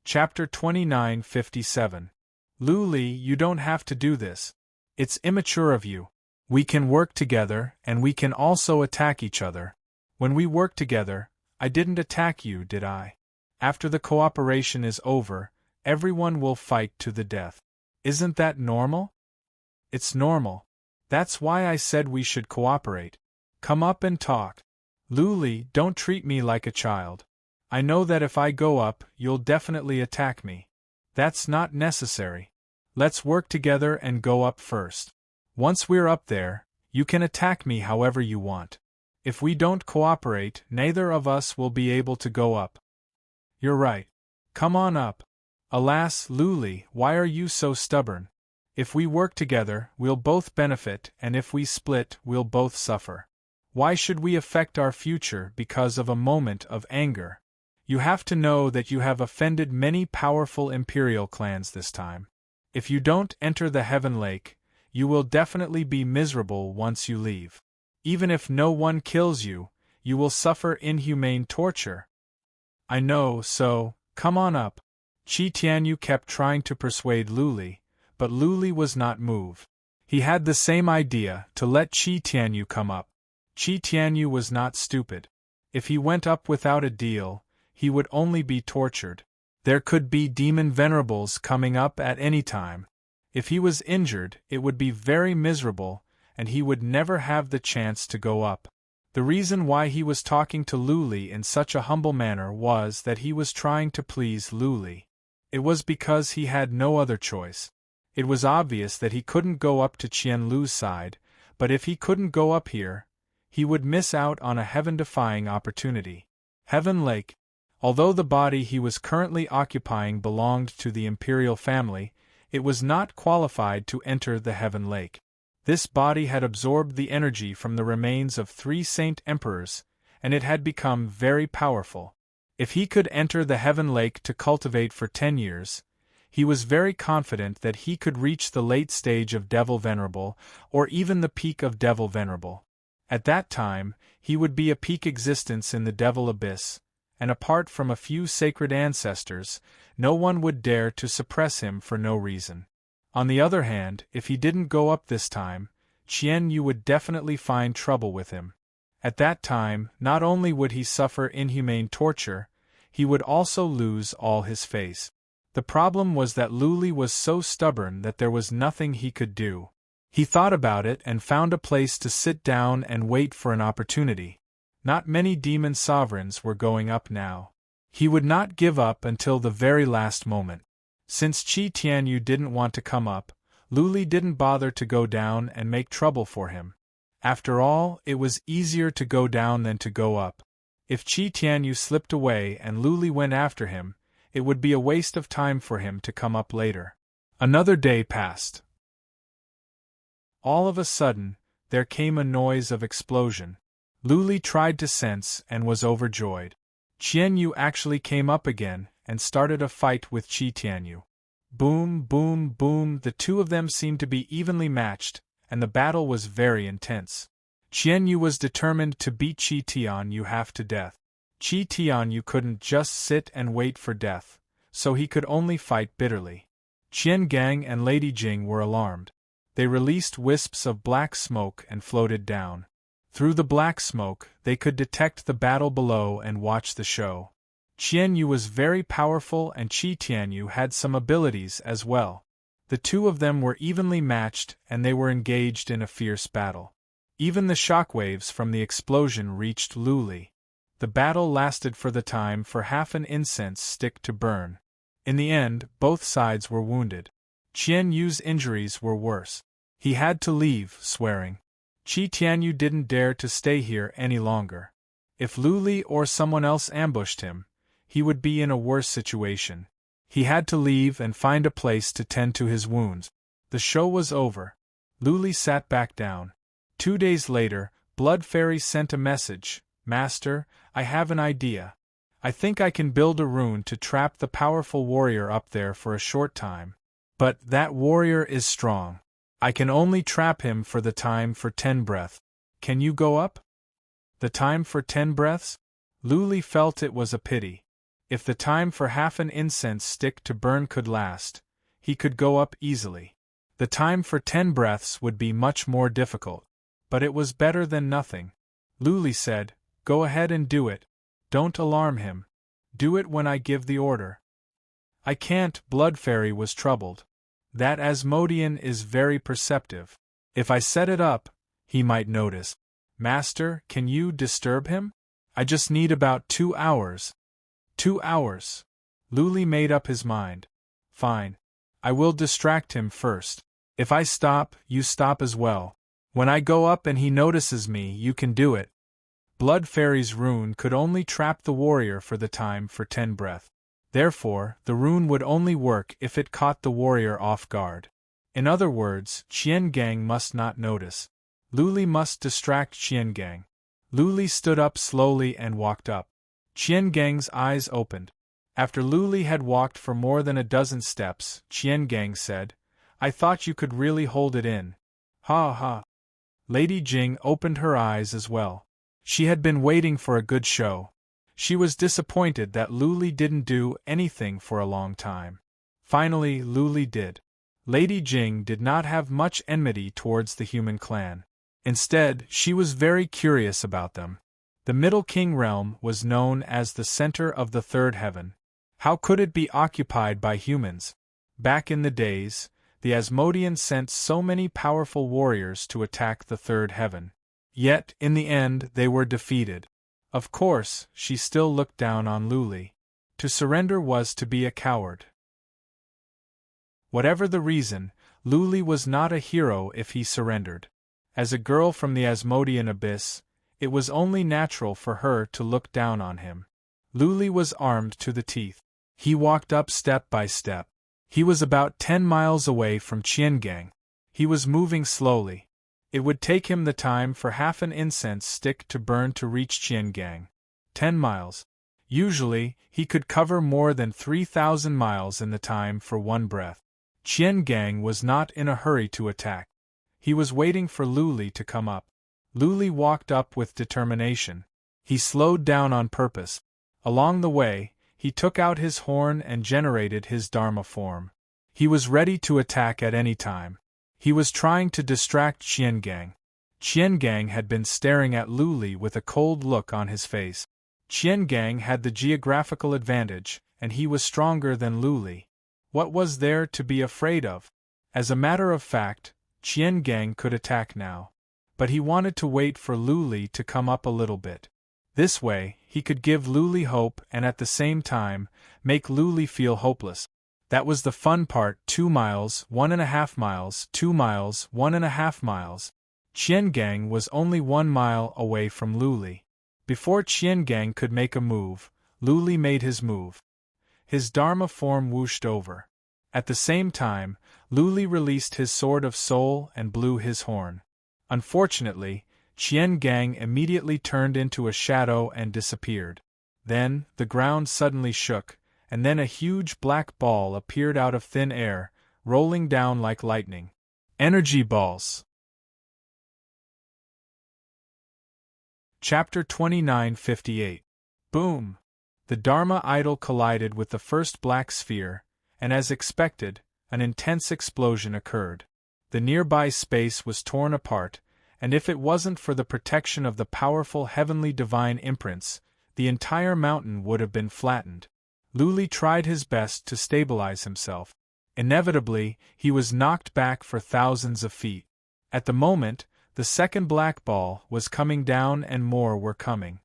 Chapter 29:57. Luli, you don't have to do this. It's immature of you. We can work together, and we can also attack each other. When we work together, I didn't attack you, did I? After the cooperation is over, everyone will fight to the death. Isn't that normal? It's normal. That's why I said we should cooperate. Come up and talk. Luli, don't treat me like a child. I know that if I go up, you'll definitely attack me. That's not necessary. Let's work together and go up first. Once we're up there, you can attack me however you want. If we don't cooperate, neither of us will be able to go up. You're right. Come on up. Alas, Luli, why are you so stubborn? If we work together, we'll both benefit, and if we split, we'll both suffer. Why should we affect our future because of a moment of anger? You have to know that you have offended many powerful imperial clans this time. If you don't enter the Heaven Lake, you will definitely be miserable once you leave. Even if no one kills you, you will suffer inhumane torture. I know, so, come on up. Chi Tianyu kept trying to persuade Luli, but Luli was not moved. He had the same idea, to let Chi Tianyu come up. Chi Tianyu was not stupid. If he went up without a deal, he would only be tortured. There could be demon venerables coming up at any time. If he was injured, it would be very miserable, and he would never have the chance to go up. The reason why he was talking to Luli in such a humble manner was that he was trying to please Luli. It was because he had no other choice. It was obvious that he couldn't go up to Qianlu's side, but if he couldn't go up here, he would miss out on a heaven-defying opportunity. Heaven Lake. Although the body he was currently occupying belonged to the imperial family, it was not qualified to enter the Heaven Lake. This body had absorbed the energy from the remains of 3 saint emperors, and it had become very powerful. If he could enter the Heaven Lake to cultivate for 10 years, he was very confident that he could reach the late stage of Devil Venerable, or even the peak of Devil Venerable. At that time, he would be a peak existence in the Devil Abyss, and apart from a few sacred ancestors, no one would dare to suppress him for no reason. On the other hand, if he didn't go up this time, Qianyu would definitely find trouble with him. At that time, not only would he suffer inhumane torture, he would also lose all his face. The problem was that Luli was so stubborn that there was nothing he could do. He thought about it and found a place to sit down and wait for an opportunity. Not many demon sovereigns were going up now. He would not give up until the very last moment. Since Chi Tianyu didn't want to come up, Luli didn't bother to go down and make trouble for him. After all, it was easier to go down than to go up. If Chi Tianyu slipped away and Luli went after him, it would be a waste of time for him to come up later. Another day passed. All of a sudden, there came a noise of explosion. Luli tried to sense and was overjoyed. Qianyu actually came up again and started a fight with Chi Tianyu. Boom, boom, boom, the two of them seemed to be evenly matched, and the battle was very intense. Qianyu was determined to beat Chi Tianyu half to death. Chi Tianyu couldn't just sit and wait for death, so he could only fight bitterly. Qian Gang and Lady Jing were alarmed. They released wisps of black smoke and floated down. Through the black smoke, they could detect the battle below and watch the show. Qianyu was very powerful and Chi Tianyu had some abilities as well. The two of them were evenly matched and they were engaged in a fierce battle. Even the shockwaves from the explosion reached Luli. The battle lasted for the time for half an incense stick to burn. In the end, both sides were wounded. Qianyu's injuries were worse. He had to leave, swearing. Chi Tianyu didn't dare to stay here any longer. If Luli or someone else ambushed him, he would be in a worse situation. He had to leave and find a place to tend to his wounds. The show was over. Luli sat back down. 2 days later, Blood Fairy sent a message. Master, I have an idea. I think I can build a rune to trap the powerful warrior up there for a short time. But that warrior is strong. I can only trap him for the time for 10 breaths. Can you go up? The time for 10 breaths? Luli felt it was a pity. If the time for half an incense stick to burn could last, he could go up easily. The time for 10 breaths would be much more difficult, but it was better than nothing. Luli said, "Go ahead and do it. Don't alarm him. Do it when I give the order." "I can't," Blood Fairy was troubled. "That Asmodean is very perceptive. If I set it up, he might notice." "Master, can you disturb him? I just need about 2 hours. 2 hours." Luli made up his mind. "Fine. I will distract him first. If I stop, you stop as well. When I go up and he notices me, you can do it." Blood Fairy's rune could only trap the warrior for the time for 10 breath. Therefore, the rune would only work if it caught the warrior off guard. In other words, Qiangang must not notice. Luli must distract Qiangang. Luli stood up slowly and walked up. Qiangang's eyes opened. After Luli had walked for more than a dozen steps, Qiangang said, "I thought you could really hold it in." "Ha ha." Lady Jing opened her eyes as well. She had been waiting for a good show. She was disappointed that Luli didn't do anything for a long time. Finally, Luli did. Lady Jing did not have much enmity towards the human clan. Instead, she was very curious about them. The Middle King realm was known as the center of the third heaven. How could it be occupied by humans? Back in the days, the Asmodeans sent so many powerful warriors to attack the third heaven. Yet, in the end, they were defeated. Of course, she still looked down on Luli. To surrender was to be a coward. Whatever the reason, Luli was not a hero if he surrendered. As a girl from the Asmodean abyss, it was only natural for her to look down on him. Luli was armed to the teeth. He walked up step by step. He was about 10 miles away from Qiangang. He was moving slowly. It would take him the time for half an incense stick to burn to reach Qiangang. 10 miles. Usually, he could cover more than 3,000 miles in the time for 1 breath. Qiangang was not in a hurry to attack. He was waiting for Luli to come up. Luli walked up with determination. He slowed down on purpose. Along the way, he took out his horn and generated his Dharma form. He was ready to attack at any time. He was trying to distract Qiangang. Qiangang had been staring at Luli with a cold look on his face. Qiangang had the geographical advantage, and he was stronger than Luli. What was there to be afraid of? As a matter of fact, Qiangang could attack now. But he wanted to wait for Luli to come up a little bit. This way, he could give Luli hope and at the same time, make Luli feel hopeless. That was the fun part. 2 miles, 1.5 miles, 2 miles, 1.5 miles. Qiangang was only 1 mile away from Luli. Before Qiangang could make a move, Luli made his move. His Dharma form whooshed over. At the same time, Luli released his sword of soul and blew his horn. Unfortunately, Qiangang immediately turned into a shadow and disappeared. Then, the ground suddenly shook, and then a huge black ball appeared out of thin air, rolling down like lightning. Energy balls. Chapter 2958. Boom! The Dharma idol collided with the first black sphere, and as expected, an intense explosion occurred. The nearby space was torn apart, and if it wasn't for the protection of the powerful heavenly divine imprints, the entire mountain would have been flattened. Luli tried his best to stabilize himself. Inevitably, he was knocked back for thousands of feet. At the moment, the second black ball was coming down and more were coming.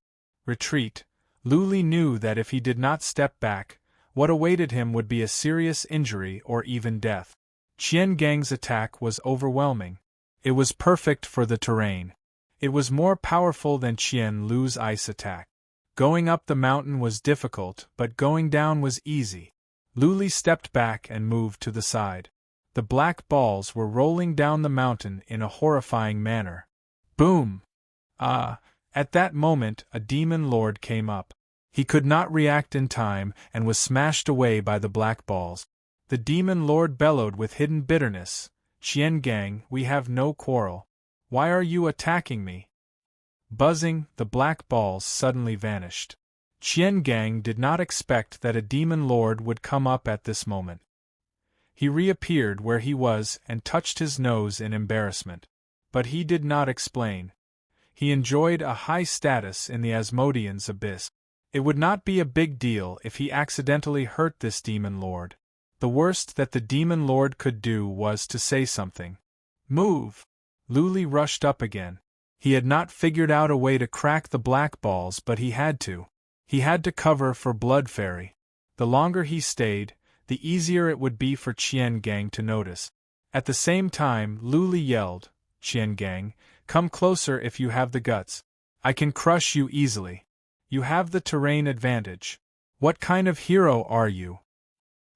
Retreat. Luli knew that if he did not step back, what awaited him would be a serious injury or even death. Qiangang's attack was overwhelming. It was perfect for the terrain. It was more powerful than Qian Lu's ice attack. Going up the mountain was difficult, but going down was easy. Luli stepped back and moved to the side. The black balls were rolling down the mountain in a horrifying manner. Boom! At that moment a demon lord came up. He could not react in time and was smashed away by the black balls. The demon lord bellowed with hidden bitterness, "Qiangang, we have no quarrel. Why are you attacking me?" Buzzing, the black balls suddenly vanished. Qian did not expect that a demon lord would come up at this moment. He reappeared where he was and touched his nose in embarrassment. But he did not explain. He enjoyed a high status in the Asmodean's abyss. It would not be a big deal if he accidentally hurt this demon lord. The worst that the demon lord could do was to say something. Move! Luli rushed up again. He had not figured out a way to crack the black balls, but he had to. He had to cover for Blood Fairy. The longer he stayed, the easier it would be for Qian to notice. At the same time, Luli yelled, Qian, come closer if you have the guts. I can crush you easily. You have the terrain advantage. What kind of hero are you?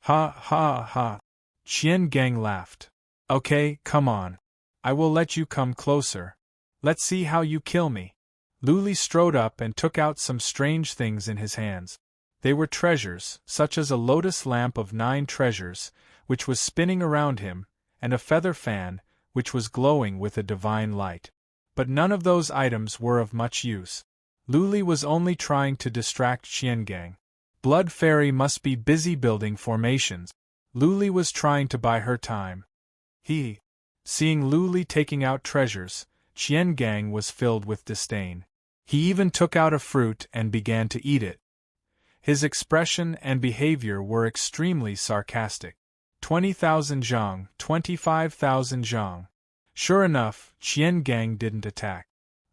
Ha ha ha. Qian laughed. Okay, come on. I will let you come closer. Let's see how you kill me. Luli strode up and took out some strange things in his hands. They were treasures, such as a lotus lamp of 9 treasures, which was spinning around him, and a feather fan, which was glowing with a divine light. But none of those items were of much use. Luli was only trying to distract Qian. Blood Fairy must be busy building formations. Luli was trying to buy her time. Seeing Luli taking out treasures, Qian was filled with disdain. He even took out a fruit and began to eat it. His expression and behavior were extremely sarcastic. 20,000 zhang, 25,000 zhang. Sure enough, Qian didn't attack.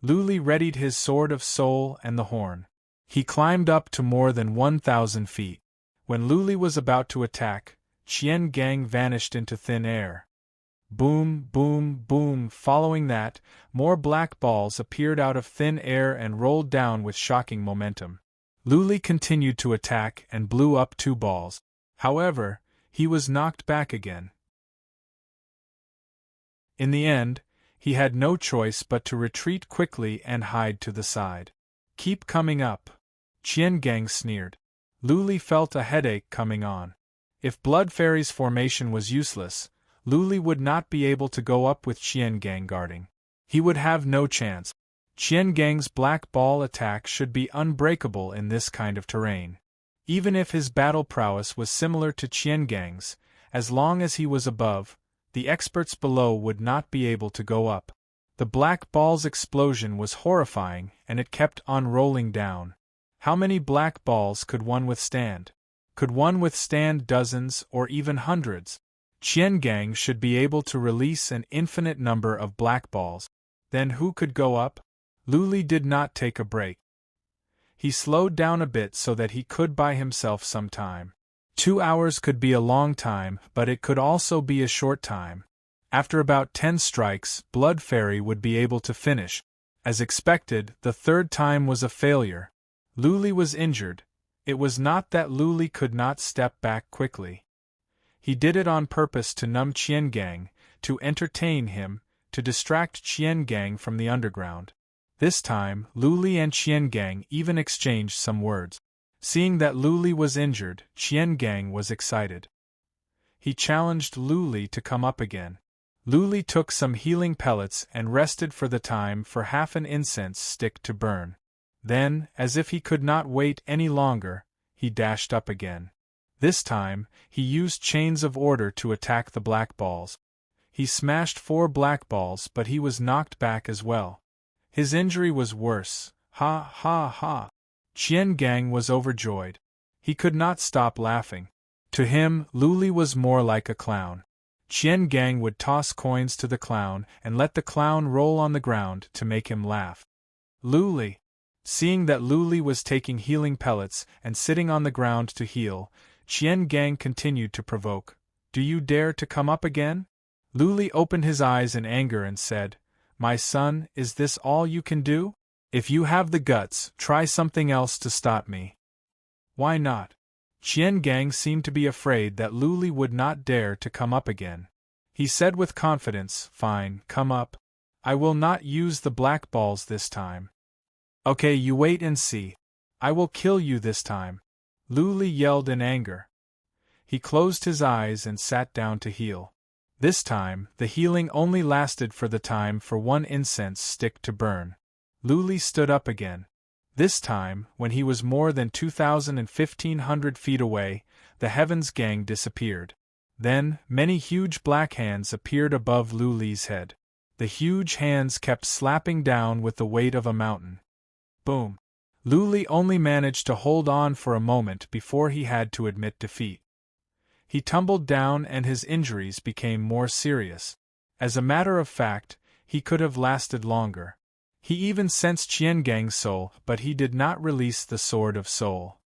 Luli readied his sword of soul and the horn. He climbed up to more than 1,000 feet. When Luli was about to attack, Qian vanished into thin air. Boom, boom, boom. Following that, more black balls appeared out of thin air and rolled down with shocking momentum. Luli continued to attack and blew up 2 balls. However, he was knocked back again. In the end, he had no choice but to retreat quickly and hide to the side. Keep coming up. Qian sneered. Luli felt a headache coming on. If Blood Fairy's formation was useless, Luli would not be able to go up with Qian guarding. He would have no chance. Qian black ball attack should be unbreakable in this kind of terrain. Even if his battle prowess was similar to Qian as long as he was above, the experts below would not be able to go up. The black ball's explosion was horrifying, and it kept on rolling down. How many black balls could one withstand? Could one withstand dozens or even hundreds? Qian should be able to release an infinite number of black balls. Then who could go up? Luli did not take a break. He slowed down a bit so that he could buy himself some time. 2 hours could be a long time, but it could also be a short time. After about 10 strikes, Blood Fairy would be able to finish. As expected, the 3rd time was a failure. Luli was injured. It was not that Luli could not step back quickly. He did it on purpose to numb Qian, to entertain him, to distract Qian from the underground. This time, Luli and Qian even exchanged some words. Seeing that Luli was injured, Qian was excited. He challenged Luli to come up again. Luli took some healing pellets and rested for the time for half an incense stick to burn. Then, as if he could not wait any longer, he dashed up again. This time, he used chains of order to attack the black balls. He smashed 4 black balls, but he was knocked back as well. His injury was worse. Ha ha ha. Qian was overjoyed. He could not stop laughing. To him, Luli was more like a clown. Qian would toss coins to the clown and let the clown roll on the ground to make him laugh. Luli. Seeing that Luli was taking healing pellets and sitting on the ground to heal, Qian continued to provoke. Do you dare to come up again? Luli opened his eyes in anger and said, My son, is this all you can do? If you have the guts, try something else to stop me. Why not? Qian seemed to be afraid that Luli would not dare to come up again. He said with confidence, Fine, come up. I will not use the black balls this time. Okay, you wait and see. I will kill you this time. Luli yelled in anger. He closed his eyes and sat down to heal. This time, the healing only lasted for the time for 1 incense stick to burn. Luli stood up again. This time, when he was more than 2,100 feet away, the Heavens Gang disappeared. Then, many huge black hands appeared above Lu Li's head. The huge hands kept slapping down with the weight of a mountain. Boom! Lu Li only managed to hold on for a moment before he had to admit defeat. He tumbled down and his injuries became more serious. As a matter of fact, he could have lasted longer. He even sensed Qiangang's soul, but he did not release the Sword of Soul.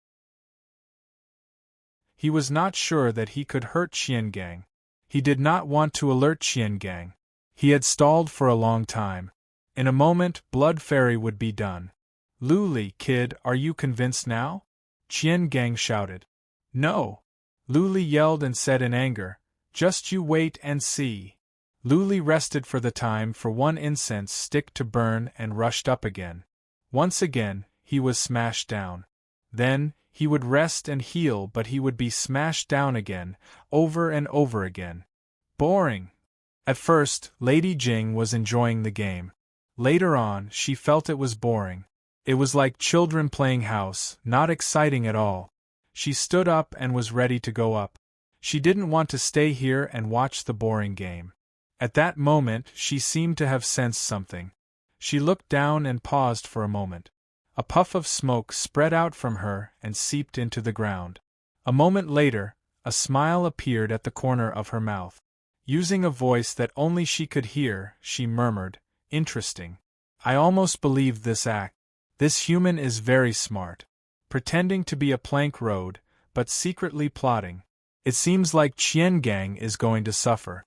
He was not sure that he could hurt Qiangang. He did not want to alert Qiangang. He had stalled for a long time. In a moment, Blood Fairy would be done. Lu Li, kid, are you convinced now? Qiangang shouted. No. Lu Li yelled and said in anger, just you wait and see. Lu Li rested for the time for one incense stick to burn and rushed up again. Once again, he was smashed down. Then, he would rest and heal, but he would be smashed down again, over and over again. Boring. At first, Lady Jing was enjoying the game. Later on, she felt it was boring. It was like children playing house, not exciting at all. She stood up and was ready to go up. She didn't want to stay here and watch the boring game. At that moment, she seemed to have sensed something. She looked down and paused for a moment. A puff of smoke spread out from her and seeped into the ground. A moment later, a smile appeared at the corner of her mouth. Using a voice that only she could hear, she murmured, interesting. I almost believed this act. This human is very smart. Pretending to be a plank road, but secretly plotting. It seems like Qiangang is going to suffer.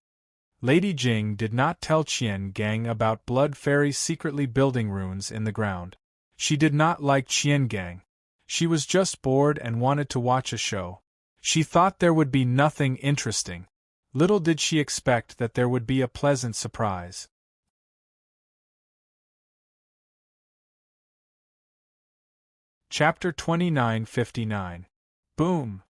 Lady Jing did not tell Qiangang about Blood Fairy secretly building runes in the ground. She did not like Qiangang. She was just bored and wanted to watch a show. She thought there would be nothing interesting. Little did she expect that there would be a pleasant surprise. Chapter 29:59. Boom!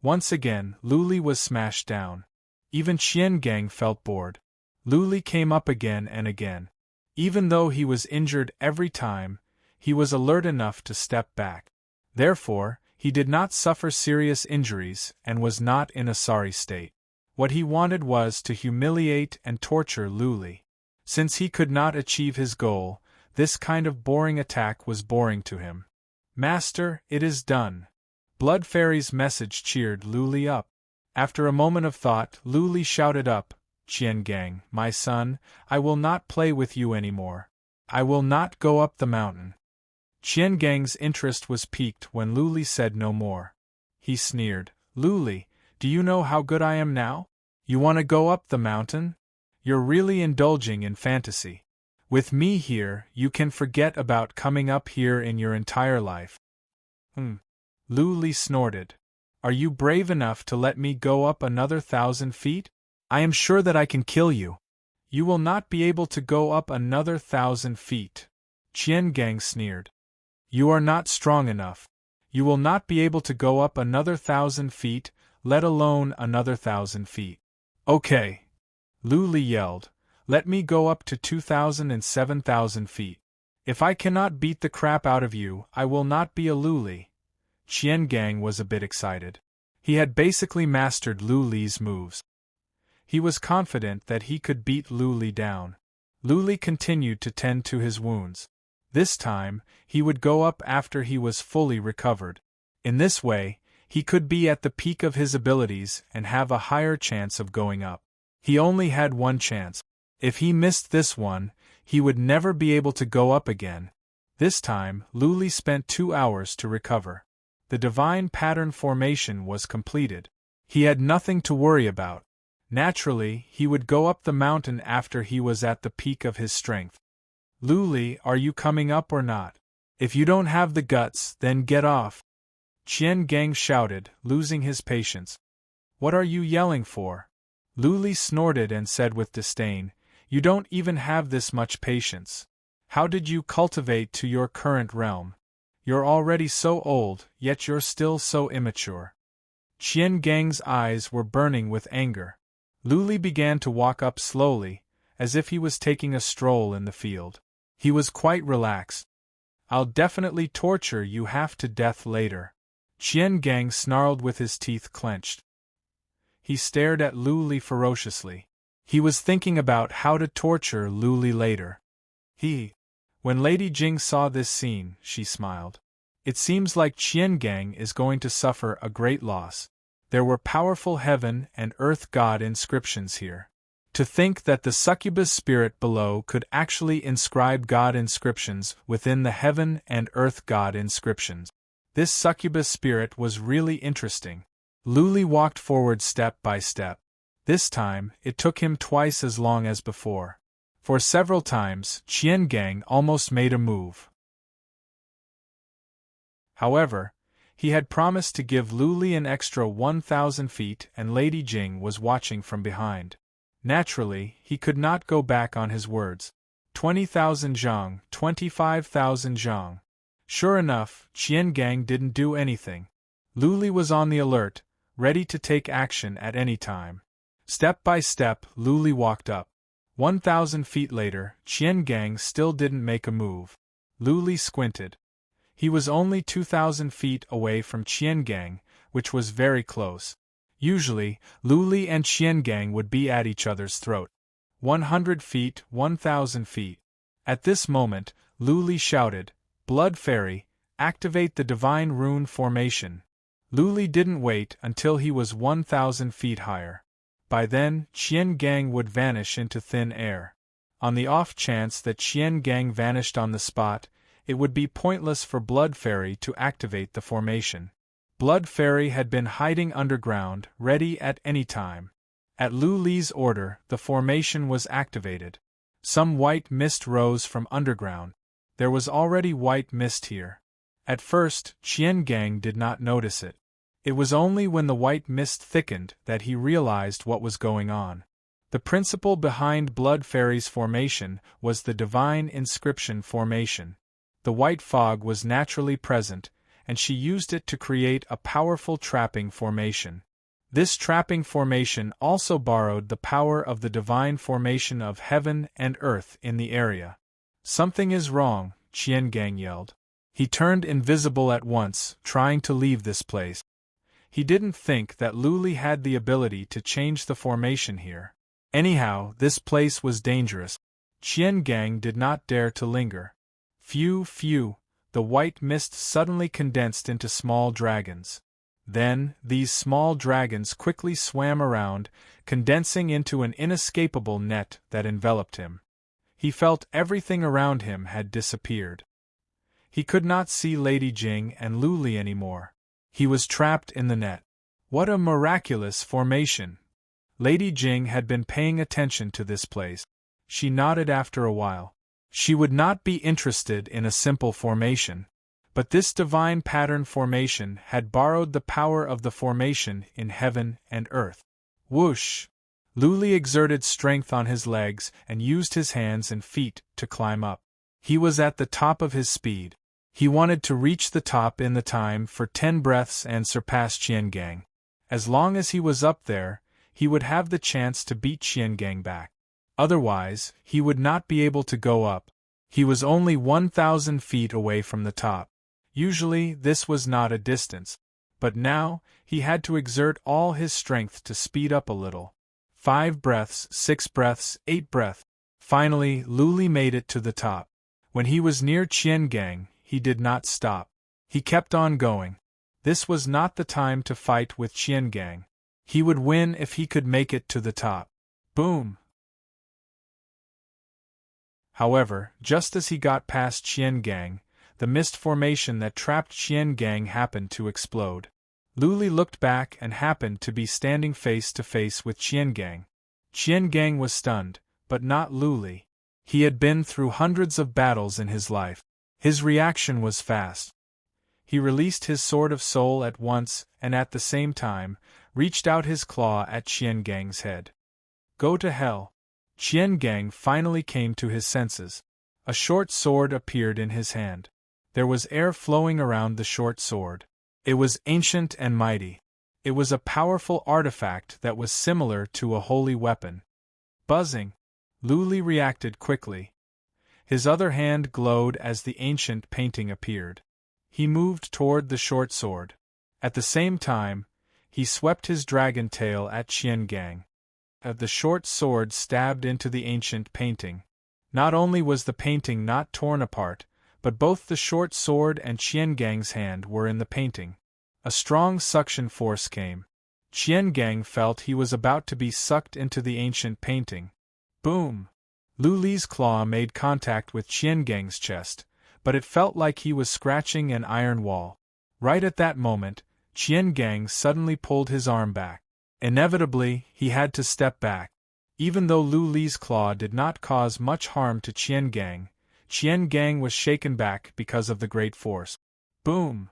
Once again, Lu Li was smashed down. Even Qiangang felt bored. Lu Li came up again and again. Even though he was injured every time, he was alert enough to step back. Therefore, he did not suffer serious injuries and was not in a sorry state. What he wanted was to humiliate and torture Lu Li. Since he could not achieve his goal, this kind of boring attack was boring to him. Master, it is done. Blood Fairy's message cheered Lu Li up. After a moment of thought, Lu Li shouted up, Qiangang, my son, I will not play with you anymore. I will not go up the mountain. Qiangang's interest was piqued when Lu Li said no more. He sneered, Lu Li, do you know how good I am now? You want to go up the mountain? You're really indulging in fantasy. With me here, you can forget about coming up here in your entire life. Lu Li snorted. Are you brave enough to let me go up another 1,000 feet? I am sure that I can kill you. You will not be able to go up another 1,000 feet. Qiangang sneered. You are not strong enough. You will not be able to go up another 1,000 feet, let alone another 1,000 feet. Okay. Lu Li yelled. Let me go up to 2,000 and 7,000 feet. If I cannot beat the crap out of you, I will not be a Lu Li. Qiangang was a bit excited. He had basically mastered Lu Li's moves. He was confident that he could beat Lu Li down. Lu Li continued to tend to his wounds. This time, he would go up after he was fully recovered. In this way, he could be at the peak of his abilities and have a higher chance of going up. He only had one chance. If he missed this one, he would never be able to go up again. This time, Lu Li spent 2 hours to recover. The divine pattern formation was completed. He had nothing to worry about. Naturally, he would go up the mountain after he was at the peak of his strength. Lu Li, are you coming up or not? If you don't have the guts, then get off. Qiangang shouted, losing his patience. What are you yelling for? Lu Li snorted and said with disdain, You don't even have this much patience. How did you cultivate to your current realm? You're already so old, yet you're still so immature. Qiangang's eyes were burning with anger. Lu Li began to walk up slowly, as if he was taking a stroll in the field. He was quite relaxed. I'll definitely torture you half to death later. Qian Gang snarled with his teeth clenched. He stared at Lu Li ferociously. He was thinking about how to torture Lu Li later. When Lady Jing saw this scene, she smiled. It seems like Qian Gang is going to suffer a great loss. There were powerful heaven and earth god inscriptions here. To think that the succubus spirit below could actually inscribe god inscriptions within the heaven and earth god inscriptions. This succubus spirit was really interesting. Lu Li walked forward step by step. This time, it took him twice as long as before. For several times, Qian Gang almost made a move. However, he had promised to give Lu Li an extra 1,000 feet and Lady Jing was watching from behind. Naturally, he could not go back on his words. 20,000 zhang, 25,000 zhang. Sure enough, Qian Gang didn't do anything. Lu Li was on the alert, ready to take action at any time. Step by step, Lu Li walked up. 1,000 feet later, Qian Gang still didn't make a move. Lu Li squinted. He was only 2,000 feet away from Qian Gang, which was very close. Usually, Lu Li and Qian Gang would be at each other's throat. 100 feet, 1,000 feet. At this moment, Lu Li shouted, "Blood Fairy, activate the Divine Rune formation." Lu Li didn't wait until he was 1,000 feet higher. By then, Qian Gang would vanish into thin air. On the off chance that Qian Gang vanished on the spot, it would be pointless for Blood Fairy to activate the formation. Blood Fairy had been hiding underground, ready at any time. At Lu Li's order, the formation was activated. Some white mist rose from underground. There was already white mist here. At first, Qian Gang did not notice it. It was only when the white mist thickened that he realized what was going on. The principle behind Blood Fairy's formation was the Divine Inscription formation. The white fog was naturally present, and she used it to create a powerful trapping formation. This trapping formation also borrowed the power of the divine formation of heaven and earth in the area. "Something is wrong," Qian Gang yelled. He turned invisible at once, trying to leave this place. He didn't think that Lu Li had the ability to change the formation here. Anyhow, this place was dangerous. Qian Gang did not dare to linger. Phew, the white mist suddenly condensed into small dragons. Then, these small dragons quickly swam around, condensing into an inescapable net that enveloped him. He felt everything around him had disappeared. He could not see Lady Jing and Lu Li anymore. He was trapped in the net. What a miraculous formation! Lady Jing had been paying attention to this place. She nodded after a while. She would not be interested in a simple formation. But this divine pattern formation had borrowed the power of the formation in heaven and earth. Whoosh! Lu Li exerted strength on his legs and used his hands and feet to climb up. He was at the top of his speed. He wanted to reach the top in the time for 10 breaths and surpass Qian Gang. As long as he was up there, he would have the chance to beat Qian Gang back. Otherwise, he would not be able to go up. He was only 1,000 feet away from the top. Usually, this was not a distance. But now, he had to exert all his strength to speed up a little. 5 breaths, 6 breaths, 8 breaths. Finally, Lu Li made it to the top. When he was near Qian Gang, he did not stop. He kept on going. This was not the time to fight with Qian Gang. He would win if he could make it to the top. Boom! However, just as he got past Qian Gang, the mist formation that trapped Qian Gang happened to explode. Lu Li looked back and happened to be standing face to face with Qian Gang. Qian Gang was stunned, but not Lu Li. He had been through hundreds of battles in his life. His reaction was fast. He released his sword of soul at once and at the same time, reached out his claw at Qian Gang's head. Go to hell! Qian Gang finally came to his senses. A short sword appeared in his hand. There was air flowing around the short sword. It was ancient and mighty. It was a powerful artifact that was similar to a holy weapon. Buzzing! Lu Li reacted quickly. His other hand glowed as the ancient painting appeared. He moved toward the short sword. At the same time, he swept his dragon tail at Qiangang. The short sword stabbed into the ancient painting. Not only was the painting not torn apart, but both the short sword and Qiangang's hand were in the painting. A strong suction force came. Qiangang felt he was about to be sucked into the ancient painting. Boom! Lu Li's claw made contact with Qiangang's chest, but it felt like he was scratching an iron wall. Right at that moment, Qiangang suddenly pulled his arm back. Inevitably, he had to step back. Even though Lu Li's claw did not cause much harm to Qiangang, Qiangang was shaken back because of the great force. Boom!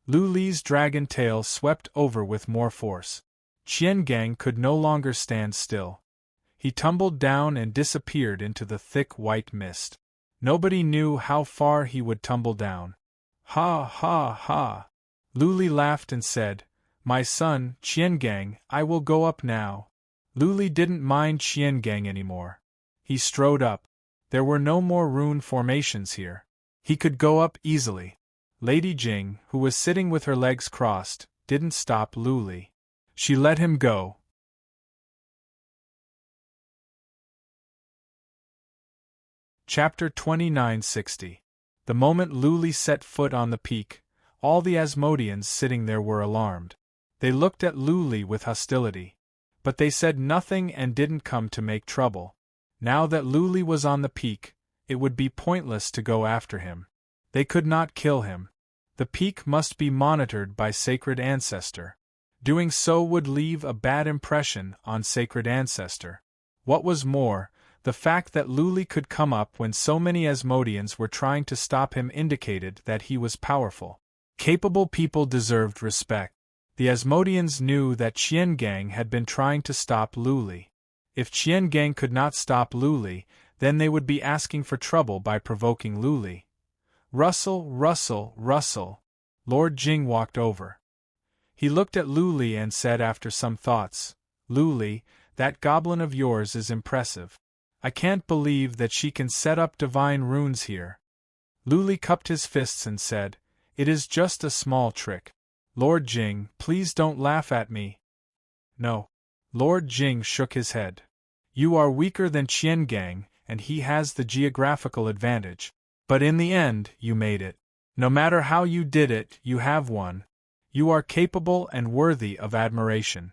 Lu Li's dragon tail swept over with more force. Qiangang could no longer stand still. He tumbled down and disappeared into the thick white mist. Nobody knew how far he would tumble down. Ha ha ha! Lu Li laughed and said, "My son, Qiangang, I will go up now." Lu Li didn't mind Qiangang anymore. He strode up. There were no more rune formations here. He could go up easily. Lady Jing, who was sitting with her legs crossed, didn't stop Lu Li. She let him go. Chapter 2960. The moment Lu Li set foot on the peak, all the Asmodeans sitting there were alarmed. They looked at Lu Li with hostility. But they said nothing and didn't come to make trouble. Now that Lu Li was on the peak, it would be pointless to go after him. They could not kill him. The peak must be monitored by Sacred Ancestor. Doing so would leave a bad impression on Sacred Ancestor. What was more, the fact that Lu Li could come up when so many Asmodeans were trying to stop him indicated that he was powerful. Capable people deserved respect. The Asmodeans knew that Qiangang had been trying to stop Lu Li. If Qiangang could not stop Lu Li, then they would be asking for trouble by provoking Lu Li. Rustle, rustle, rustle. Lord Jing walked over. He looked at Lu Li and said after some thoughts, "Lu Li, that goblin of yours is impressive. I can't believe that she can set up divine runes here." Lu Li cupped his fists and said, "It is just a small trick. Lord Jing, please don't laugh at me." "No." Lord Jing shook his head. "You are weaker than Qiangang, and he has the geographical advantage. But in the end, you made it. No matter how you did it, you have won. You are capable and worthy of admiration."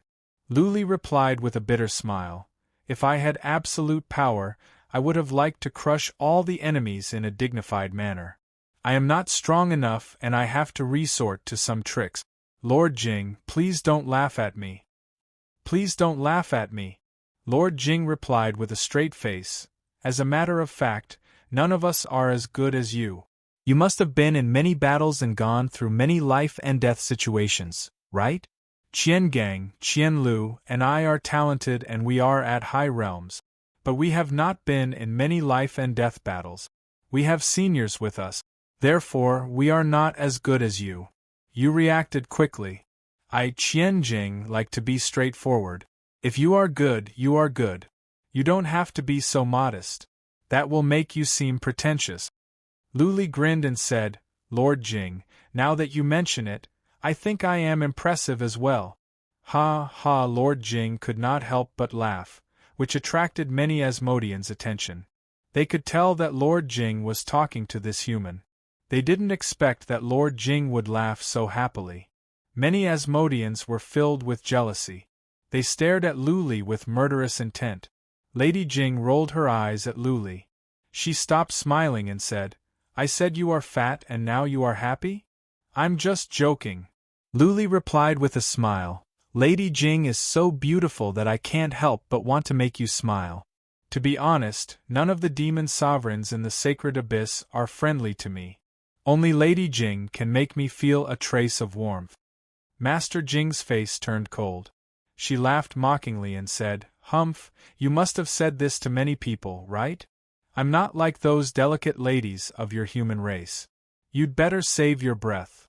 Lu Li replied with a bitter smile, "If I had absolute power, I would have liked to crush all the enemies in a dignified manner. I am not strong enough and I have to resort to some tricks. Lord Jing, please don't laugh at me." "Please don't laugh at me." Lord Jing replied with a straight face, "As a matter of fact, none of us are as good as you. You must have been in many battles and gone through many life and death situations, right? Qiangang, Qianlu, and I are talented and we are at high realms. But we have not been in many life and death battles. We have seniors with us. Therefore, we are not as good as you." You reacted quickly. "I, Qianjing, like to be straightforward. If you are good, you are good. You don't have to be so modest. That will make you seem pretentious." Lu Li grinned and said, "Lord Jing, now that you mention it, I think I am impressive as well." Ha ha! Lord Jing could not help but laugh, which attracted many Asmodeans' attention. They could tell that Lord Jing was talking to this human. They didn't expect that Lord Jing would laugh so happily. Many Asmodeans were filled with jealousy. They stared at Lu Li with murderous intent. Lady Jing rolled her eyes at Lu Li. She stopped smiling and said, "I said you are fat and now you are happy? I'm just joking." Lu Li replied with a smile, "Lady Jing is so beautiful that I can't help but want to make you smile. To be honest, none of the demon sovereigns in the sacred abyss are friendly to me. Only Lady Jing can make me feel a trace of warmth." Master Jing's face turned cold. She laughed mockingly and said, "Humph, you must have said this to many people, right? I'm not like those delicate ladies of your human race. You'd better save your breath."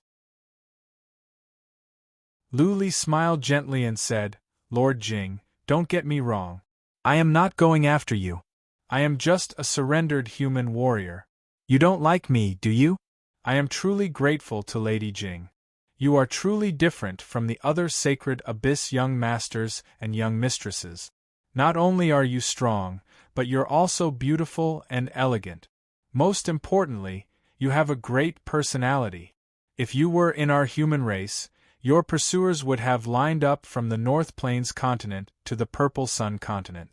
Lu Li smiled gently and said, "Lord Jing, don't get me wrong. I am not going after you. I am just a surrendered human warrior. You don't like me, do you? I am truly grateful to Lady Jing. You are truly different from the other sacred abyss young masters and young mistresses. Not only are you strong, but you're also beautiful and elegant. Most importantly, you have a great personality. If you were in our human race, your pursuers would have lined up from the North Plains continent to the Purple Sun continent.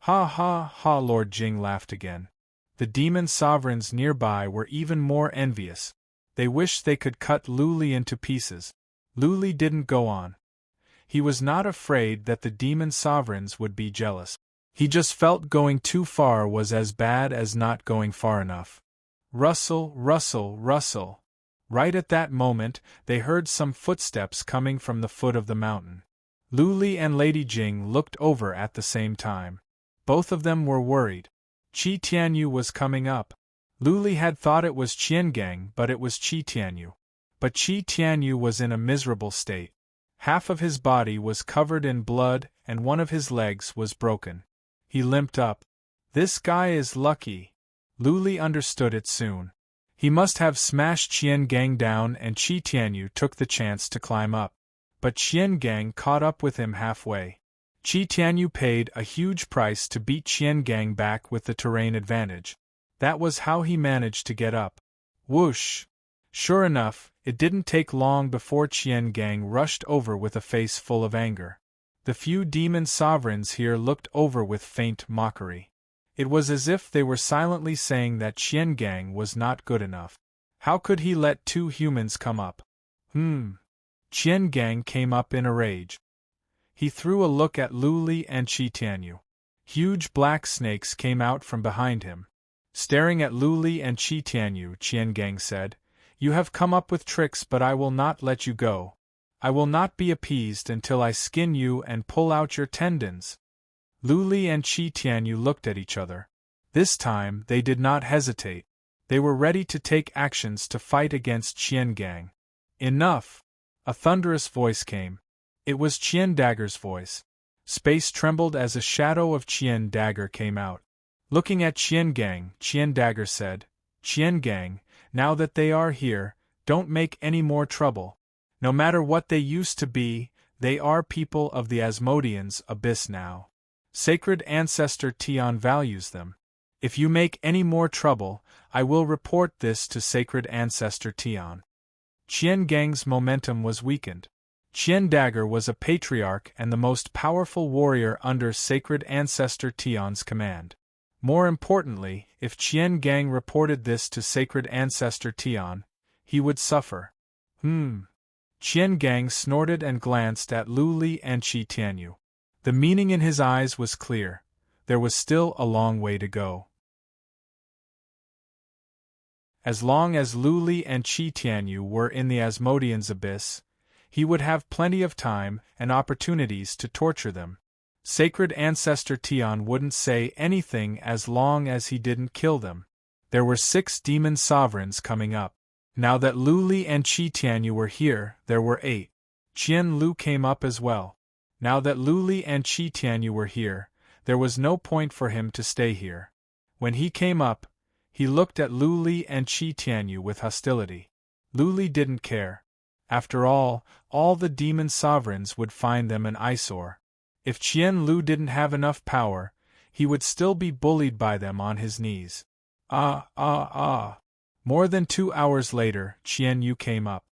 Ha ha ha! Lord Jing laughed again. The demon sovereigns nearby were even more envious. They wished they could cut Lu Li into pieces. Lu Li didn't go on. He was not afraid that the demon sovereigns would be jealous. He just felt going too far was as bad as not going far enough. Rustle, rustle, rustle. Right at that moment, they heard some footsteps coming from the foot of the mountain. Lu Li and Lady Jing looked over at the same time. Both of them were worried. Qi Tianyu was coming up. Lu Li had thought it was Qiangang, but it was Qi Tianyu. But Qi Tianyu was in a miserable state. Half of his body was covered in blood and one of his legs was broken. He limped up. This guy is lucky. Lu Li understood it soon. He must have smashed Qiangang down and Qi Tianyu took the chance to climb up. But Qiangang caught up with him halfway. Qi Tianyu paid a huge price to beat Qiangang back with the terrain advantage. That was how he managed to get up. Whoosh! Sure enough, it didn't take long before Qiangang rushed over with a face full of anger. The few demon sovereigns here looked over with faint mockery. It was as if they were silently saying that Qiangang was not good enough. How could he let two humans come up? Qiangang came up in a rage. He threw a look at Lu Li and Qi Tianyu. Huge black snakes came out from behind him. Staring at Lu Li and Qi Tianyu, Qiangang said, "You have come up with tricks, but I will not let you go. I will not be appeased until I skin you and pull out your tendons." Lu Li and Qi Tianyu looked at each other. This time they did not hesitate. They were ready to take actions to fight against Qiangang. Enough! A thunderous voice came. It was Qian Dagger's voice. Space trembled as a shadow of Qian Dagger came out. Looking at Qiangang, Qian Dagger said, "Qiangang, now that they are here, don't make any more trouble. No matter what they used to be, they are people of the Asmodean's abyss now. Sacred Ancestor Tian values them. If you make any more trouble, I will report this to Sacred Ancestor Tian." Qiangang's momentum was weakened. Qian Dagger was a patriarch and the most powerful warrior under Sacred Ancestor Tian's command. More importantly, if Qiangang reported this to Sacred Ancestor Tian, he would suffer. Qiangang snorted and glanced at Lu Li and Qi Tianyu. The meaning in his eyes was clear. There was still a long way to go. As long as Lu Li and Qi Tianyu were in the Asmodean's abyss, he would have plenty of time and opportunities to torture them. Sacred Ancestor Tian wouldn't say anything as long as he didn't kill them. There were 6 demon sovereigns coming up. Now that Lu Li and Qi Tianyu were here, there were 8. Qian Lu came up as well. Now that Lu Li and Qi Tianyu were here, there was no point for him to stay here. When he came up, he looked at Lu Li and Qi Tianyu with hostility. Lu Li didn't care. After all the demon sovereigns would find them an eyesore. If Qian Lu didn't have enough power, he would still be bullied by them on his knees. More than 2 hours later, Qian Yu came up.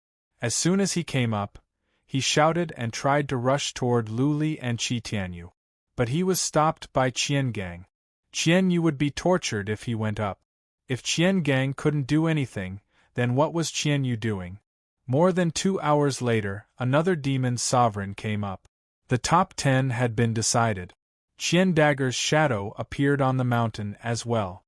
As soon as he came up, he shouted and tried to rush toward Lu Li and Qi Tianyu. But he was stopped by Qiangang. Qian Yu would be tortured if he went up. If Qiangang couldn't do anything, then what was Qian Yu doing? More than 2 hours later, another demon sovereign came up. The top 10 had been decided. Qian Dagger's shadow appeared on the mountain as well.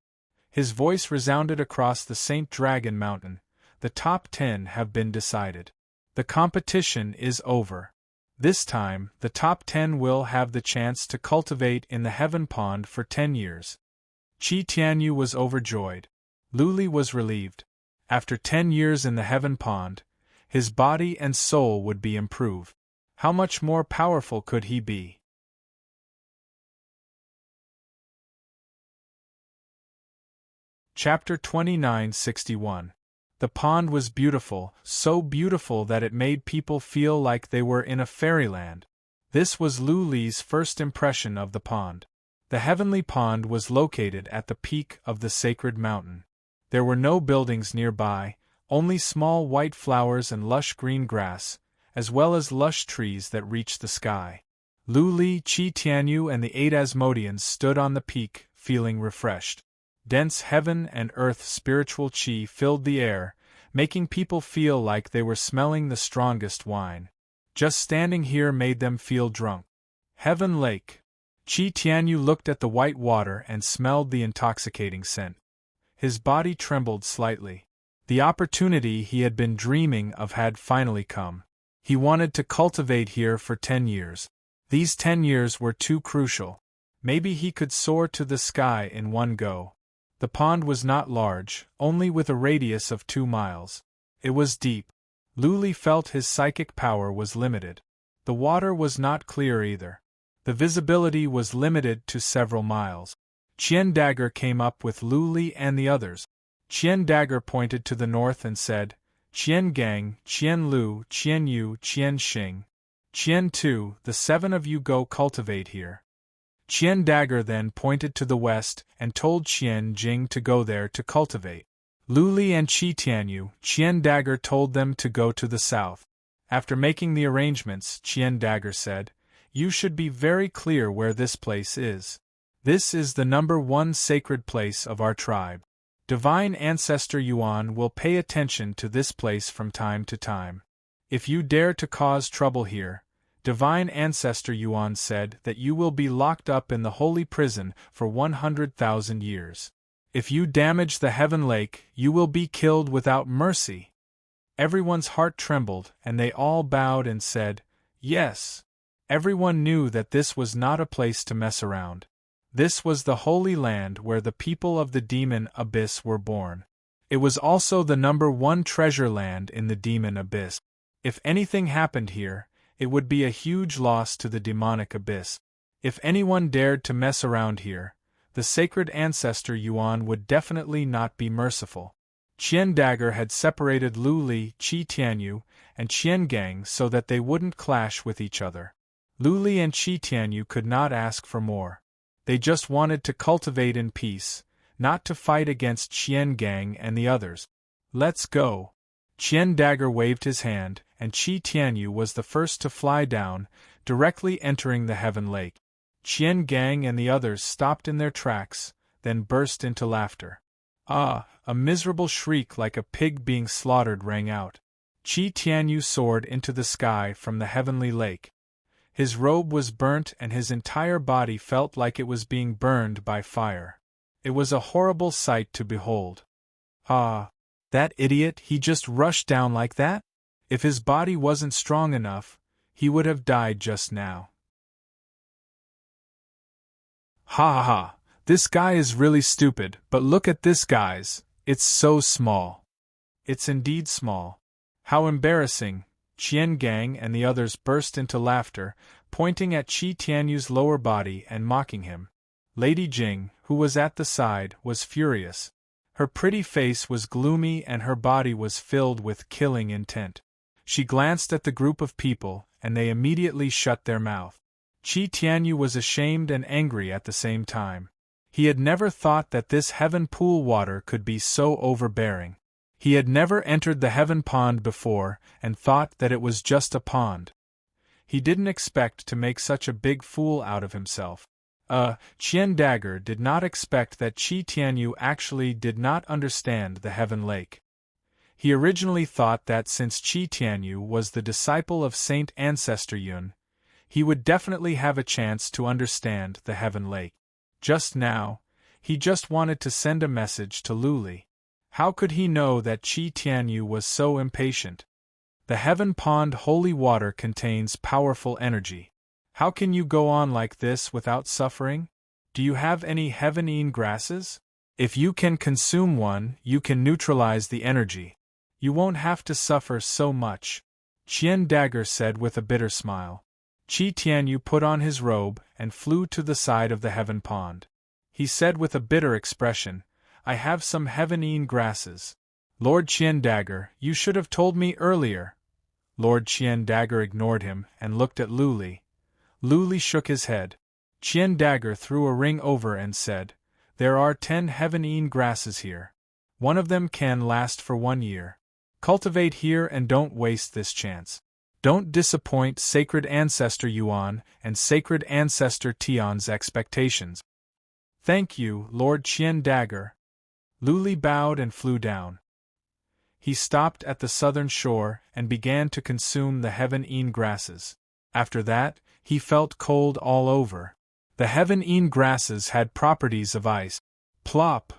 His voice resounded across the Saint Dragon Mountain. The top 10 have been decided. The competition is over. This time, the top 10 will have the chance to cultivate in the Heaven Pond for 10 years. Qi Tianyu was overjoyed. Lu Li was relieved. After 10 years in the Heaven Pond, his body and soul would be improved. How much more powerful could he be? Chapter 2961. The pond was beautiful, so beautiful that it made people feel like they were in a fairyland. This was Lu Li's first impression of the pond. The heavenly pond was located at the peak of the sacred mountain. There were no buildings nearby, only small white flowers and lush green grass, as well as lush trees that reached the sky. Lu Li, Qi Tianyu and the 8 Asmodeans stood on the peak, feeling refreshed. Dense heaven and earth spiritual qi filled the air, making people feel like they were smelling the strongest wine. Just standing here made them feel drunk. Heaven Lake. Qi Tianyu looked at the white water and smelled the intoxicating scent. His body trembled slightly. The opportunity he had been dreaming of had finally come. He wanted to cultivate here for 10 years. These 10 years were too crucial. Maybe he could soar to the sky in one go. The pond was not large, only with a radius of 2 miles. It was deep. Lu Li felt his psychic power was limited. The water was not clear either. The visibility was limited to several miles. Qian Dagger came up with Lu Li and the others. Qian Dagger pointed to the north and said, "Qian Gang, Qian Lu, Qian Yu, Qian Xing. Qian Tu, the 7 of you go cultivate here." Qian Dagger then pointed to the west and told Qian Jing to go there to cultivate. Lu Li and Qi Tianyu, Qian Dagger told them to go to the south. After making the arrangements, Qian Dagger said, "You should be very clear where this place is. This is the #1 sacred place of our tribe. Divine Ancestor Yuan will pay attention to this place from time to time. If you dare to cause trouble here, Divine Ancestor Yuan said that you will be locked up in the holy prison for 100,000 years. If you damage the Heaven Lake, you will be killed without mercy." Everyone's heart trembled, and they all bowed and said, "Yes." Everyone knew that this was not a place to mess around. This was the Holy Land where the people of the Demon Abyss were born. It was also the #1 treasure land in the Demon Abyss. If anything happened here, it would be a huge loss to the demonic abyss. If anyone dared to mess around here, the sacred ancestor Yuan would definitely not be merciful. Qian Dagger had separated Lu Li, Qi Tianyu, and Qian Gang so that they wouldn't clash with each other. Lu Li and Qi Tianyu could not ask for more. They just wanted to cultivate in peace, not to fight against Qian Gang and the others. "Let's go." Qian Dagger waved his hand, and Qi Tianyu was the first to fly down, directly entering the Heaven Lake. Qian Gang and the others stopped in their tracks, then burst into laughter. "Ah!" A miserable shriek like a pig being slaughtered rang out. Qi Tianyu soared into the sky from the heavenly lake. His robe was burnt and his entire body felt like it was being burned by fire. It was a horrible sight to behold. "Ah! That idiot, he just rushed down like that? If his body wasn't strong enough, he would have died just now." "Ha ha ha! This guy is really stupid, but look at this, guys, it's so small." "It's indeed small. How embarrassing!" Qian Gang and the others burst into laughter, pointing at Qi Tianyu's lower body and mocking him. Lady Jing, who was at the side, was furious. Her pretty face was gloomy and her body was filled with killing intent. She glanced at the group of people, and they immediately shut their mouth. Qi Tianyu was ashamed and angry at the same time. He had never thought that this heaven pool water could be so overbearing. He had never entered the heaven pond before and thought that it was just a pond. He didn't expect to make such a big fool out of himself. Qian Dagger did not expect that Qi Tianyu actually did not understand the Heaven Lake. He originally thought that since Qi Tianyu was the disciple of Saint Ancestor Yun, he would definitely have a chance to understand the Heaven Lake. Just now, he just wanted to send a message to Lu Li. How could he know that Qi Tianyu was so impatient? The Heaven Pond holy water contains powerful energy. How can you go on like this without suffering? Do you have any heavenine grasses? If you can consume one, you can neutralize the energy. You won't have to suffer so much. Qian Dagger said with a bitter smile. Qi Tianyu put on his robe and flew to the side of the heaven pond. He said with a bitter expression, I have some heavenine grasses. Lord Chien Dagger, you should have told me earlier. Lord Chien Dagger ignored him and looked at Lu Li. Lu Li shook his head. Chien Dagger threw a ring over and said, "There are 10 heavenine grasses here. One of them can last for 1 year. Cultivate here and don't waste this chance. Don't disappoint Sacred Ancestor Yuan and Sacred Ancestor Tian's expectations." "Thank you, Lord Chien Dagger." Lu Li bowed and flew down. He stopped at the southern shore and began to consume the heavenine grasses. After that, he felt cold all over. The heavenine grasses had properties of ice. Plop!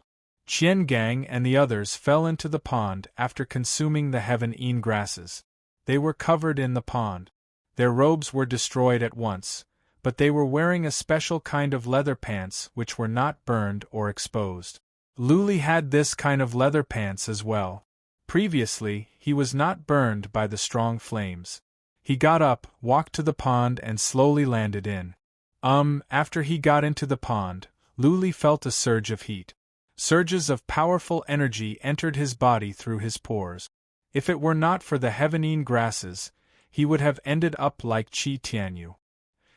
Chien Gang and the others fell into the pond after consuming the heavenine grasses. They were covered in the pond. Their robes were destroyed at once, but they were wearing a special kind of leather pants which were not burned or exposed. Lu Li had this kind of leather pants as well. Previously, he was not burned by the strong flames. He got up, walked to the pond and slowly landed in. After he got into the pond, Lu Li felt a surge of heat. Surges of powerful energy entered his body through his pores. If it were not for the heavenine grasses, he would have ended up like Qi Tianyu.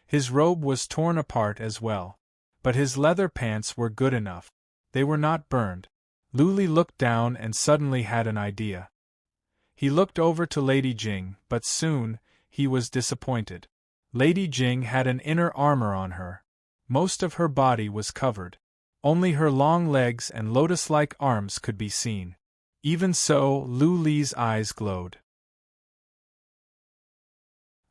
His robe was torn apart as well. But his leather pants were good enough. They were not burned. Lu Li looked down and suddenly had an idea. He looked over to Lady Jing, but soon, he was disappointed. Lady Jing had an inner armor on her. Most of her body was covered. Only her long legs and lotus-like arms could be seen. Even so, Lu Li's eyes glowed.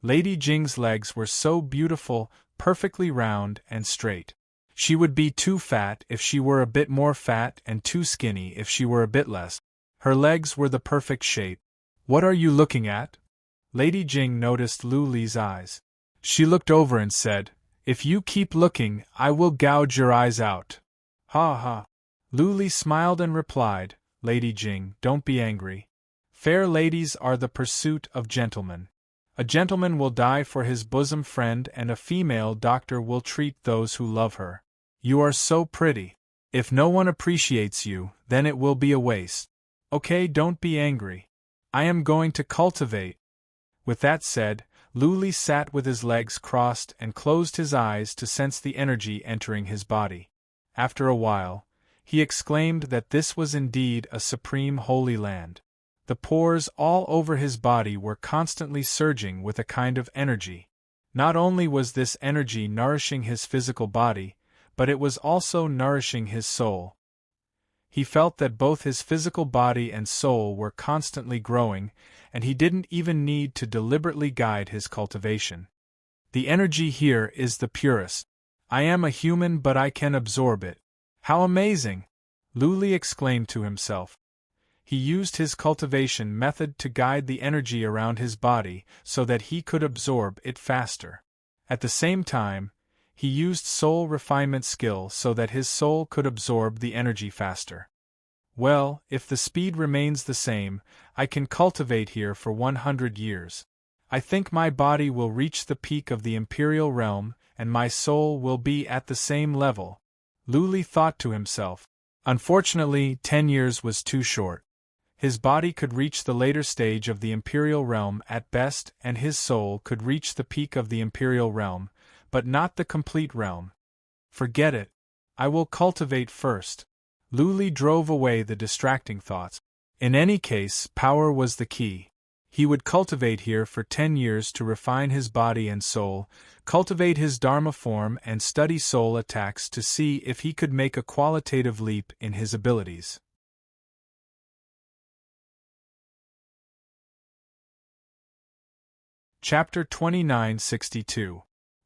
Lady Jing's legs were so beautiful, perfectly round and straight. She would be too fat if she were a bit more fat and too skinny if she were a bit less. Her legs were the perfect shape. "What are you looking at?" Lady Jing noticed Lu Li's eyes. She looked over and said, "If you keep looking, I will gouge your eyes out." "Ha ha." Lu Li smiled and replied, "Lady Jing, don't be angry. Fair ladies are the pursuit of gentlemen. A gentleman will die for his bosom friend and a female doctor will treat those who love her. You are so pretty. If no one appreciates you, then it will be a waste. Okay, don't be angry. I am going to cultivate." With that said, Lu Li sat with his legs crossed and closed his eyes to sense the energy entering his body. After a while, he exclaimed that this was indeed a supreme holy land. The pores all over his body were constantly surging with a kind of energy. Not only was this energy nourishing his physical body, but it was also nourishing his soul. He felt that both his physical body and soul were constantly growing, and he didn't even need to deliberately guide his cultivation. The energy here is the purest. I am a human but I can absorb it. How amazing! Lu Li exclaimed to himself. He used his cultivation method to guide the energy around his body so that he could absorb it faster. At the same time, he used soul refinement skill so that his soul could absorb the energy faster. Well, if the speed remains the same, I can cultivate here for 100 years. I think my body will reach the peak of the Imperial Realm, and my soul will be at the same level. Lu Li thought to himself. Unfortunately, 10 years was too short. His body could reach the later stage of the Imperial Realm at best, and his soul could reach the peak of the Imperial Realm, but not the complete realm. Forget it. I will cultivate first. Lu Li drove away the distracting thoughts. In any case, power was the key. He would cultivate here for 10 years to refine his body and soul, cultivate his Dharma form and study soul attacks to see if he could make a qualitative leap in his abilities. Chapter 2962.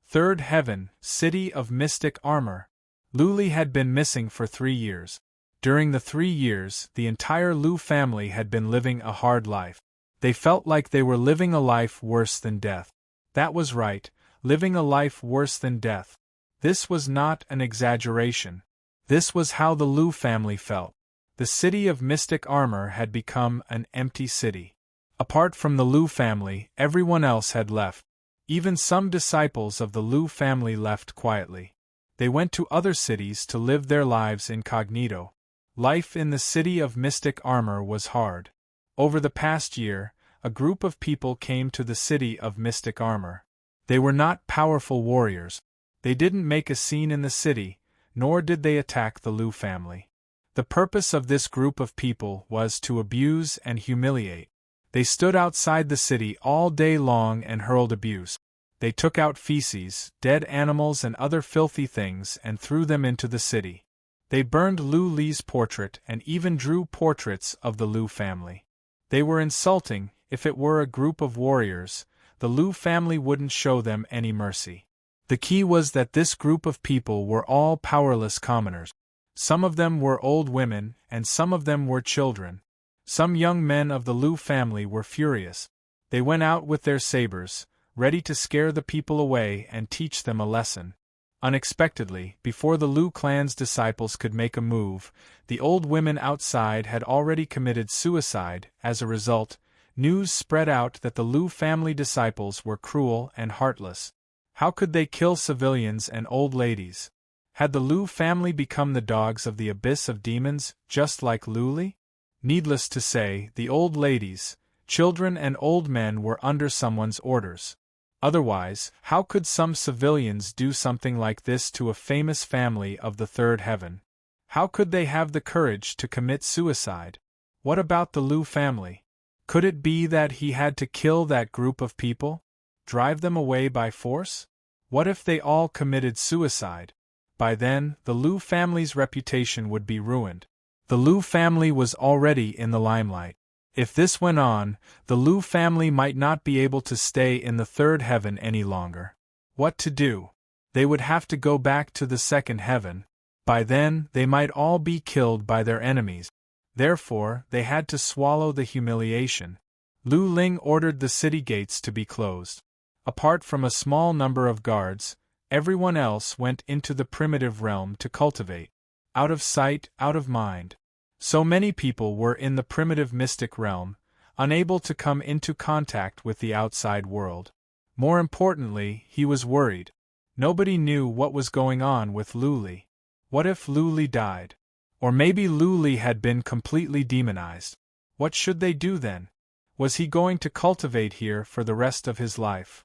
Third Heaven, City of Mystic Armor. Lu Li had been missing for 3 years. During the 3 years, the entire Lu family had been living a hard life. They felt like they were living a life worse than death. That was right, living a life worse than death. This was not an exaggeration. This was how the Lu family felt. The city of mystic armor had become an empty city. Apart from the Lu family, everyone else had left. Even some disciples of the Lu family left quietly. They went to other cities to live their lives incognito. Life in the city of mystic armor was hard. Over the past year, a group of people came to the city of mystic armor. They were not powerful warriors. They didn't make a scene in the city, nor did they attack the Liu family. The purpose of this group of people was to abuse and humiliate. They stood outside the city all day long and hurled abuse. They took out feces, dead animals and other filthy things and threw them into the city. They burned Lu Li's portrait and even drew portraits of the Liu family. They were insulting. If it were a group of warriors, the Liu family wouldn't show them any mercy. The key was that this group of people were all powerless commoners. Some of them were old women, and some of them were children. Some young men of the Liu family were furious. They went out with their sabers, ready to scare the people away and teach them a lesson. Unexpectedly, before the Liu clan's disciples could make a move, the old women outside had already committed suicide. As a result, news spread out that the Liu family disciples were cruel and heartless. How could they kill civilians and old ladies? Had the Liu family become the dogs of the abyss of demons, just like Lu Li? Needless to say, the old ladies, children and old men were under someone's orders. Otherwise, how could some civilians do something like this to a famous family of the third heaven? How could they have the courage to commit suicide? What about the Liu family? Could it be that he had to kill that group of people? Drive them away by force? What if they all committed suicide? By then, the Liu family's reputation would be ruined. The Liu family was already in the limelight. If this went on, the Liu family might not be able to stay in the third heaven any longer. What to do? They would have to go back to the second heaven. By then, they might all be killed by their enemies. Therefore, they had to swallow the humiliation. Lu Ling ordered the city gates to be closed. Apart from a small number of guards, everyone else went into the primitive realm to cultivate. Out of sight, out of mind. So many people were in the primitive mystic realm, unable to come into contact with the outside world. More importantly, he was worried. Nobody knew what was going on with Lu Li. What if Lu Li died? Or maybe Lu Li had been completely demonized. What should they do then? Was he going to cultivate here for the rest of his life?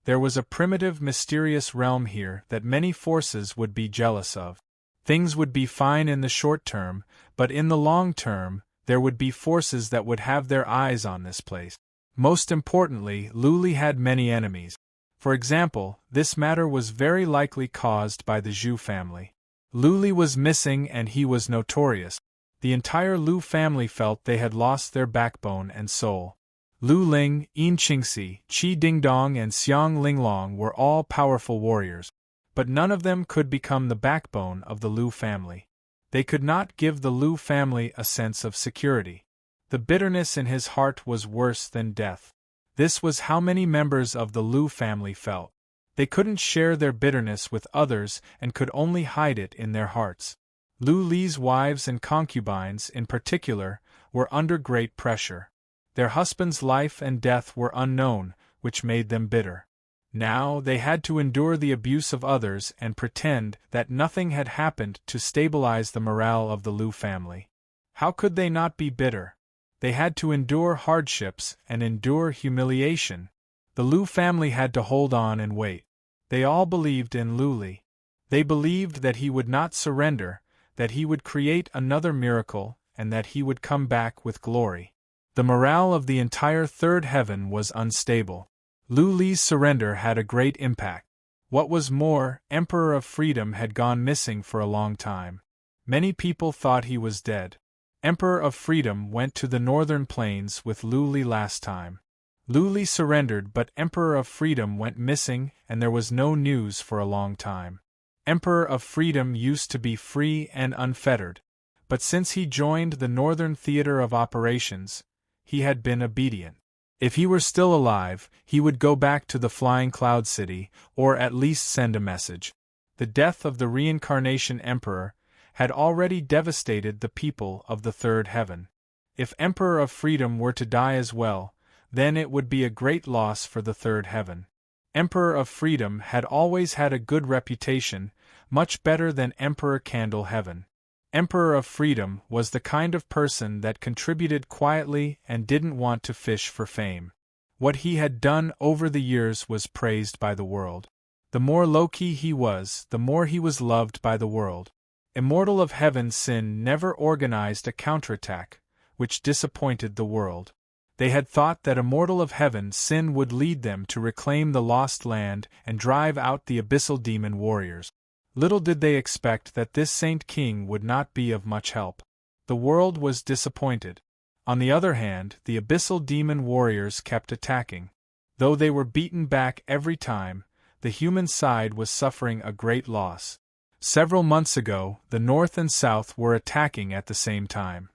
There was a primitive, mysterious realm here that many forces would be jealous of. Things would be fine in the short term, but in the long term, there would be forces that would have their eyes on this place. Most importantly, Lu Li had many enemies. For example, this matter was very likely caused by the Zhu family. Lu Li was missing and he was notorious. The entire Liu family felt they had lost their backbone and soul. Lu Ling, Yin Qingxi, Qi Dingdong and Xiang Linglong were all powerful warriors. But none of them could become the backbone of the Liu family. They could not give the Liu family a sense of security. The bitterness in his heart was worse than death. This was how many members of the Liu family felt. They couldn't share their bitterness with others and could only hide it in their hearts. Lu Li's wives and concubines, in particular, were under great pressure. Their husbands' life and death were unknown, which made them bitter. Now they had to endure the abuse of others and pretend that nothing had happened to stabilize the morale of the Liu family. How could they not be bitter? They had to endure hardships and endure humiliation. The Liu family had to hold on and wait. They all believed in Lu Li. They believed that he would not surrender, that he would create another miracle, and that he would come back with glory. The morale of the entire third heaven was unstable. Lu Li's surrender had a great impact. What was more, Emperor of Freedom had gone missing for a long time. Many people thought he was dead. Emperor of Freedom went to the northern plains with Lu Li last time. Lu Li surrendered, but Emperor of Freedom went missing and there was no news for a long time. Emperor of Freedom used to be free and unfettered, but since he joined the Northern Theater of Operations, he had been obedient. If he were still alive, he would go back to the Flying Cloud City, or at least send a message. The death of the Reincarnation Emperor had already devastated the people of the Third Heaven. If Emperor of Freedom were to die as well, then it would be a great loss for the Third Heaven. Emperor of Freedom had always had a good reputation, much better than Emperor Candle Heaven. Emperor of Freedom was the kind of person that contributed quietly and didn't want to fish for fame. What he had done over the years was praised by the world. The more low-key he was, the more he was loved by the world. Immortal of Heaven Sin never organized a counterattack, which disappointed the world. They had thought that Immortal of Heaven Sin would lead them to reclaim the lost land and drive out the abyssal demon warriors. Little did they expect that this Saint King would not be of much help. The world was disappointed. On the other hand, the abyssal demon warriors kept attacking. Though they were beaten back every time, the human side was suffering a great loss. Several months ago, the North and South were attacking at the same time.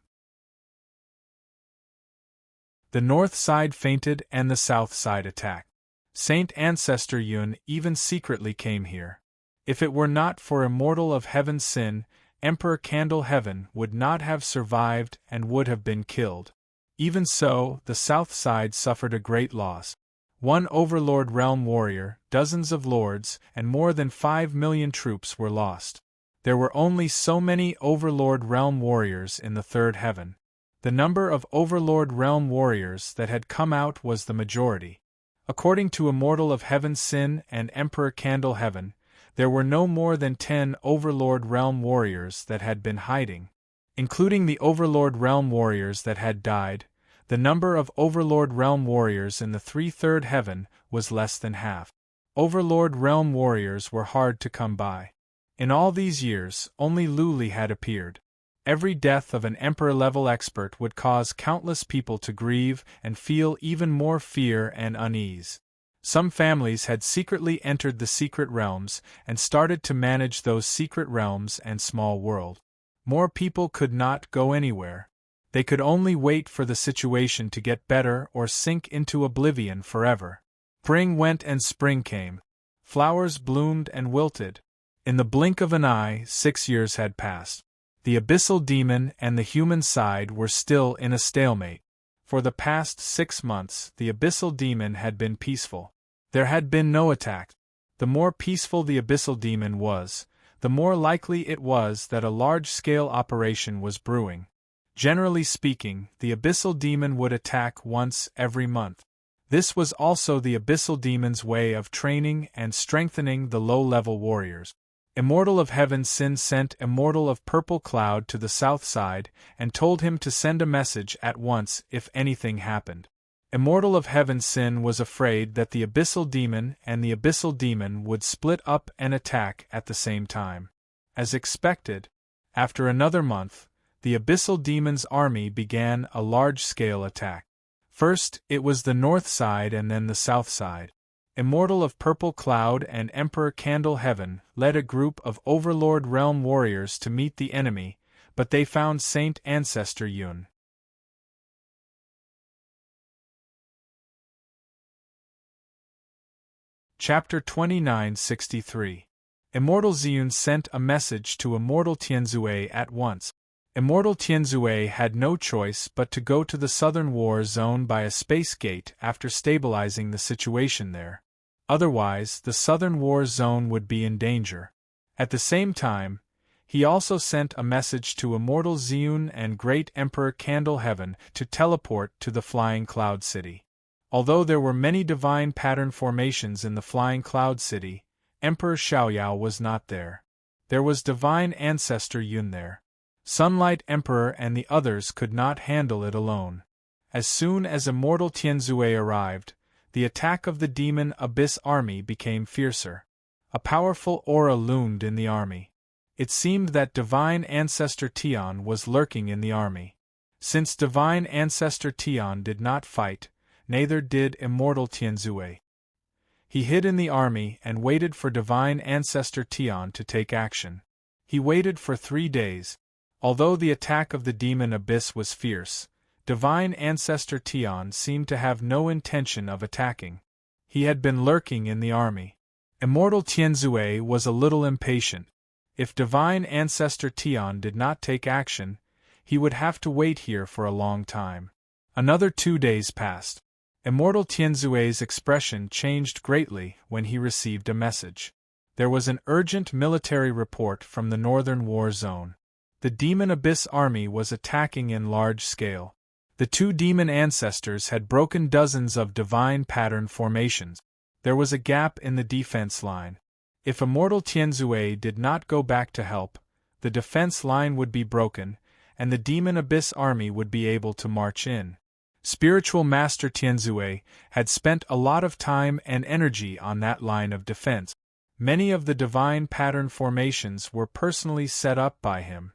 The North side fainted and the South side attacked. Saint Ancestor Yun even secretly came here. If it were not for Immortal of Heaven Sin, Emperor Candle Heaven would not have survived and would have been killed. Even so, the South side suffered a great loss. One Overlord Realm warrior, dozens of lords, and more than 5 million troops were lost. There were only so many Overlord Realm warriors in the third heaven. The number of Overlord Realm warriors that had come out was the majority. According to Immortal of Heaven Sin and Emperor Candle Heaven, there were no more than 10 Overlord Realm warriors that had been hiding. Including the Overlord Realm warriors that had died, the number of Overlord Realm warriors in the 3/3 heaven was less than half. Overlord Realm warriors were hard to come by. In all these years, only Luli had appeared. Every death of an Emperor-level expert would cause countless people to grieve and feel even more fear and unease. Some families had secretly entered the secret realms and started to manage those secret realms and small world. More people could not go anywhere. They could only wait for the situation to get better or sink into oblivion forever. Spring went and spring came. Flowers bloomed and wilted. In the blink of an eye, 6 years had passed. The abyssal demon and the human side were still in a stalemate. For the past 6 months, the abyssal demon had been peaceful. There had been no attack. The more peaceful the abyssal demon was, the more likely it was that a large-scale operation was brewing. Generally speaking, the abyssal demon would attack once every month. This was also the abyssal demon's way of training and strengthening the low-level warriors. Immortal of Heaven Sin sent Immortal of Purple Cloud to the south side and told him to send a message at once if anything happened. Immortal of Heaven Sin was afraid that the abyssal demon and the abyssal demon would split up and attack at the same time. As expected, after another month, the abyssal demon's army began a large-scale attack. First, it was the north side and then the south side. Immortal of Purple Cloud and Emperor Candle Heaven led a group of Overlord Realm warriors to meet the enemy, but they found Saint Ancestor Yun. Chapter 2963. Immortal Ziyun sent a message to Immortal Tianzue at once. Immortal Tianzue had no choice but to go to the southern war zone by a space gate after stabilizing the situation there. Otherwise, the southern war zone would be in danger. At the same time, he also sent a message to Immortal Ziyun and Great Emperor Candle Heaven to teleport to the Flying Cloud City. Although there were many divine pattern formations in the Flying Cloud City, Emperor Xiaoyao was not there. There was Divine Ancestor Yun there. Sunlight Emperor and the others could not handle it alone. As soon as Immortal Tianzue arrived, the attack of the Demon Abyss army became fiercer. A powerful aura loomed in the army. It seemed that Divine Ancestor Tian was lurking in the army. Since Divine Ancestor Tian did not fight, neither did Immortal Tianzue. He hid in the army and waited for Divine Ancestor Tian to take action. He waited for 3 days. Although the attack of the Demon Abyss was fierce, Divine Ancestor Tian seemed to have no intention of attacking. He had been lurking in the army. Immortal Tianzue was a little impatient. If Divine Ancestor Tian did not take action, he would have to wait here for a long time. Another 2 days passed. Immortal Tianzue's expression changed greatly when he received a message. There was an urgent military report from the northern war zone. The Demon Abyss army was attacking in large scale. The two demon ancestors had broken dozens of divine pattern formations. There was a gap in the defense line. If Immortal Tianzue did not go back to help, the defense line would be broken, and the Demon Abyss army would be able to march in. Spiritual Master Tianzue had spent a lot of time and energy on that line of defense. Many of the divine pattern formations were personally set up by him.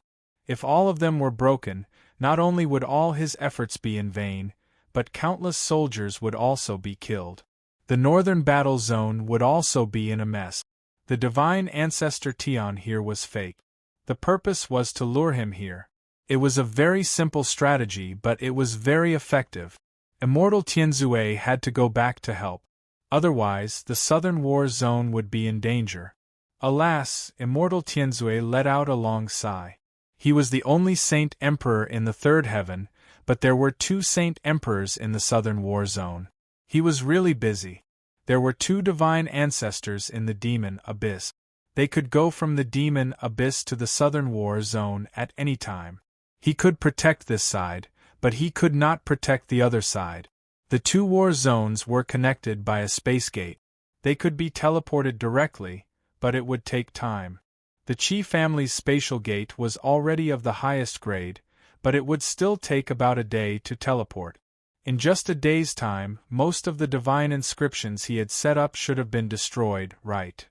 If all of them were broken, not only would all his efforts be in vain, but countless soldiers would also be killed. The northern battle zone would also be in a mess. The divine ancestor Tian here was fake. The purpose was to lure him here. It was a very simple strategy, but it was very effective. Immortal Tianzue had to go back to help. Otherwise, the southern war zone would be in danger. Alas, Immortal Tianzue let out a long sigh. He was the only Saint Emperor in the third heaven, but there were two Saint Emperors in the southern war zone. He was really busy. There were two divine ancestors in the Demon Abyss. They could go from the Demon Abyss to the southern war zone at any time. He could protect this side, but he could not protect the other side. The two war zones were connected by a space gate. They could be teleported directly, but it would take time. The Qi family's spatial gate was already of the highest grade, but it would still take about a day to teleport. In just a day's time, most of the divine inscriptions he had set up should have been destroyed, right?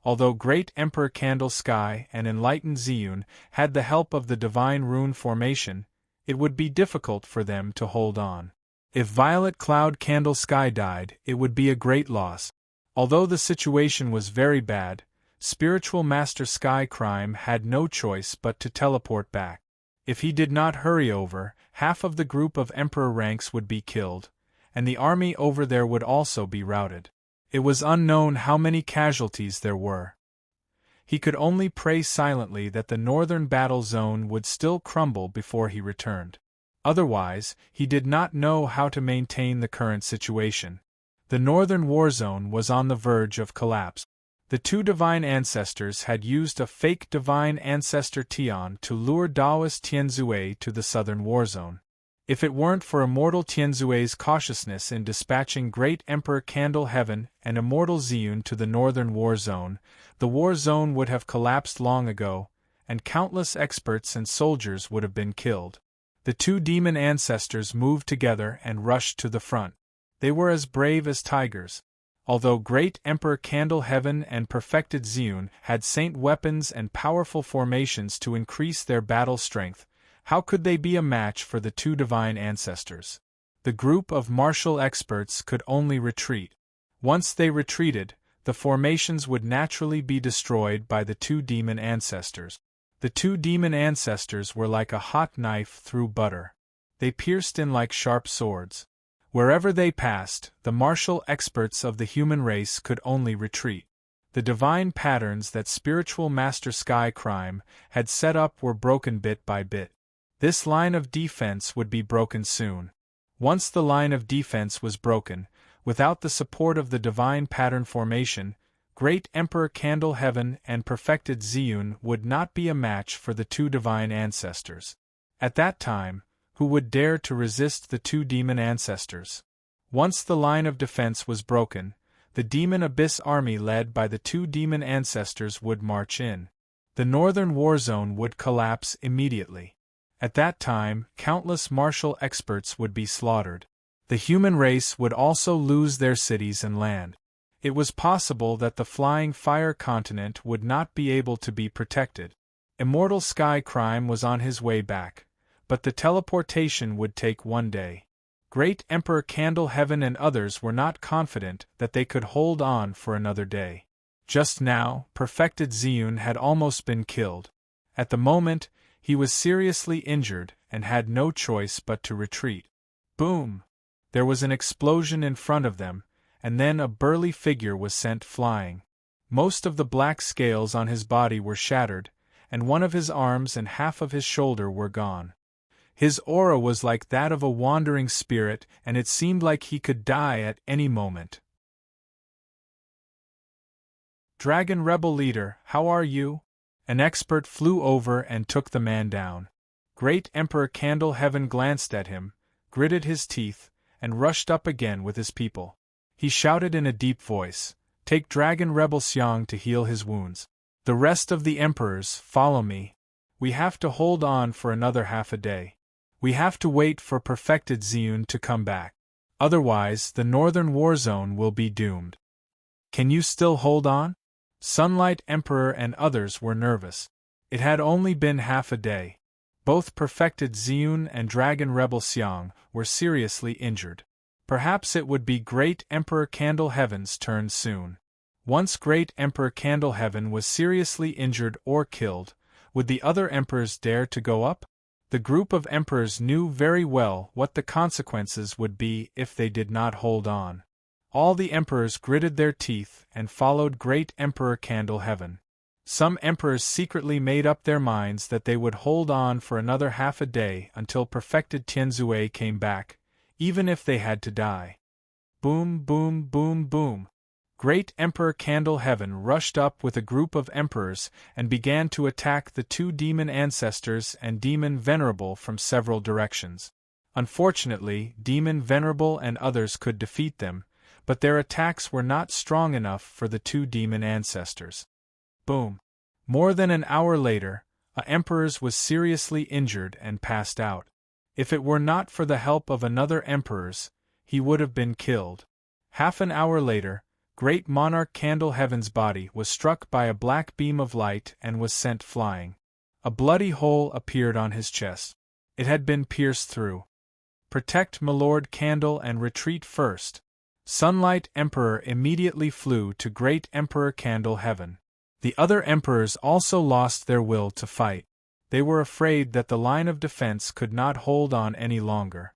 Although Great Emperor Candle Sky and Enlightened Ziyun had the help of the divine rune formation, it would be difficult for them to hold on. If Violet Cloud Candle Sky died, it would be a great loss. Although the situation was very bad, Spiritual Master Sky Crime had no choice but to teleport back. If he did not hurry over, half of the group of Emperor ranks would be killed, and the army over there would also be routed. It was unknown how many casualties there were. He could only pray silently that the northern battle zone would still crumble before he returned. Otherwise, he did not know how to maintain the current situation. The northern war zone was on the verge of collapse. The two divine ancestors had used a fake divine ancestor Tian to lure Taoist Tianzue to the southern war zone. If it weren't for Immortal Tianzue's cautiousness in dispatching Great Emperor Candle Heaven and Immortal Ziyun to the northern war zone, the war zone would have collapsed long ago, and countless experts and soldiers would have been killed. The two demon ancestors moved together and rushed to the front. They were as brave as tigers. Although Great Emperor Candle Heaven and Perfected Ziyun had saint weapons and powerful formations to increase their battle strength, how could they be a match for the two divine ancestors? The group of martial experts could only retreat. Once they retreated, the formations would naturally be destroyed by the two demon ancestors. The two demon ancestors were like a hot knife through butter. They pierced in like sharp swords. Wherever they passed, the martial experts of the human race could only retreat. The divine patterns that Spiritual Master Sky Crime had set up were broken bit by bit. This line of defense would be broken soon. Once the line of defense was broken, without the support of the divine pattern formation, Great Emperor Candle Heaven and Perfected Ziyun would not be a match for the two divine ancestors. At that time, who would dare to resist the two demon ancestors? Once the line of defense was broken, the Demon Abyss army led by the two demon ancestors would march in. The northern war zone would collapse immediately. At that time, countless martial experts would be slaughtered. The human race would also lose their cities and land. It was possible that the Flying Fire continent would not be able to be protected. Immortal Sky Crime was on his way back, but the teleportation would take one day. Great Emperor Candle Heaven and others were not confident that they could hold on for another day. Just now, Perfected Ziyun had almost been killed. At the moment, he was seriously injured and had no choice but to retreat. Boom! There was an explosion in front of them, and then a burly figure was sent flying. Most of the black scales on his body were shattered, and one of his arms and half of his shoulder were gone. His aura was like that of a wandering spirit, and it seemed like he could die at any moment. Dragon Rebel Leader, how are you? An expert flew over and took the man down. Great Emperor Candle Heaven glanced at him, gritted his teeth, and rushed up again with his people. He shouted in a deep voice, "Take Dragon Rebel Xiang to heal his wounds. The rest of the emperors, follow me. We have to hold on for another half a day. We have to wait for perfected Ziyun to come back. Otherwise, the northern war zone will be doomed. Can you still hold on?" Sunlight Emperor and others were nervous. It had only been half a day. Both perfected Ziyun and Dragon Rebel Xiang were seriously injured. Perhaps it would be Great Emperor Candle Heaven's turn soon. Once Great Emperor Candle Heaven was seriously injured or killed, would the other emperors dare to go up? The group of emperors knew very well what the consequences would be if they did not hold on. All the emperors gritted their teeth and followed Great Emperor Candle Heaven. Some emperors secretly made up their minds that they would hold on for another half a day until perfected Tianzue came back, even if they had to die. Boom, boom, boom, boom. Great Emperor Candle Heaven rushed up with a group of emperors and began to attack the two demon ancestors and demon venerable from several directions. Unfortunately, demon venerable and others could defeat them, but their attacks were not strong enough for the two demon ancestors. Boom. More than an hour later, a emperor was seriously injured and passed out. If it were not for the help of another emperor, he would have been killed. Half an hour later, Great Monarch Candle Heaven's body was struck by a black beam of light and was sent flying. A bloody hole appeared on his chest. It had been pierced through. "Protect Milord Candle and retreat first." Sunlight Emperor immediately flew to Great Emperor Candle Heaven. The other emperors also lost their will to fight. They were afraid that the line of defense could not hold on any longer.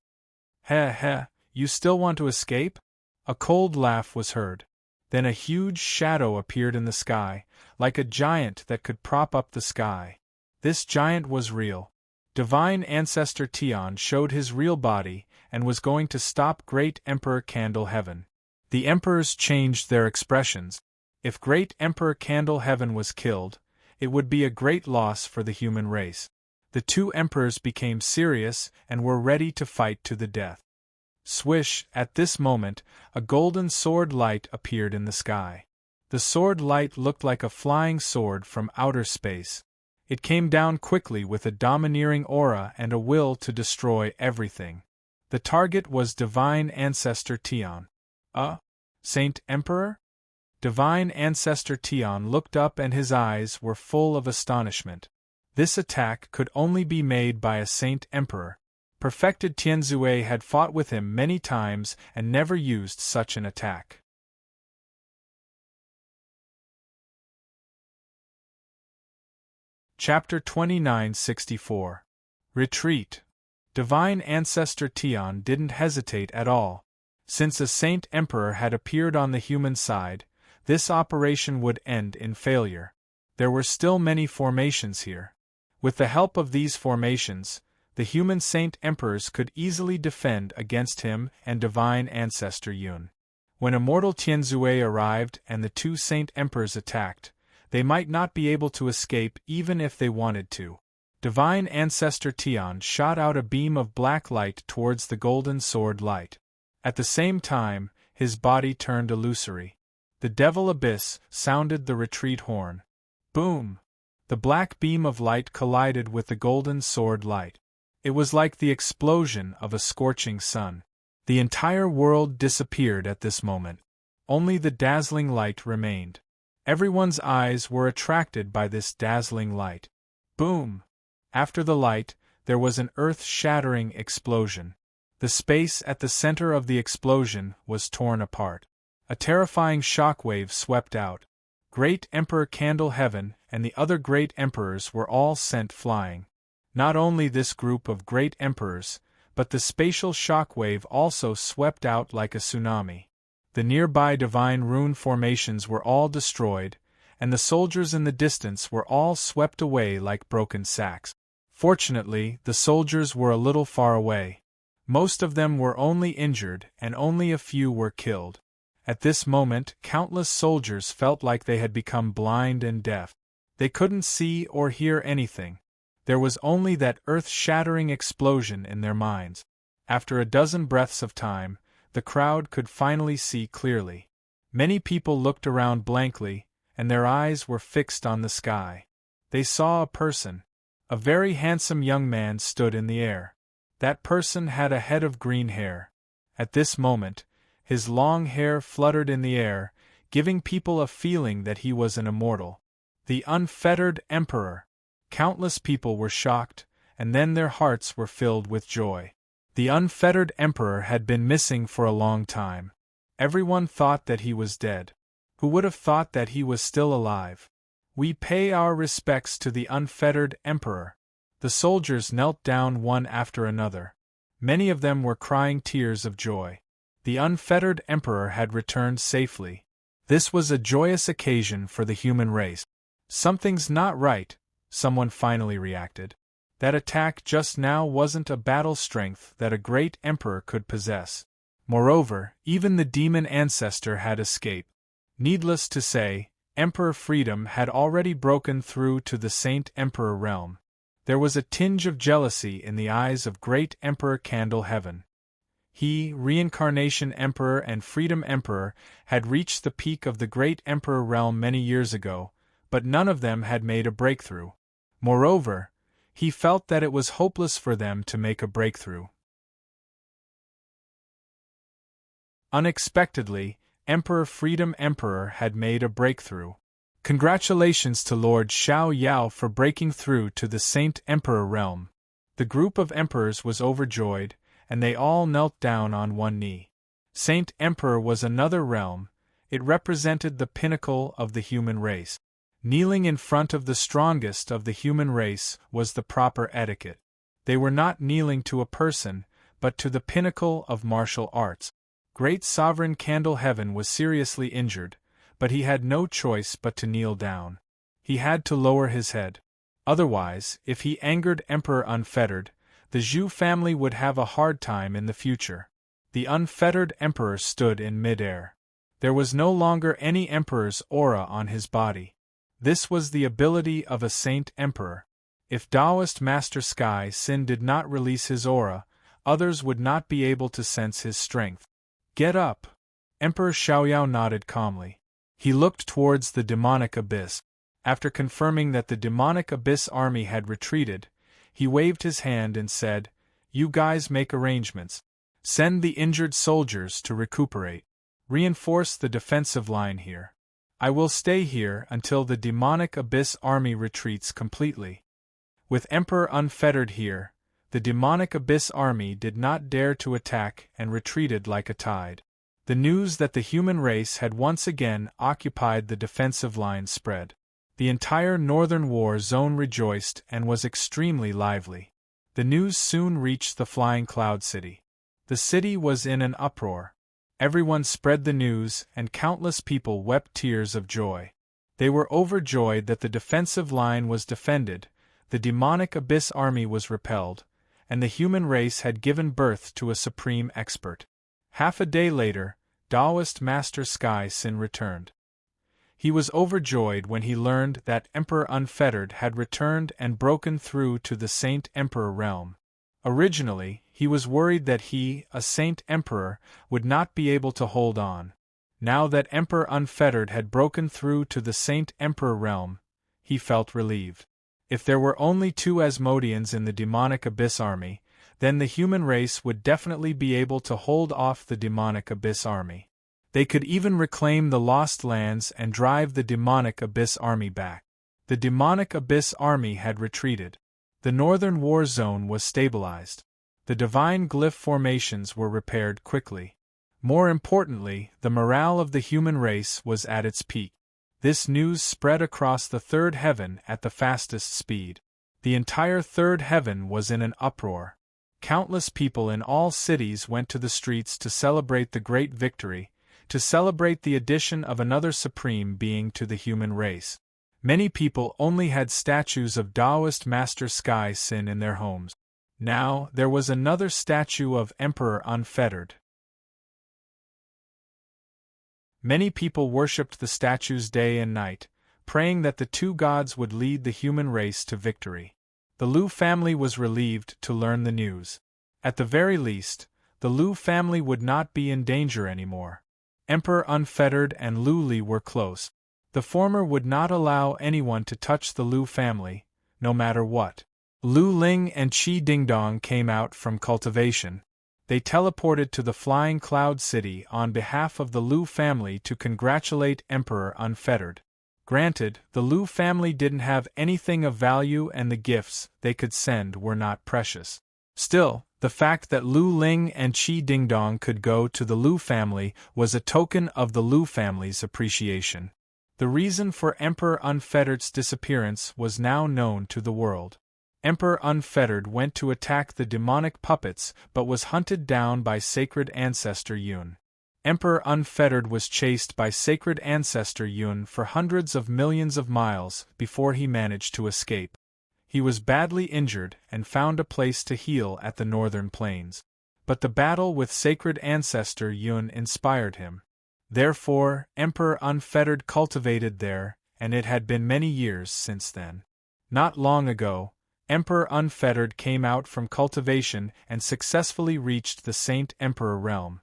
"Heh heh, you still want to escape?" A cold laugh was heard. Then a huge shadow appeared in the sky, like a giant that could prop up the sky. This giant was real. Divine Ancestor Tian showed his real body and was going to stop Great Emperor Candle Heaven. The emperors changed their expressions. If Great Emperor Candle Heaven was killed, it would be a great loss for the human race. The two emperors became serious and were ready to fight to the death. Swish, at this moment, a golden sword light appeared in the sky. The sword light looked like a flying sword from outer space. It came down quickly with a domineering aura and a will to destroy everything. The target was Divine Ancestor Tian. Saint Emperor? Divine Ancestor Tian looked up and his eyes were full of astonishment. This attack could only be made by a Saint Emperor. Perfected Tianzue had fought with him many times and never used such an attack. Chapter 2964. Retreat. Divine Ancestor Tian didn't hesitate at all. Since a Saint Emperor had appeared on the human side, this operation would end in failure. There were still many formations here. With the help of these formations, the human Saint Emperors could easily defend against him and Divine Ancestor Yun. When Immortal Tianzue arrived and the two Saint Emperors attacked, they might not be able to escape even if they wanted to. Divine Ancestor Tian shot out a beam of black light towards the golden sword light. At the same time, his body turned illusory. The Devil Abyss sounded the retreat horn. Boom! The black beam of light collided with the golden sword light. It was like the explosion of a scorching sun. The entire world disappeared at this moment. Only the dazzling light remained. Everyone's eyes were attracted by this dazzling light. Boom! After the light, there was an earth-shattering explosion. The space at the center of the explosion was torn apart. A terrifying shockwave swept out. Great Emperor Candle Heaven and the other great emperors were all sent flying. Not only this group of great emperors, but the spatial shockwave also swept out like a tsunami. The nearby divine rune formations were all destroyed, and the soldiers in the distance were all swept away like broken sacks. Fortunately, the soldiers were a little far away. Most of them were only injured and only a few were killed. At this moment, countless soldiers felt like they had become blind and deaf. They couldn't see or hear anything. There was only that earth-shattering explosion in their minds. After a dozen breaths of time, the crowd could finally see clearly. Many people looked around blankly, and their eyes were fixed on the sky. They saw a person. A very handsome young man stood in the air. That person had a head of green hair. At this moment, his long hair fluttered in the air, giving people a feeling that he was an immortal. The unfettered Emperor. Countless people were shocked, and then their hearts were filled with joy. The unfettered Emperor had been missing for a long time. Everyone thought that he was dead. Who would have thought that he was still alive? We pay our respects to the unfettered Emperor. The soldiers knelt down one after another. Many of them were crying tears of joy. The unfettered Emperor had returned safely. This was a joyous occasion for the human race. Something's not right, someone finally reacted. That attack just now wasn't a battle strength that a great emperor could possess. Moreover, even the demon ancestor had escaped. Needless to say, Emperor Freedom had already broken through to the Saint Emperor realm. There was a tinge of jealousy in the eyes of Great Emperor Candle Heaven. He, Reincarnation Emperor and Freedom Emperor, had reached the peak of the Great Emperor realm many years ago, but none of them had made a breakthrough. Moreover, he felt that it was hopeless for them to make a breakthrough. Unexpectedly, Emperor Freedom Emperor had made a breakthrough. Congratulations to Lord Xiao Yao for breaking through to the Saint Emperor realm. The group of emperors was overjoyed, and they all knelt down on one knee. Saint Emperor was another realm. It represented the pinnacle of the human race. Kneeling in front of the strongest of the human race was the proper etiquette. They were not kneeling to a person, but to the pinnacle of martial arts. Great Sovereign Candle Heaven was seriously injured, but he had no choice but to kneel down. He had to lower his head. Otherwise, if he angered Emperor Unfettered, the Zhu family would have a hard time in the future. The unfettered emperor stood in mid-air. There was no longer any emperor's aura on his body. This was the ability of a saint emperor. If Taoist Master Sky Sin did not release his aura, others would not be able to sense his strength. Get up! Emperor Xiaoyao nodded calmly. He looked towards the demonic abyss. After confirming that the demonic abyss army had retreated, he waved his hand and said, "You guys make arrangements. Send the injured soldiers to recuperate. Reinforce the defensive line here. I will stay here until the demonic abyss army retreats completely." With Emperor Unfettered here, the demonic abyss army did not dare to attack and retreated like a tide. The news that the human race had once again occupied the defensive line spread. The entire northern war zone rejoiced and was extremely lively. The news soon reached the Flying Cloud City. The city was in an uproar. Everyone spread the news, and countless people wept tears of joy. They were overjoyed that the defensive line was defended, the demonic abyss army was repelled, and the human race had given birth to a supreme expert. Half a day later, Taoist Master Sky Sin returned. He was overjoyed when he learned that Emperor Unfettered had returned and broken through to the Saint Emperor realm. Originally, he was worried that he, a Saint Emperor, would not be able to hold on. Now that Emperor Unfettered had broken through to the Saint Emperor realm, he felt relieved. If there were only 2 Asmodeans in the demonic abyss army, then the human race would definitely be able to hold off the demonic abyss army. They could even reclaim the lost lands and drive the demonic abyss army back. The demonic abyss army had retreated. The northern war zone was stabilized. The divine glyph formations were repaired quickly. More importantly, the morale of the human race was at its peak. This news spread across the third heaven at the fastest speed. The entire third heaven was in an uproar. Countless people in all cities went to the streets to celebrate the great victory, to celebrate the addition of another supreme being to the human race. Many people only had statues of Taoist Master Sky Sin in their homes. Now, there was another statue of Emperor Unfettered. Many people worshipped the statues day and night, praying that the two gods would lead the human race to victory. The Lu family was relieved to learn the news. At the very least, the Lu family would not be in danger anymore. Emperor Unfettered and Lu Li were close. The former would not allow anyone to touch the Lu family, no matter what. Lu Ling and Qi Dingdong came out from cultivation. They teleported to the Flying Cloud City on behalf of the Lu family to congratulate Emperor Unfettered. Granted, the Lu family didn't have anything of value and the gifts they could send were not precious. Still, the fact that Lu Ling and Qi Dingdong could go to the Lu family was a token of the Lu family's appreciation. The reason for Emperor Unfettered's disappearance was now known to the world. Emperor Unfettered went to attack the demonic puppets but was hunted down by Sacred Ancestor Yun. Emperor Unfettered was chased by Sacred Ancestor Yun for hundreds of millions of miles before he managed to escape. He was badly injured and found a place to heal at the northern plains. But the battle with Sacred Ancestor Yun inspired him. Therefore, Emperor Unfettered cultivated there, and it had been many years since then. Not long ago, Emperor Unfettered came out from cultivation and successfully reached the Saint Emperor realm.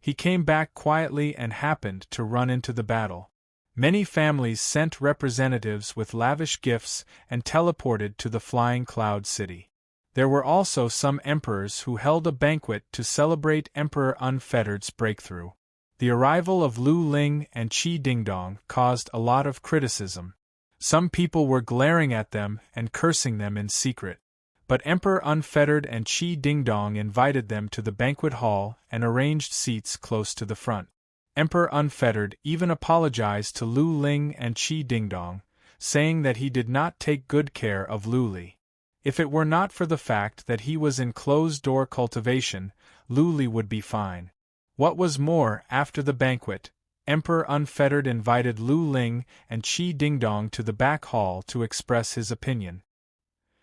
He came back quietly and happened to run into the battle. Many families sent representatives with lavish gifts and teleported to the Flying Cloud City. There were also some emperors who held a banquet to celebrate Emperor Unfettered's breakthrough. The arrival of Lu Ling and Qi Dingdong caused a lot of criticism. Some people were glaring at them and cursing them in secret. But Emperor Unfettered and Qi Dingdong invited them to the banquet hall and arranged seats close to the front. Emperor Unfettered even apologized to Lu Ling and Qi Dingdong, saying that he did not take good care of Lu Li. If it were not for the fact that he was in closed-door cultivation, Lu Li would be fine. What was more, after the banquet, Emperor Unfettered invited Lu Ling and Qi Dingdong to the back hall to express his opinion.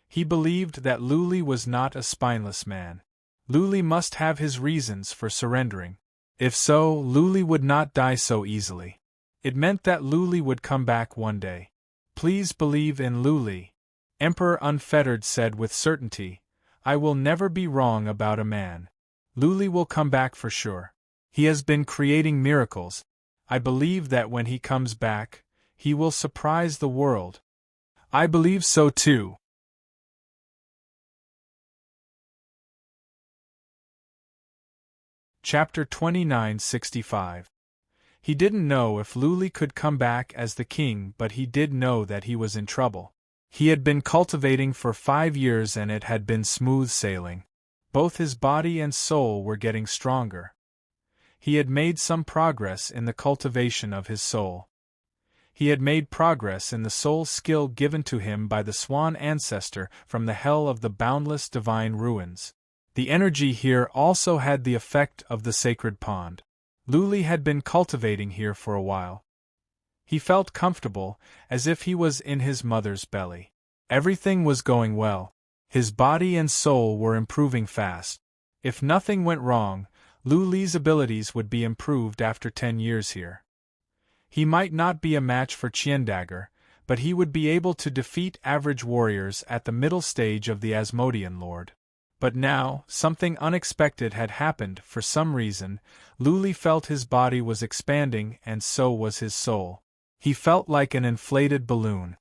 He believed that Lu Li was not a spineless man. Lu Li must have his reasons for surrendering. If so, Lu Li would not die so easily. It meant that Lu Li would come back one day. Please believe in Lu Li. Emperor Unfettered said with certainty, I will never be wrong about a man. Lu Li will come back for sure. He has been creating miracles. I believe that when he comes back, he will surprise the world. I believe so too. Chapter 2965. He didn't know if Lu Li could come back as the king, but he did know that he was in trouble. He had been cultivating for 5 years and it had been smooth sailing. Both his body and soul were getting stronger. He had made some progress in the cultivation of his soul. He had made progress in the soul skill given to him by the swan ancestor from the hell of the boundless divine ruins. The energy here also had the effect of the sacred pond. Lu Li had been cultivating here for a while. He felt comfortable, as if he was in his mother's belly. Everything was going well. His body and soul were improving fast. If nothing went wrong, Lu Li's abilities would be improved after 10 years here. He might not be a match for Qiandagger, but he would be able to defeat average warriors at the middle stage of the Asmodean Lord. But now, something unexpected had happened. For some reason, Lu Li felt his body was expanding and so was his soul. He felt like an inflated balloon.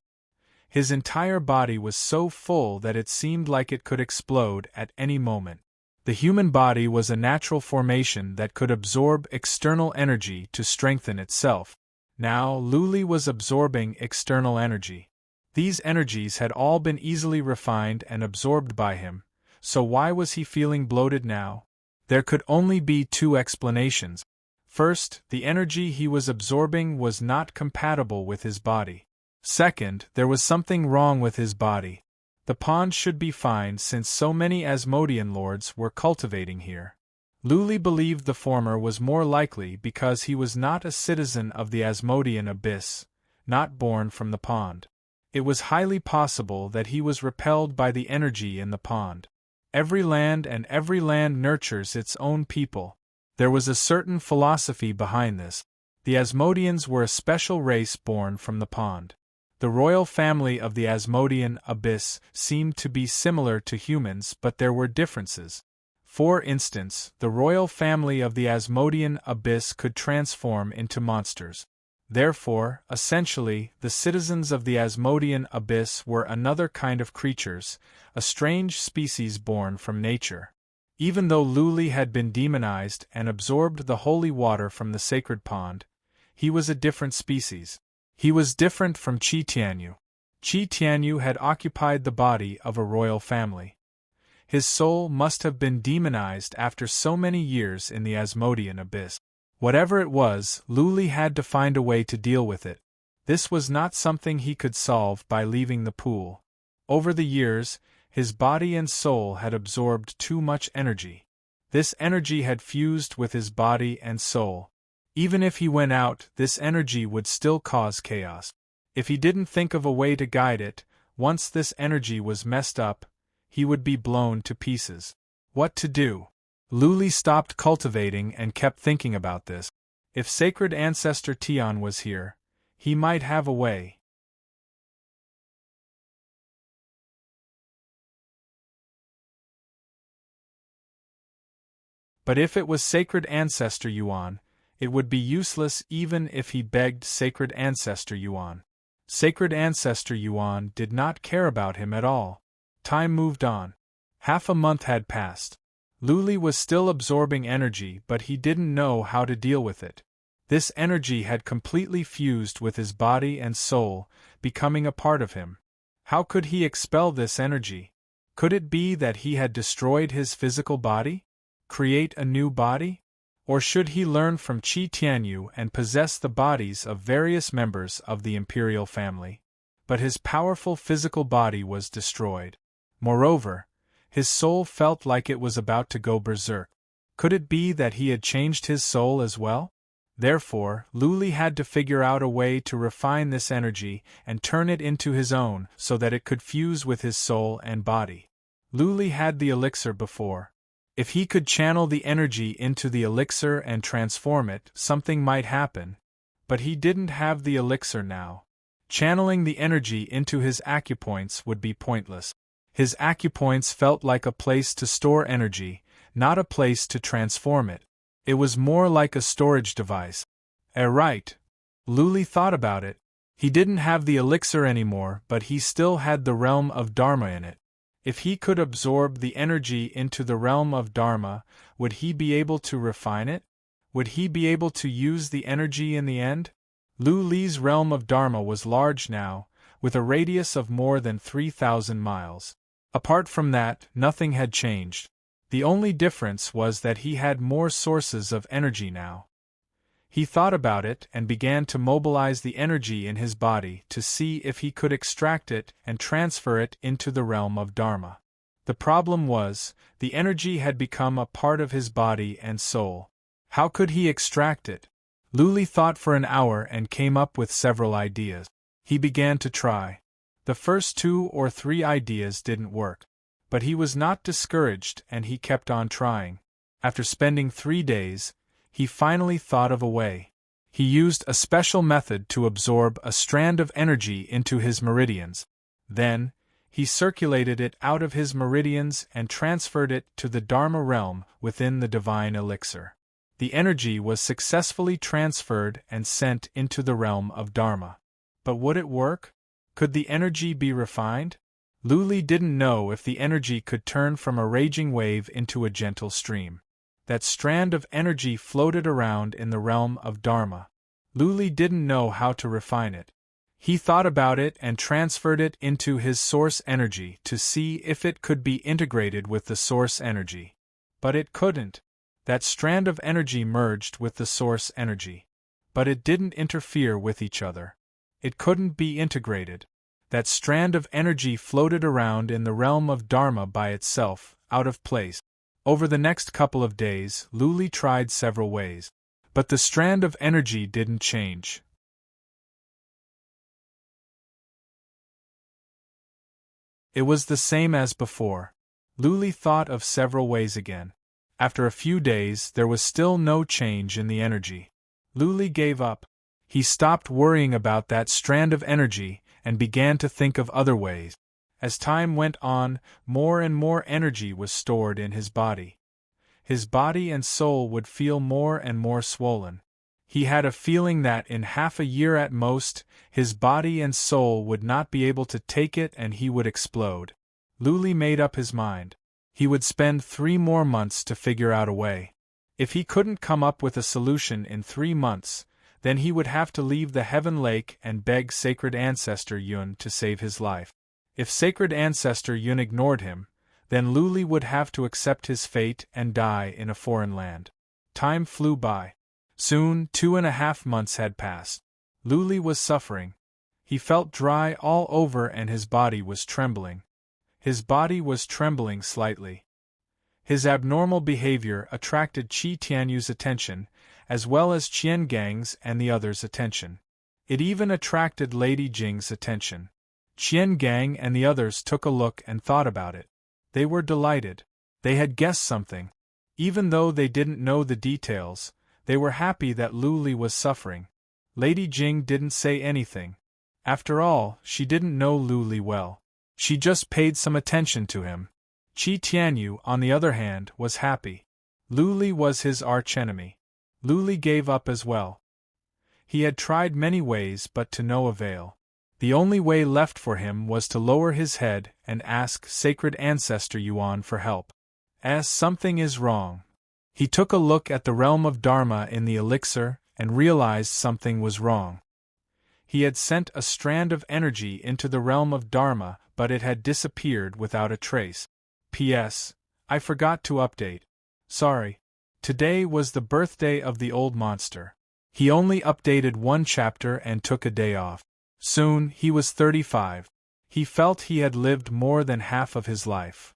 His entire body was so full that it seemed like it could explode at any moment. The human body was a natural formation that could absorb external energy to strengthen itself. Now Lu Li was absorbing external energy. These energies had all been easily refined and absorbed by him. So why was he feeling bloated now? There could only be 2 explanations. First, the energy he was absorbing was not compatible with his body. Second, there was something wrong with his body. The pond should be fine since so many Asmodean lords were cultivating here. Lu Li believed the former was more likely because he was not a citizen of the Asmodean abyss, not born from the pond. It was highly possible that he was repelled by the energy in the pond. Every land nurtures its own people. There was a certain philosophy behind this. The Asmodeans were a special race born from the pond. The royal family of the Asmodean abyss seemed to be similar to humans, but there were differences. For instance, the royal family of the Asmodean abyss could transform into monsters. Therefore, essentially, the citizens of the Asmodean abyss were another kind of creatures, a strange species born from nature. Even though Luli had been demonized and absorbed the holy water from the sacred pond, he was a different species. He was different from Chi Tianyu. Chi Tianyu had occupied the body of a royal family. His soul must have been demonized after so many years in the Asmodean abyss. Whatever it was, Luli had to find a way to deal with it. This was not something he could solve by leaving the pool. Over the years, his body and soul had absorbed too much energy. This energy had fused with his body and soul. Even if he went out, this energy would still cause chaos. If he didn't think of a way to guide it, once this energy was messed up, he would be blown to pieces. What to do? Luli stopped cultivating and kept thinking about this. If sacred ancestor Tian was here, he might have a way. But if it was sacred ancestor Yuan, it would be useless even if he begged sacred ancestor Yuan. Sacred ancestor Yuan did not care about him at all. Time moved on. Half a month had passed. Luli was still absorbing energy, but he didn't know how to deal with it. This energy had completely fused with his body and soul, becoming a part of him. How could he expel this energy? Could it be that he had destroyed his physical body? Create a new body? Or should he learn from Chi Tianyu and possess the bodies of various members of the imperial family? But his powerful physical body was destroyed. Moreover, his soul felt like it was about to go berserk. Could it be that he had changed his soul as well? Therefore, Luli had to figure out a way to refine this energy and turn it into his own so that it could fuse with his soul and body. Luli had the elixir before. If he could channel the energy into the elixir and transform it, something might happen. But he didn't have the elixir now. Channeling the energy into his acupoints would be pointless. His acupoints felt like a place to store energy, not a place to transform it. It was more like a storage device. Right. Luli thought about it. He didn't have the elixir anymore, but he still had the realm of Dharma in it. If he could absorb the energy into the realm of Dharma, would he be able to refine it? Would he be able to use the energy in the end? Luli's realm of Dharma was large now, with a radius of more than 3,000 miles. Apart from that, nothing had changed. The only difference was that he had more sources of energy now. He thought about it and began to mobilize the energy in his body to see if he could extract it and transfer it into the realm of Dharma. The problem was, the energy had become a part of his body and soul. How could he extract it? Luli thought for an hour and came up with several ideas. He began to try. The first 2 or 3 ideas didn't work. But he was not discouraged and he kept on trying. After spending 3 days, he finally thought of a way. He used a special method to absorb a strand of energy into his meridians. Then, he circulated it out of his meridians and transferred it to the Dharma realm within the divine elixir. The energy was successfully transferred and sent into the realm of Dharma. But would it work? Could the energy be refined? Luli didn't know if the energy could turn from a raging wave into a gentle stream. That strand of energy floated around in the realm of Dharma. Luli didn't know how to refine it. He thought about it and transferred it into his source energy to see if it could be integrated with the source energy. But it couldn't. That strand of energy merged with the source energy. But it didn't interfere with each other. It couldn't be integrated. That strand of energy floated around in the realm of Dharma by itself, out of place. Over the next couple of days, Luli tried several ways. But the strand of energy didn't change. It was the same as before. Luli thought of several ways again. After a few days, there was still no change in the energy. Lu Li gave up. He stopped worrying about that strand of energy and began to think of other ways. As time went on, more and more energy was stored in his body. His body and soul would feel more and more swollen. He had a feeling that in half a year at most, his body and soul would not be able to take it and he would explode. Lu Li made up his mind. He would spend 3 more months to figure out a way. If he couldn't come up with a solution in 3 months, then he would have to leave the Heaven Lake and beg Sacred Ancestor Yun to save his life. If Sacred Ancestor Yun ignored him, then Lu Li would have to accept his fate and die in a foreign land. Time flew by. Soon 2.5 months had passed. Lu Li was suffering. He felt dry all over and his body was trembling. His body was trembling slightly. His abnormal behavior attracted Qi Tianyu's attention, as well as Qian Gang's and the others' attention. It even attracted Lady Jing's attention. Qian Gang and the others took a look and thought about it. They were delighted. They had guessed something. Even though they didn't know the details, they were happy that Lu Li was suffering. Lady Jing didn't say anything. After all, she didn't know Lu Li well. She just paid some attention to him. Qi Tianyu, on the other hand, was happy. Lu Li was his archenemy. Lu Li gave up as well. He had tried many ways but to no avail. The only way left for him was to lower his head and ask Sacred Ancestor Yuan for help. As something is wrong. He took a look at the realm of Dharma in the elixir and realized something was wrong. He had sent a strand of energy into the realm of Dharma, but it had disappeared without a trace. P.S. I forgot to update. Sorry. Today was the birthday of the old monster. He only updated 1 chapter and took a day off. Soon, he was 35. He felt he had lived more than half of his life.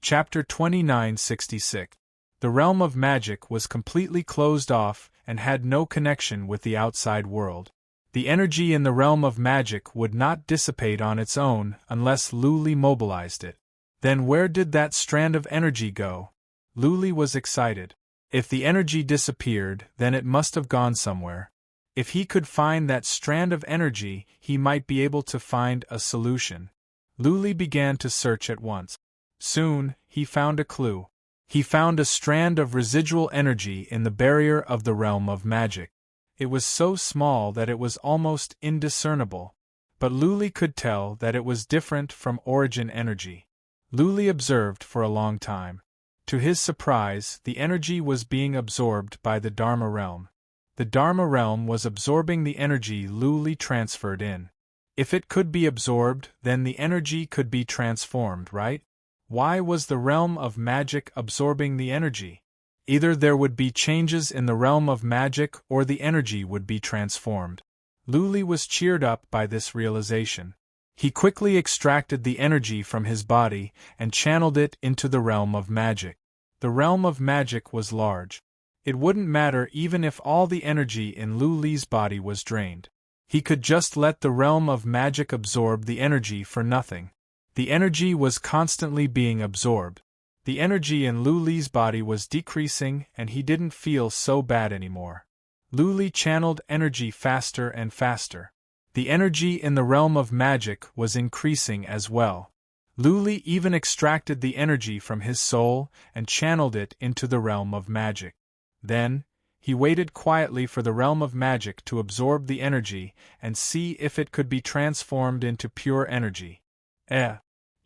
Chapter 2966. The realm of magic was completely closed off and had no connection with the outside world. The energy in the realm of magic would not dissipate on its own unless Lu Li mobilized it. Then where did that strand of energy go? Lu Li was excited. If the energy disappeared, then it must have gone somewhere. If he could find that strand of energy, he might be able to find a solution. Lu Li began to search at once. Soon, he found a clue. He found a strand of residual energy in the barrier of the realm of magic. It was so small that it was almost indiscernible. But Lu Li could tell that it was different from origin energy. Lu Li observed for a long time. To his surprise, the energy was being absorbed by the Dharma realm. The Dharma realm was absorbing the energy Lu Li transferred in. If it could be absorbed, then the energy could be transformed, right? Why was the realm of magic absorbing the energy? Either there would be changes in the realm of magic or the energy would be transformed. Lu Li was cheered up by this realization. He quickly extracted the energy from his body and channeled it into the realm of magic. The realm of magic was large. It wouldn't matter even if all the energy in Lu Li's body was drained. He could just let the realm of magic absorb the energy for nothing. The energy was constantly being absorbed. The energy in Lu Li's body was decreasing and he didn't feel so bad anymore. Lu Li channeled energy faster and faster. The energy in the realm of magic was increasing as well. Lu Li even extracted the energy from his soul and channeled it into the realm of magic. Then, he waited quietly for the realm of magic to absorb the energy and see if it could be transformed into pure energy.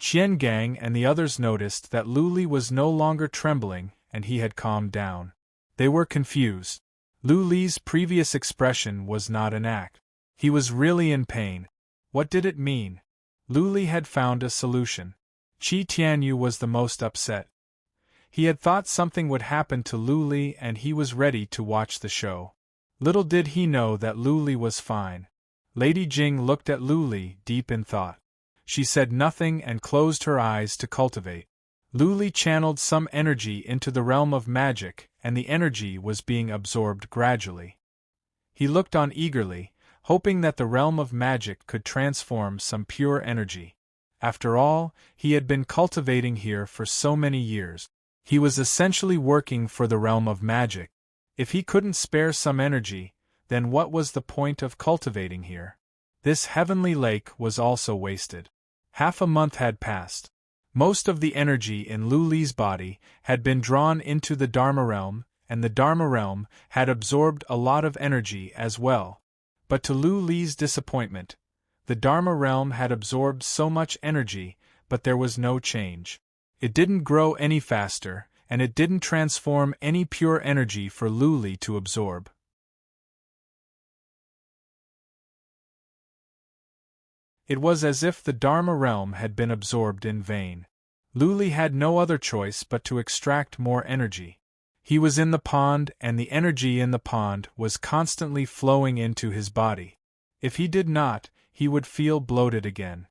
Qian Gang and the others noticed that Lu Li was no longer trembling and he had calmed down. They were confused. Lu Li's previous expression was not an act. He was really in pain. What did it mean? Lu Li had found a solution. Qi Tianyu was the most upset. He had thought something would happen to Lu Li and he was ready to watch the show. Little did he know that Lu Li was fine. Lady Jing looked at Lu Li deep in thought. She said nothing and closed her eyes to cultivate. Lu Li channeled some energy into the realm of magic and the energy was being absorbed gradually. He looked on eagerly, hoping that the realm of magic could transform some pure energy. After all, he had been cultivating here for so many years. He was essentially working for the realm of magic. If he couldn't spare some energy, then what was the point of cultivating here? This heavenly lake was also wasted. Half a month had passed. Most of the energy in Lu Li's body had been drawn into the Dharma realm, and the Dharma realm had absorbed a lot of energy as well. But to Lu Li's disappointment, the Dharma realm had absorbed so much energy, but there was no change. It didn't grow any faster, and it didn't transform any pure energy for Lu Li to absorb. It was as if the Dharma realm had been absorbed in vain. Lu Li had no other choice but to extract more energy. He was in the pond, and the energy in the pond was constantly flowing into his body. If he did not, he would feel bloated again.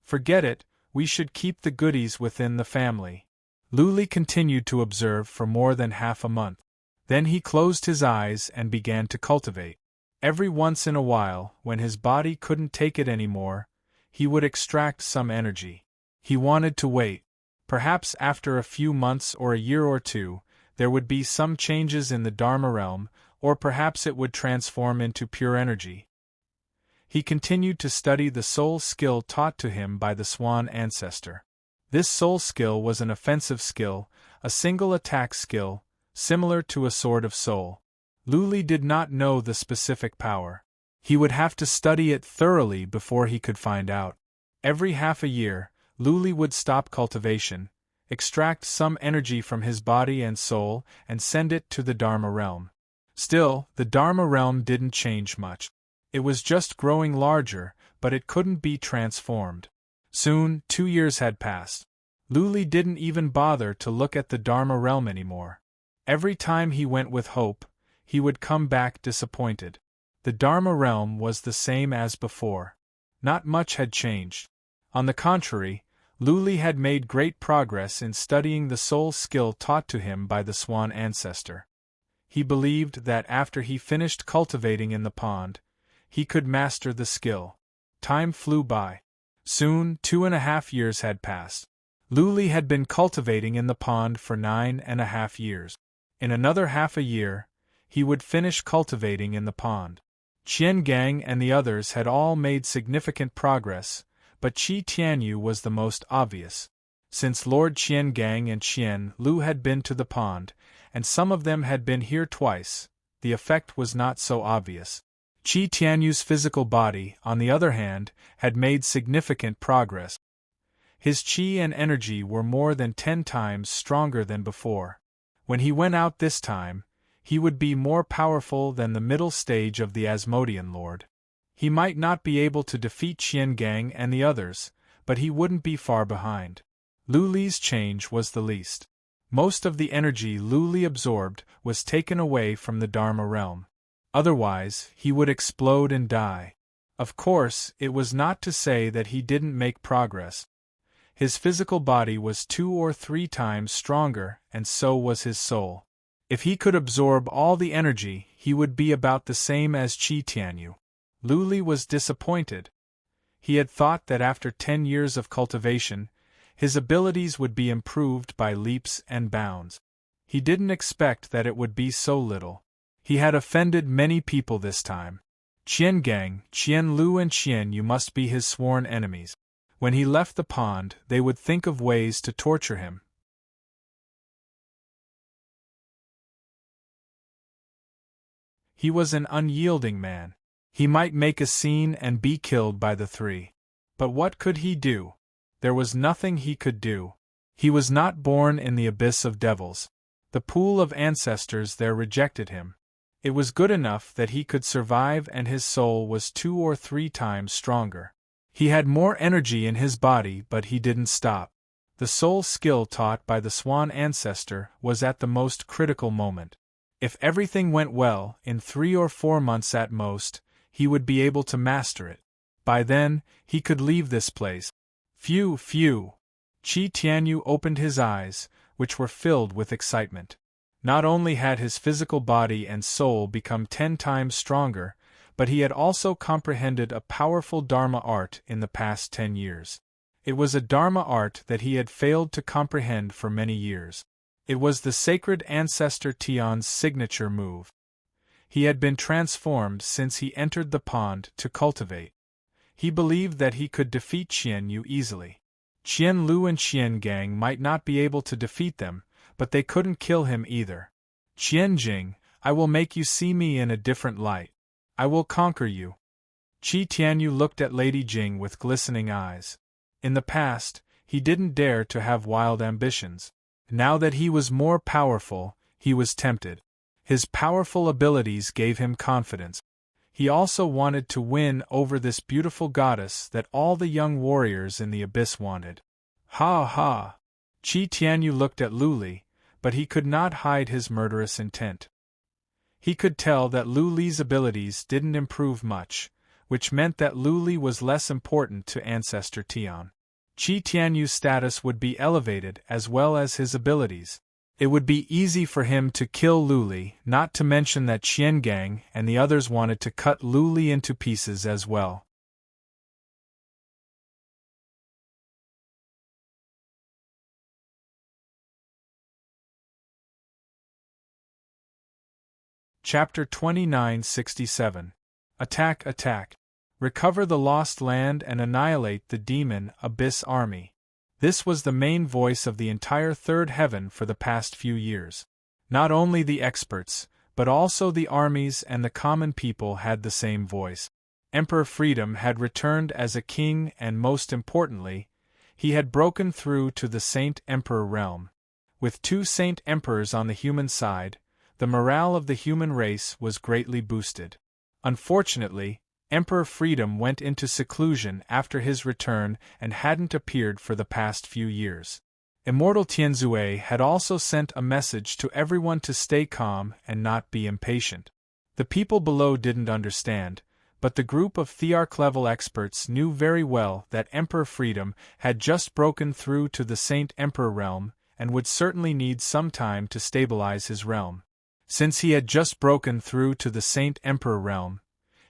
Forget it, we should keep the goodies within the family. Lu Li continued to observe for more than half a month. Then he closed his eyes and began to cultivate. Every once in a while, when his body couldn't take it anymore, he would extract some energy. He wanted to wait. Perhaps after a few months or a year or two, there would be some changes in the Dharma realm, or perhaps it would transform into pure energy. He continued to study the soul skill taught to him by the Swan ancestor. This soul skill was an offensive skill, a single attack skill, similar to a sword of soul. Lu Li did not know the specific power. He would have to study it thoroughly before he could find out. Every half a year, Lu Li would stop cultivation, extract some energy from his body and soul, and send it to the Dharma realm. Still, the Dharma realm didn't change much. It was just growing larger, but it couldn't be transformed. Soon, 2 years had passed. Lu Li didn't even bother to look at the Dharma realm anymore. Every time he went with hope, he would come back disappointed. The Dharma realm was the same as before. Not much had changed. On the contrary, Lu Li had made great progress in studying the soul skill taught to him by the Swan ancestor. He believed that after he finished cultivating in the pond, he could master the skill. Time flew by. Soon, 2.5 years had passed. Lu Li had been cultivating in the pond for 9.5 years. In another half a year, he would finish cultivating in the pond. Qian Gang and the others had all made significant progress, but Qi Tianyu was the most obvious. Since Lord Qian Gang and Qian Lu had been to the pond, and some of them had been here twice, the effect was not so obvious. Qi Tianyu's physical body, on the other hand, had made significant progress. His qi and energy were more than 10 times stronger than before. When he went out this time, he would be more powerful than the middle stage of the Asmodean Lord. He might not be able to defeat Qian Gang and the others, but he wouldn't be far behind. Lu Li's change was the least. Most of the energy Lu Li absorbed was taken away from the Dharma realm. Otherwise, he would explode and die. Of course, it was not to say that he didn't make progress. His physical body was 2 or 3 times stronger, and so was his soul. If he could absorb all the energy, he would be about the same as Qi Tianyu. Lu Li was disappointed. He had thought that after 10 years of cultivation, his abilities would be improved by leaps and bounds. He didn't expect that it would be so little. He had offended many people this time. Qian Gang, Qian Lu and Qian Yu must be his sworn enemies. When he left the pond, they would think of ways to torture him. He was an unyielding man. He might make a scene and be killed by the 3. But what could he do? There was nothing he could do. He was not born in the abyss of devils. The pool of ancestors there rejected him. It was good enough that he could survive, and his soul was 2 or 3 times stronger. He had more energy in his body, but he didn't stop. The soul skill taught by the Swan ancestor was at the most critical moment. If everything went well, in 3 or 4 months at most, he would be able to master it. By then, he could leave this place. Phew, phew! Qi Tianyu opened his eyes, which were filled with excitement. Not only had his physical body and soul become 10 times stronger, but he had also comprehended a powerful Dharma art in the past 10 years. It was a Dharma art that he had failed to comprehend for many years. It was the sacred ancestor Tian's signature move. He had been transformed since he entered the pond to cultivate. He believed that he could defeat Qian Yu easily. Qian Lu and Qian Gang might not be able to defeat them, but they couldn't kill him either. Qian Jing, I will make you see me in a different light. I will conquer you. Qi Tianyu looked at Lady Jing with glistening eyes. In the past, he didn't dare to have wild ambitions. Now that he was more powerful, he was tempted. His powerful abilities gave him confidence. He also wanted to win over this beautiful goddess that all the young warriors in the abyss wanted. Ha ha! Qi Tianyu looked at Lu Li, but he could not hide his murderous intent. He could tell that Lu Li's abilities didn't improve much, which meant that Lu Li was less important to Ancestor Tian. Qi Tianyu's status would be elevated as well as his abilities. It would be easy for him to kill Lu Li, not to mention that Qian Gang and the others wanted to cut Lu Li into pieces as well. Chapter 2967. Attack, attack. Recover the lost land and annihilate the demon Abyss army. This was the main voice of the entire third heaven for the past few years. Not only the experts, but also the armies and the common people had the same voice. Emperor Freedom had returned as a king and most importantly, he had broken through to the Saint Emperor realm. With 2 Saint Emperors on the human side, the morale of the human race was greatly boosted. Unfortunately, Emperor Freedom went into seclusion after his return and hadn't appeared for the past few years. Immortal Tianzue had also sent a message to everyone to stay calm and not be impatient. The people below didn't understand, but the group of Thearch-level experts knew very well that Emperor Freedom had just broken through to the Saint Emperor realm and would certainly need some time to stabilize his realm. Since he had just broken through to the Saint Emperor realm,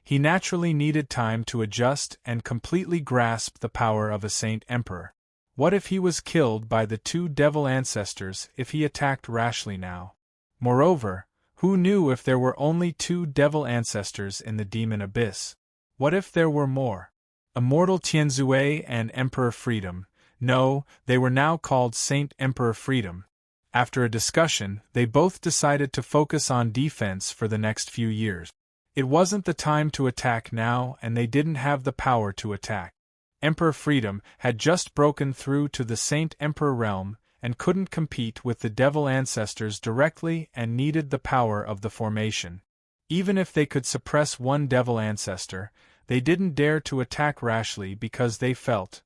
he naturally needed time to adjust and completely grasp the power of a Saint Emperor. What if he was killed by the 2 devil ancestors if he attacked rashly now? Moreover, who knew if there were only 2 devil ancestors in the demon abyss? What if there were more? Immortal Tianzue and Emperor Freedom. No, they were now called Saint Emperor Freedom. After a discussion, they both decided to focus on defense for the next few years. It wasn't the time to attack now and they didn't have the power to attack. Emperor Freedom had just broken through to the Saint Emperor realm and couldn't compete with the devil ancestors directly and needed the power of the formation. Even if they could suppress 1 devil ancestor, they didn't dare to attack rashly because they felt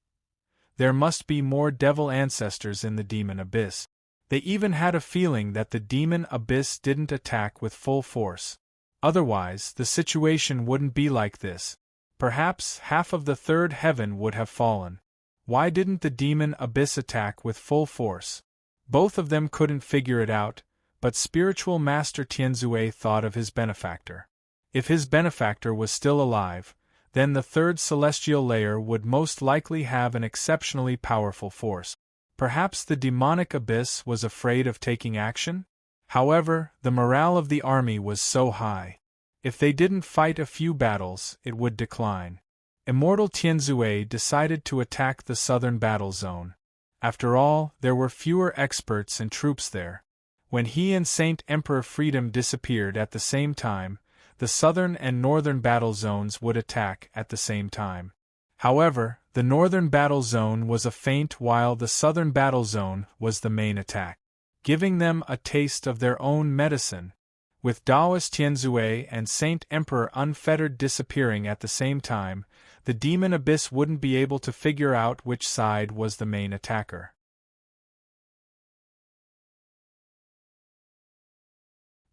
there must be more devil ancestors in the demon abyss. They even had a feeling that the demon abyss didn't attack with full force. Otherwise, the situation wouldn't be like this. Perhaps half of the third heaven would have fallen. Why didn't the demon abyss attack with full force? Both of them couldn't figure it out, but spiritual master Tianzue thought of his benefactor. If his benefactor was still alive, then the third celestial layer would most likely have an exceptionally powerful force. Perhaps the demonic abyss was afraid of taking action? However, the morale of the army was so high. If they didn't fight a few battles, it would decline. Immortal Tianzue decided to attack the southern battle zone. After all, there were fewer experts and troops there. When he and Saint Emperor Freedom disappeared at the same time, the southern and northern battle zones would attack at the same time. However, the northern battle zone was a feint while the southern battle zone was the main attack, giving them a taste of their own medicine. With Taoist Tianzue and Saint Emperor Unfettered disappearing at the same time, the demon abyss wouldn't be able to figure out which side was the main attacker.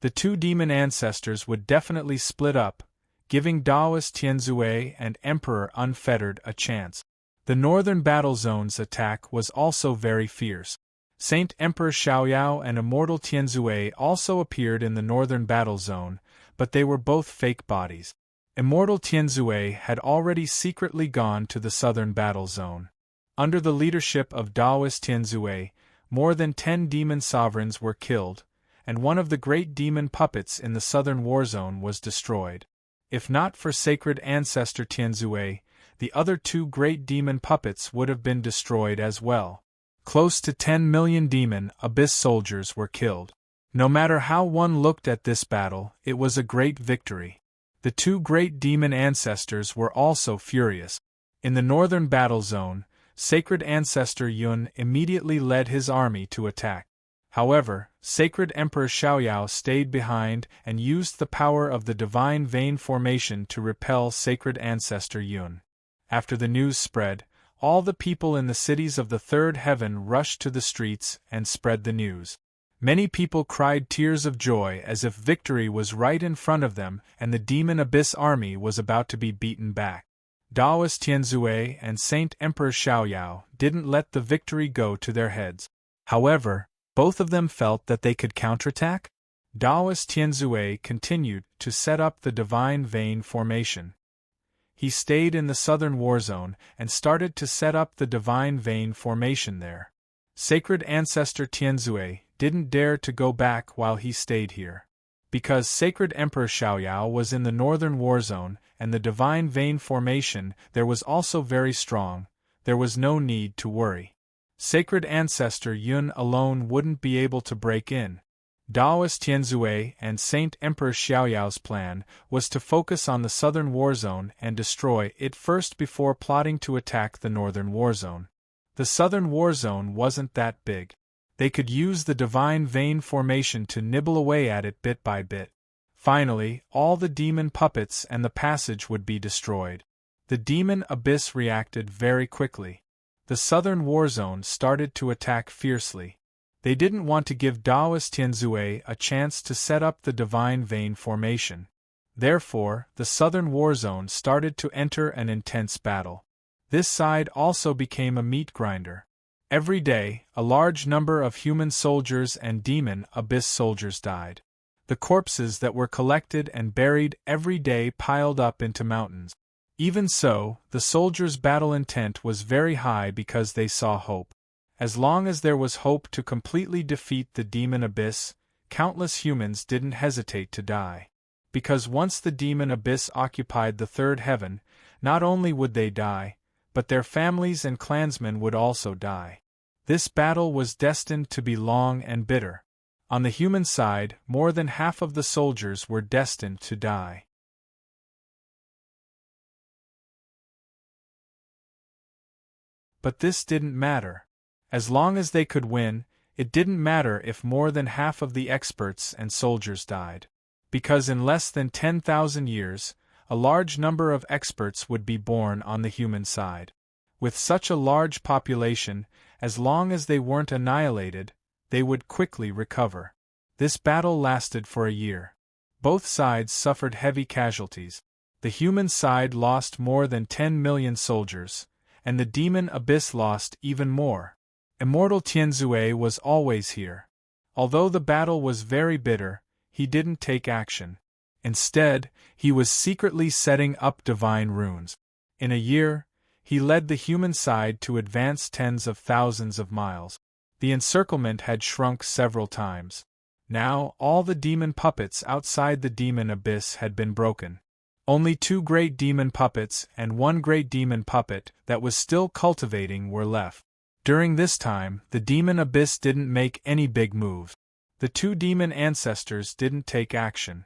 The 2 demon ancestors would definitely split up, giving Taoist Tianzue and Emperor Unfettered a chance. The northern battle zone's attack was also very fierce. Saint Emperor Xiaoyao and Immortal Tianzue also appeared in the northern battle zone, but they were both fake bodies. Immortal Tianzue had already secretly gone to the southern battle zone. Under the leadership of Daoist Tianzue, more than 10 demon sovereigns were killed, and one of the great demon puppets in the southern war zone was destroyed. If not for sacred ancestor Tianzue, the other 2 great demon puppets would have been destroyed as well. Close to 10 million demon abyss soldiers were killed. No matter how one looked at this battle, it was a great victory. The 2 great demon ancestors were also furious. In the northern battle zone, sacred ancestor Yun immediately led his army to attack. However, sacred Emperor Xiaoyao stayed behind and used the power of the divine vein formation to repel sacred ancestor Yun. After the news spread, all the people in the cities of the third heaven rushed to the streets and spread the news. Many people cried tears of joy as if victory was right in front of them and the demon abyss army was about to be beaten back. Daoist Tianzue and Saint Emperor Xiaoyao didn't let the victory go to their heads. However, both of them felt that they could counterattack. Daoist Tianzue continued to set up the divine vein formation. He stayed in the southern war zone and started to set up the divine vein formation there. Sacred ancestor Tianzue didn't dare to go back while he stayed here. Because sacred Emperor Xiaoyao was in the northern war zone and the divine vein formation there was also very strong, there was no need to worry. Sacred ancestor Yun alone wouldn't be able to break in. Daoist Tianzue and Saint Emperor Xiaoyao's plan was to focus on the southern war zone and destroy it first before plotting to attack the northern war zone. The southern war zone wasn't that big. They could use the divine vein formation to nibble away at it bit by bit. Finally, all the demon puppets and the passage would be destroyed. The demon abyss reacted very quickly. The southern war zone started to attack fiercely. They didn't want to give Daoist Tianzue a chance to set up the divine vein formation. Therefore, the southern war zone started to enter an intense battle. This side also became a meat grinder. Every day, a large number of human soldiers and demon abyss soldiers died. The corpses that were collected and buried every day piled up into mountains. Even so, the soldiers' battle intent was very high because they saw hope. As long as there was hope to completely defeat the demon abyss, countless humans didn't hesitate to die. Because once the demon abyss occupied the third heaven, not only would they die, but their families and clansmen would also die. This battle was destined to be long and bitter. On the human side, more than half of the soldiers were destined to die. But this didn't matter. As long as they could win, it didn't matter if more than half of the experts and soldiers died. Because in less than 10,000 years, a large number of experts would be born on the human side. With such a large population, as long as they weren't annihilated, they would quickly recover. This battle lasted for a year. Both sides suffered heavy casualties. The human side lost more than 10 million soldiers, and the demon abyss lost even more. Immortal Tianzue was always here. Although the battle was very bitter, he didn't take action. Instead, he was secretly setting up divine runes. In a year, he led the human side to advance tens of thousands of miles. The encirclement had shrunk several times. Now, all the demon puppets outside the demon abyss had been broken. Only 2 great demon puppets and 1 great demon puppet that was still cultivating were left. During this time, the demon abyss didn't make any big moves. The 2 demon ancestors didn't take action.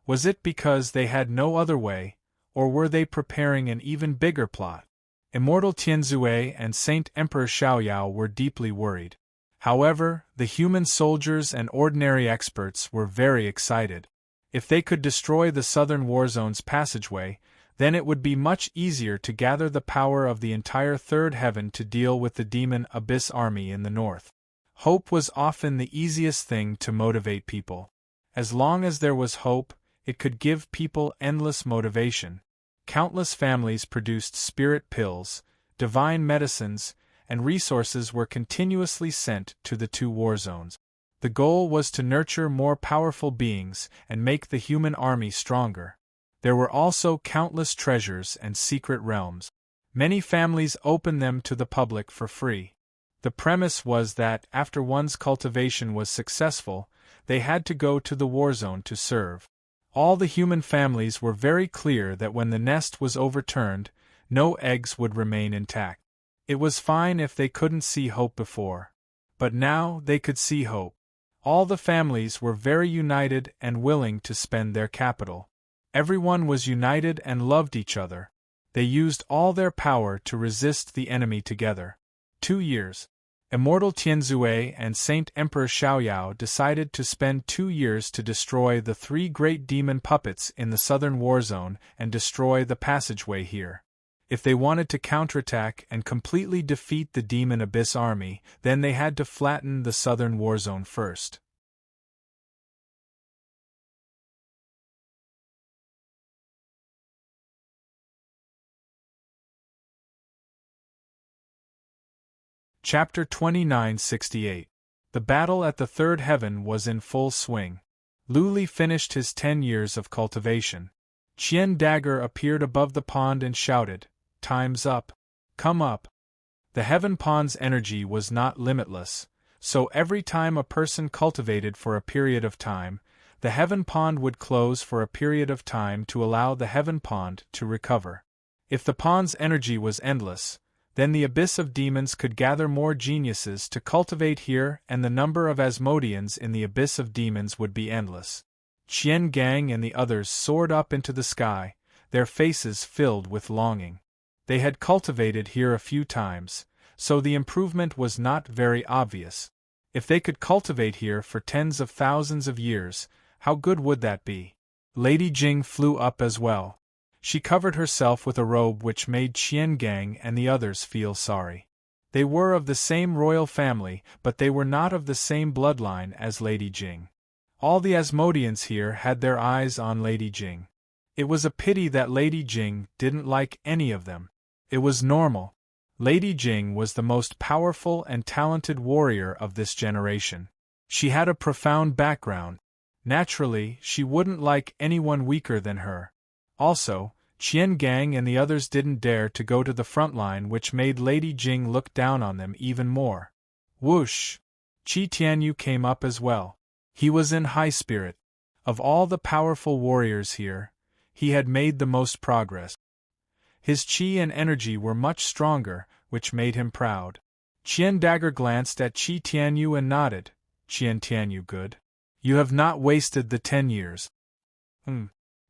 Was it because they had no other way, or were they preparing an even bigger plot? Immortal Tianzue and Saint Emperor Xiaoyao were deeply worried. However, the human soldiers and ordinary experts were very excited. If they could destroy the southern war zone's passageway, then it would be much easier to gather the power of the entire third heaven to deal with the demon abyss army in the north. Hope was often the easiest thing to motivate people. As long as there was hope, it could give people endless motivation. Countless families produced spirit pills, divine medicines, and resources were continuously sent to the 2 war zones. The goal was to nurture more powerful beings and make the human army stronger. There were also countless treasures and secret realms. Many families opened them to the public for free. The premise was that, after one's cultivation was successful, they had to go to the war zone to serve. All the human families were very clear that when the nest was overturned, no eggs would remain intact. It was fine if they couldn't see hope before. But now they could see hope. All the families were very united and willing to spend their capital. Everyone was united and loved each other. They used all their power to resist the enemy together. 2 years. Immortal Tianzue and Saint Emperor Xiaoyao decided to spend 2 years to destroy the 3 great demon puppets in the southern war zone and destroy the passageway here. If they wanted to counterattack and completely defeat the Demon Abyss army, then they had to flatten the southern war zone first. Chapter 2968. The battle at the third heaven was in full swing. Lu Li finished his 10 years of cultivation. Qian Dagger appeared above the pond and shouted, "Time's up. Come up." The heaven pond's energy was not limitless, so every time a person cultivated for a period of time, the heaven pond would close for a period of time to allow the heaven pond to recover. If the pond's energy was endless, then the abyss of demons could gather more geniuses to cultivate here, and the number of Asmodeans in the abyss of demons would be endless. Qian Gang and the others soared up into the sky, their faces filled with longing. They had cultivated here a few times, so the improvement was not very obvious. If they could cultivate here for tens of thousands of years, how good would that be? Lady Jing flew up as well. She covered herself with a robe which made Qian Gang and the others feel sorry. They were of the same royal family, but they were not of the same bloodline as Lady Jing. All the Asmodeans here had their eyes on Lady Jing. It was a pity that Lady Jing didn't like any of them. It was normal. Lady Jing was the most powerful and talented warrior of this generation. She had a profound background. Naturally, she wouldn't like anyone weaker than her. Also, Qian Gang and the others didn't dare to go to the front line, which made Lady Jing look down on them even more. Whoosh! Qi Tianyu came up as well. He was in high spirit. Of all the powerful warriors here, he had made the most progress. His qi and energy were much stronger, which made him proud. Qian Dagger glanced at Qi Tianyu and nodded. Qian Tianyu, good. You have not wasted the 10 years.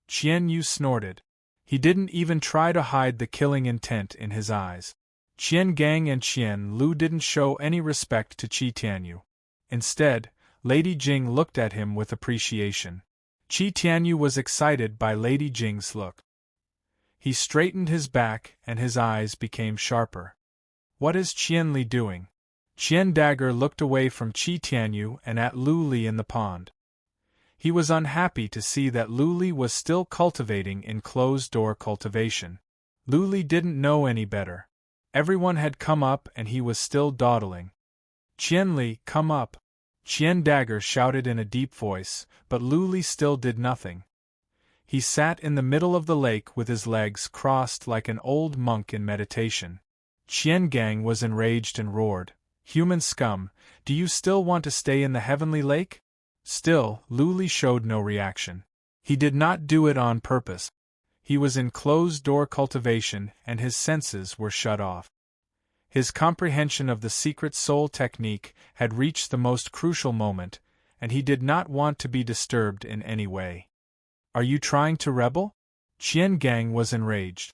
Qian Yu snorted. He didn't even try to hide the killing intent in his eyes. Qian Gang and Qian Lu didn't show any respect to Qi Tianyu. Instead, Lady Jing looked at him with appreciation. Qi Tianyu was excited by Lady Jing's look. He straightened his back and his eyes became sharper. What is Qian Li doing? Qian Dagger looked away from Qi Tianyu and at Lu Li in the pond. He was unhappy to see that Lu Li was still cultivating in closed-door cultivation. Lu Li didn't know any better. Everyone had come up and he was still dawdling. Qian Li, come up! Qian Dagger shouted in a deep voice, but Lu Li still did nothing. He sat in the middle of the lake with his legs crossed like an old monk in meditation. Qian Gang was enraged and roared, "Human scum, do you still want to stay in the heavenly lake?" Still, Lu Li showed no reaction. He did not do it on purpose. He was in closed-door cultivation and his senses were shut off. His comprehension of the secret soul technique had reached the most crucial moment, and he did not want to be disturbed in any way. Are you trying to rebel? Qian Gang was enraged.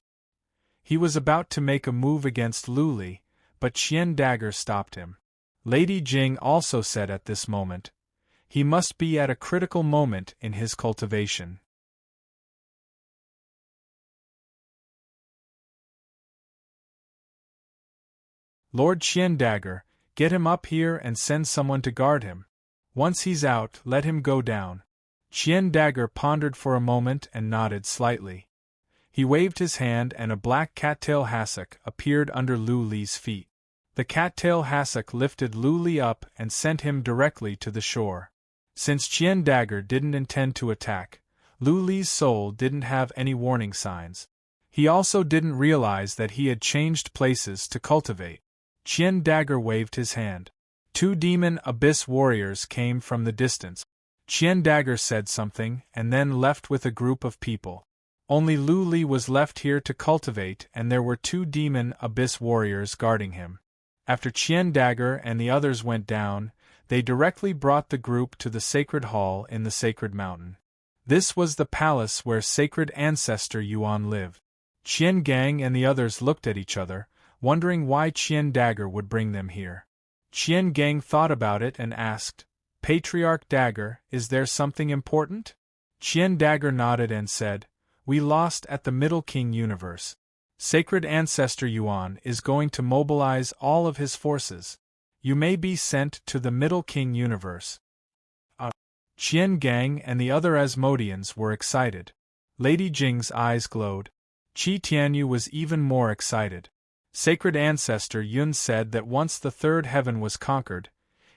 He was about to make a move against Lu Li, but Qian Dagger stopped him. Lady Jing also said at this moment, he must be at a critical moment in his cultivation. Lord Qian Dagger, get him up here and send someone to guard him. Once he's out, let him go down. Qian Dagger pondered for a moment and nodded slightly. He waved his hand and a black cattail hassock appeared under Lu Li's feet. The cattail hassock lifted Lu Li up and sent him directly to the shore. Since Qian Dagger didn't intend to attack, Lu Li's soul didn't have any warning signs. He also didn't realize that he had changed places to cultivate. Qian Dagger waved his hand. 2 demon abyss warriors came from the distance. Qian Dagger said something and then left with a group of people. Only Lu Li was left here to cultivate, and there were 2 demon abyss warriors guarding him. After Qian Dagger and the others went down, they directly brought the group to the sacred hall in the sacred mountain. This was the palace where sacred ancestor Yuan lived. Qian Gang and the others looked at each other, wondering why Qian Dagger would bring them here. Qian Gang thought about it and asked, "Patriarch Dagger, is there something important?" Qian Dagger nodded and said, "We lost at the Middle King universe. Sacred Ancestor Yuan is going to mobilize all of his forces. You may be sent to the Middle King universe." Qian Gang and the other Asmodeans were excited. Lady Jing's eyes glowed. Qi Tianyu was even more excited. Sacred Ancestor Yun said that once the third heaven was conquered,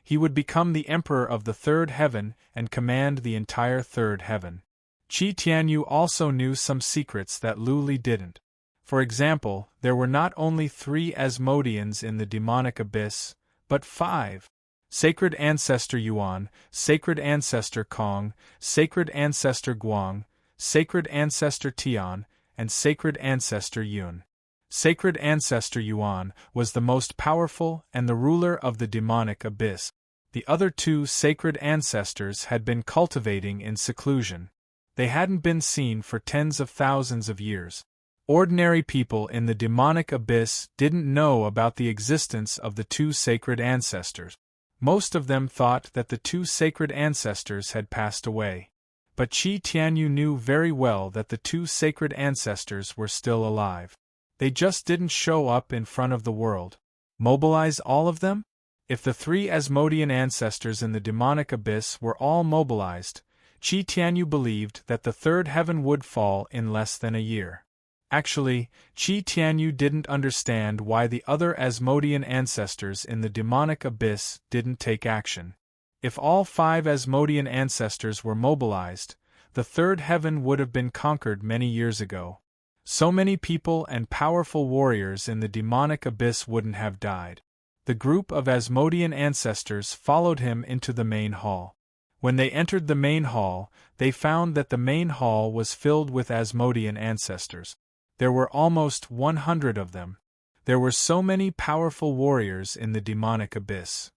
he would become the emperor of the third heaven and command the entire third heaven. Qi Tianyu also knew some secrets that Lu Li didn't. For example, there were not only 3 Asmodeans in the demonic abyss, but 5. Sacred Ancestor Yuan, Sacred Ancestor Kong, Sacred Ancestor Guang, Sacred Ancestor Tian, and Sacred Ancestor Yun. Sacred Ancestor Yuan was the most powerful and the ruler of the demonic abyss. The other 2 sacred ancestors had been cultivating in seclusion. They hadn't been seen for tens of thousands of years. Ordinary people in the demonic abyss didn't know about the existence of the 2 sacred ancestors. Most of them thought that the 2 sacred ancestors had passed away. But Qi Tianyu knew very well that the 2 sacred ancestors were still alive. They just didn't show up in front of the world. Mobilize all of them? If the 3 Asmodean ancestors in the demonic abyss were all mobilized, Qi Tianyu believed that the third heaven would fall in less than a year. Actually, Qi Tianyu didn't understand why the other Asmodean ancestors in the demonic abyss didn't take action. If all 5 Asmodean ancestors were mobilized, the third heaven would have been conquered many years ago. So many people and powerful warriors in the demonic abyss wouldn't have died. The group of Asmodean ancestors followed him into the main hall. When they entered the main hall, they found that the main hall was filled with Asmodean ancestors. There were almost 100 of them. There were so many powerful warriors in the demonic abyss.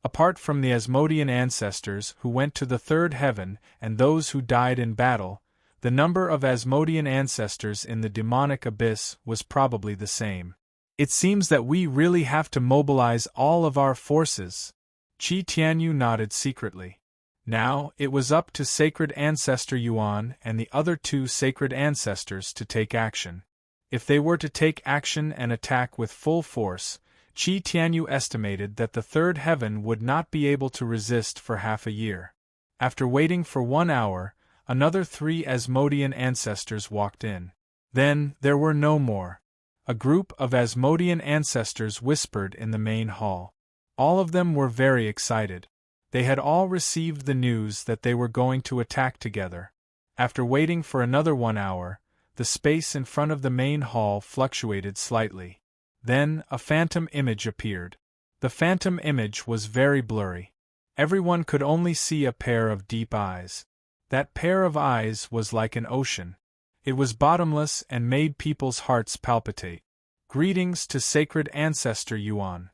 Apart from the Asmodean ancestors who went to the third heaven and those who died in battle, the number of Asmodean ancestors in the demonic abyss was probably the same. It seems that we really have to mobilize all of our forces. Qi Tianyu nodded secretly. Now, it was up to Sacred Ancestor Yuan and the other 2 sacred ancestors to take action. If they were to take action and attack with full force, Qi Tianyu estimated that the third heaven would not be able to resist for half a year. After waiting for 1 hour, another 3 Asmodean ancestors walked in. Then, there were no more. A group of Asmodean ancestors whispered in the main hall. All of them were very excited. They had all received the news that they were going to attack together. After waiting for another 1 hour, the space in front of the main hall fluctuated slightly. Then, a phantom image appeared. The phantom image was very blurry. Everyone could only see a pair of deep eyes. That pair of eyes was like an ocean. It was bottomless and made people's hearts palpitate. Greetings to Sacred Ancestor Yuan.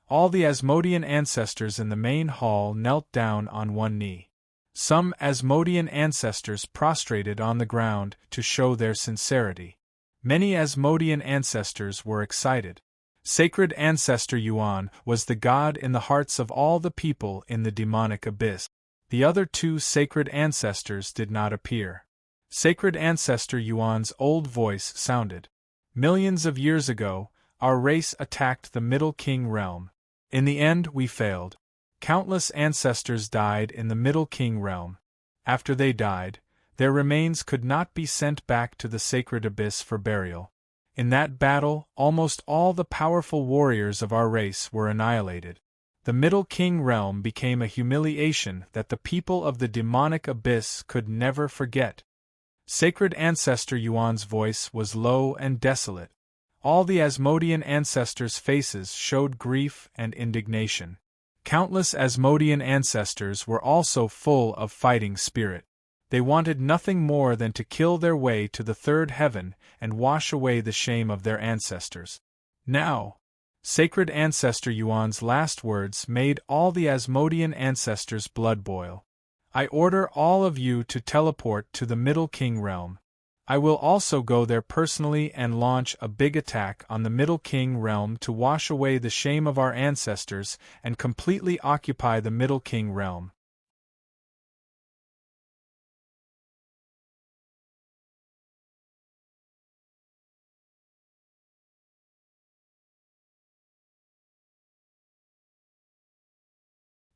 All the Asmodean ancestors in the main hall knelt down on one knee. Some Asmodean ancestors prostrated on the ground to show their sincerity. Many Asmodean ancestors were excited. Sacred Ancestor Yuan was the god in the hearts of all the people in the demonic abyss. The other 2 sacred ancestors did not appear. Sacred Ancestor Yuan's old voice sounded. Millions of years ago, our race attacked the Middle King realm. In the end, we failed. Countless ancestors died in the Middle King realm. After they died, their remains could not be sent back to the sacred abyss for burial. In that battle, almost all the powerful warriors of our race were annihilated. The Middle King realm became a humiliation that the people of the demonic abyss could never forget. Sacred Ancestor Yuan's voice was low and desolate. All the Asmodean ancestors' faces showed grief and indignation. Countless Asmodean ancestors were also full of fighting spirit. They wanted nothing more than to kill their way to the third heaven and wash away the shame of their ancestors. Now, Sacred Ancestor Yuan's last words made all the Asmodean ancestors' blood boil. I order all of you to teleport to the Middle King realm. I will also go there personally and launch a big attack on the Middle King realm to wash away the shame of our ancestors and completely occupy the Middle King realm.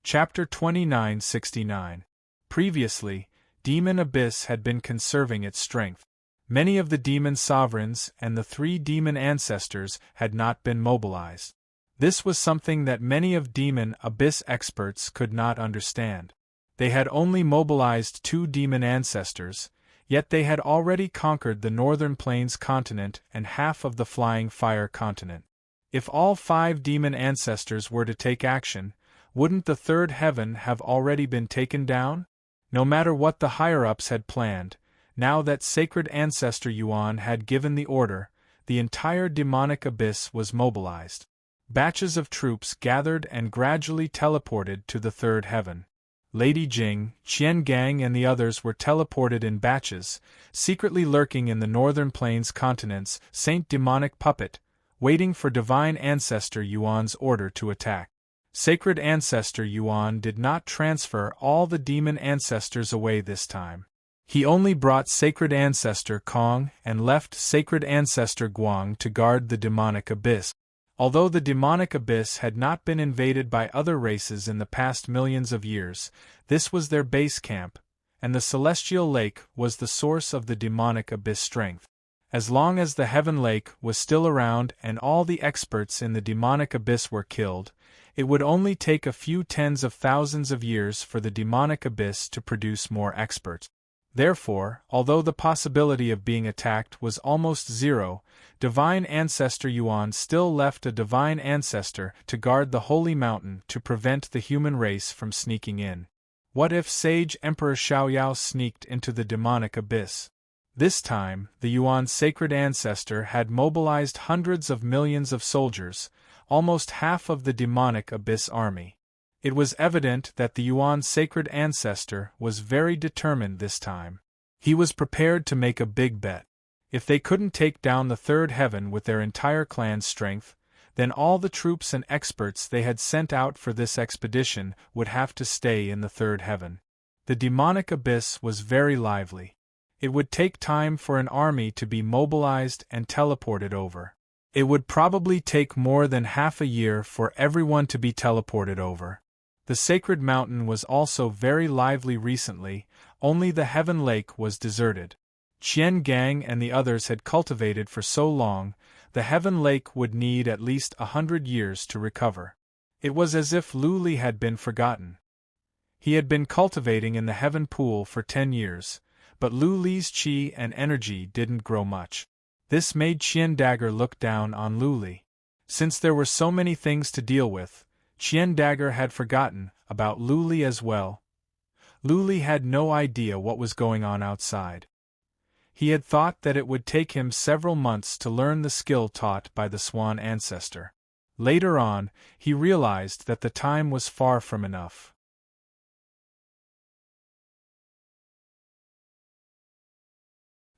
Chapter 2969. Previously, Demon Abyss had been conserving its strength. Many of the demon sovereigns and the 3 demon ancestors had not been mobilized. This was something that many of Demon Abyss experts could not understand. They had only mobilized 2 demon ancestors, yet they had already conquered the Northern Plains continent and half of the Flying Fire continent. If all 5 demon ancestors were to take action, wouldn't the third heaven have already been taken down? No matter what the higher-ups had planned, now that Sacred Ancestor Yuan had given the order, the entire demonic abyss was mobilized. Batches of troops gathered and gradually teleported to the third heaven. Lady Jing, Qian Gang and the others were teleported in batches, secretly lurking in the Northern Plains continent's Saint Demonic Puppet, waiting for Divine Ancestor Yuan's order to attack. Sacred Ancestor Yuan did not transfer all the demon ancestors away this time. He only brought Sacred Ancestor Kong and left Sacred Ancestor Guang to guard the demonic abyss. Although the demonic abyss had not been invaded by other races in the past millions of years, this was their base camp, and the Celestial Lake was the source of the demonic abyss strength. As long as the Heaven Lake was still around and all the experts in the demonic abyss were killed, it would only take a few tens of thousands of years for the demonic abyss to produce more experts. Therefore, although the possibility of being attacked was almost zero, Divine Ancestor Yuan still left a Divine Ancestor to guard the Holy Mountain to prevent the human race from sneaking in. What if Sage Emperor Xiaoyao sneaked into the demonic abyss? This time, the Yuan Sacred Ancestor had mobilized hundreds of millions of soldiers, almost half of the demonic abyss army. It was evident that the Yuan Sacred Ancestor was very determined this time. He was prepared to make a big bet. If they couldn't take down the third heaven with their entire clan's strength, then all the troops and experts they had sent out for this expedition would have to stay in the third heaven. The demonic abyss was very lively. It would take time for an army to be mobilized and teleported over. It would probably take more than half a year for everyone to be teleported over. The Sacred Mountain was also very lively recently, only the Heaven Lake was deserted. Qian Gang and the others had cultivated for so long, the Heaven Lake would need at least 100 years to recover. It was as if Lu Li had been forgotten. He had been cultivating in the Heaven Pool for 10 years, but Lu Li's qi and energy didn't grow much. This made Qian Dagger look down on Lu Li. Since there were so many things to deal with, Qian Dagger had forgotten about Lu Li as well. Lu Li had no idea what was going on outside. He had thought that it would take him several months to learn the skill taught by the Swan Ancestor. Later on, he realized that the time was far from enough.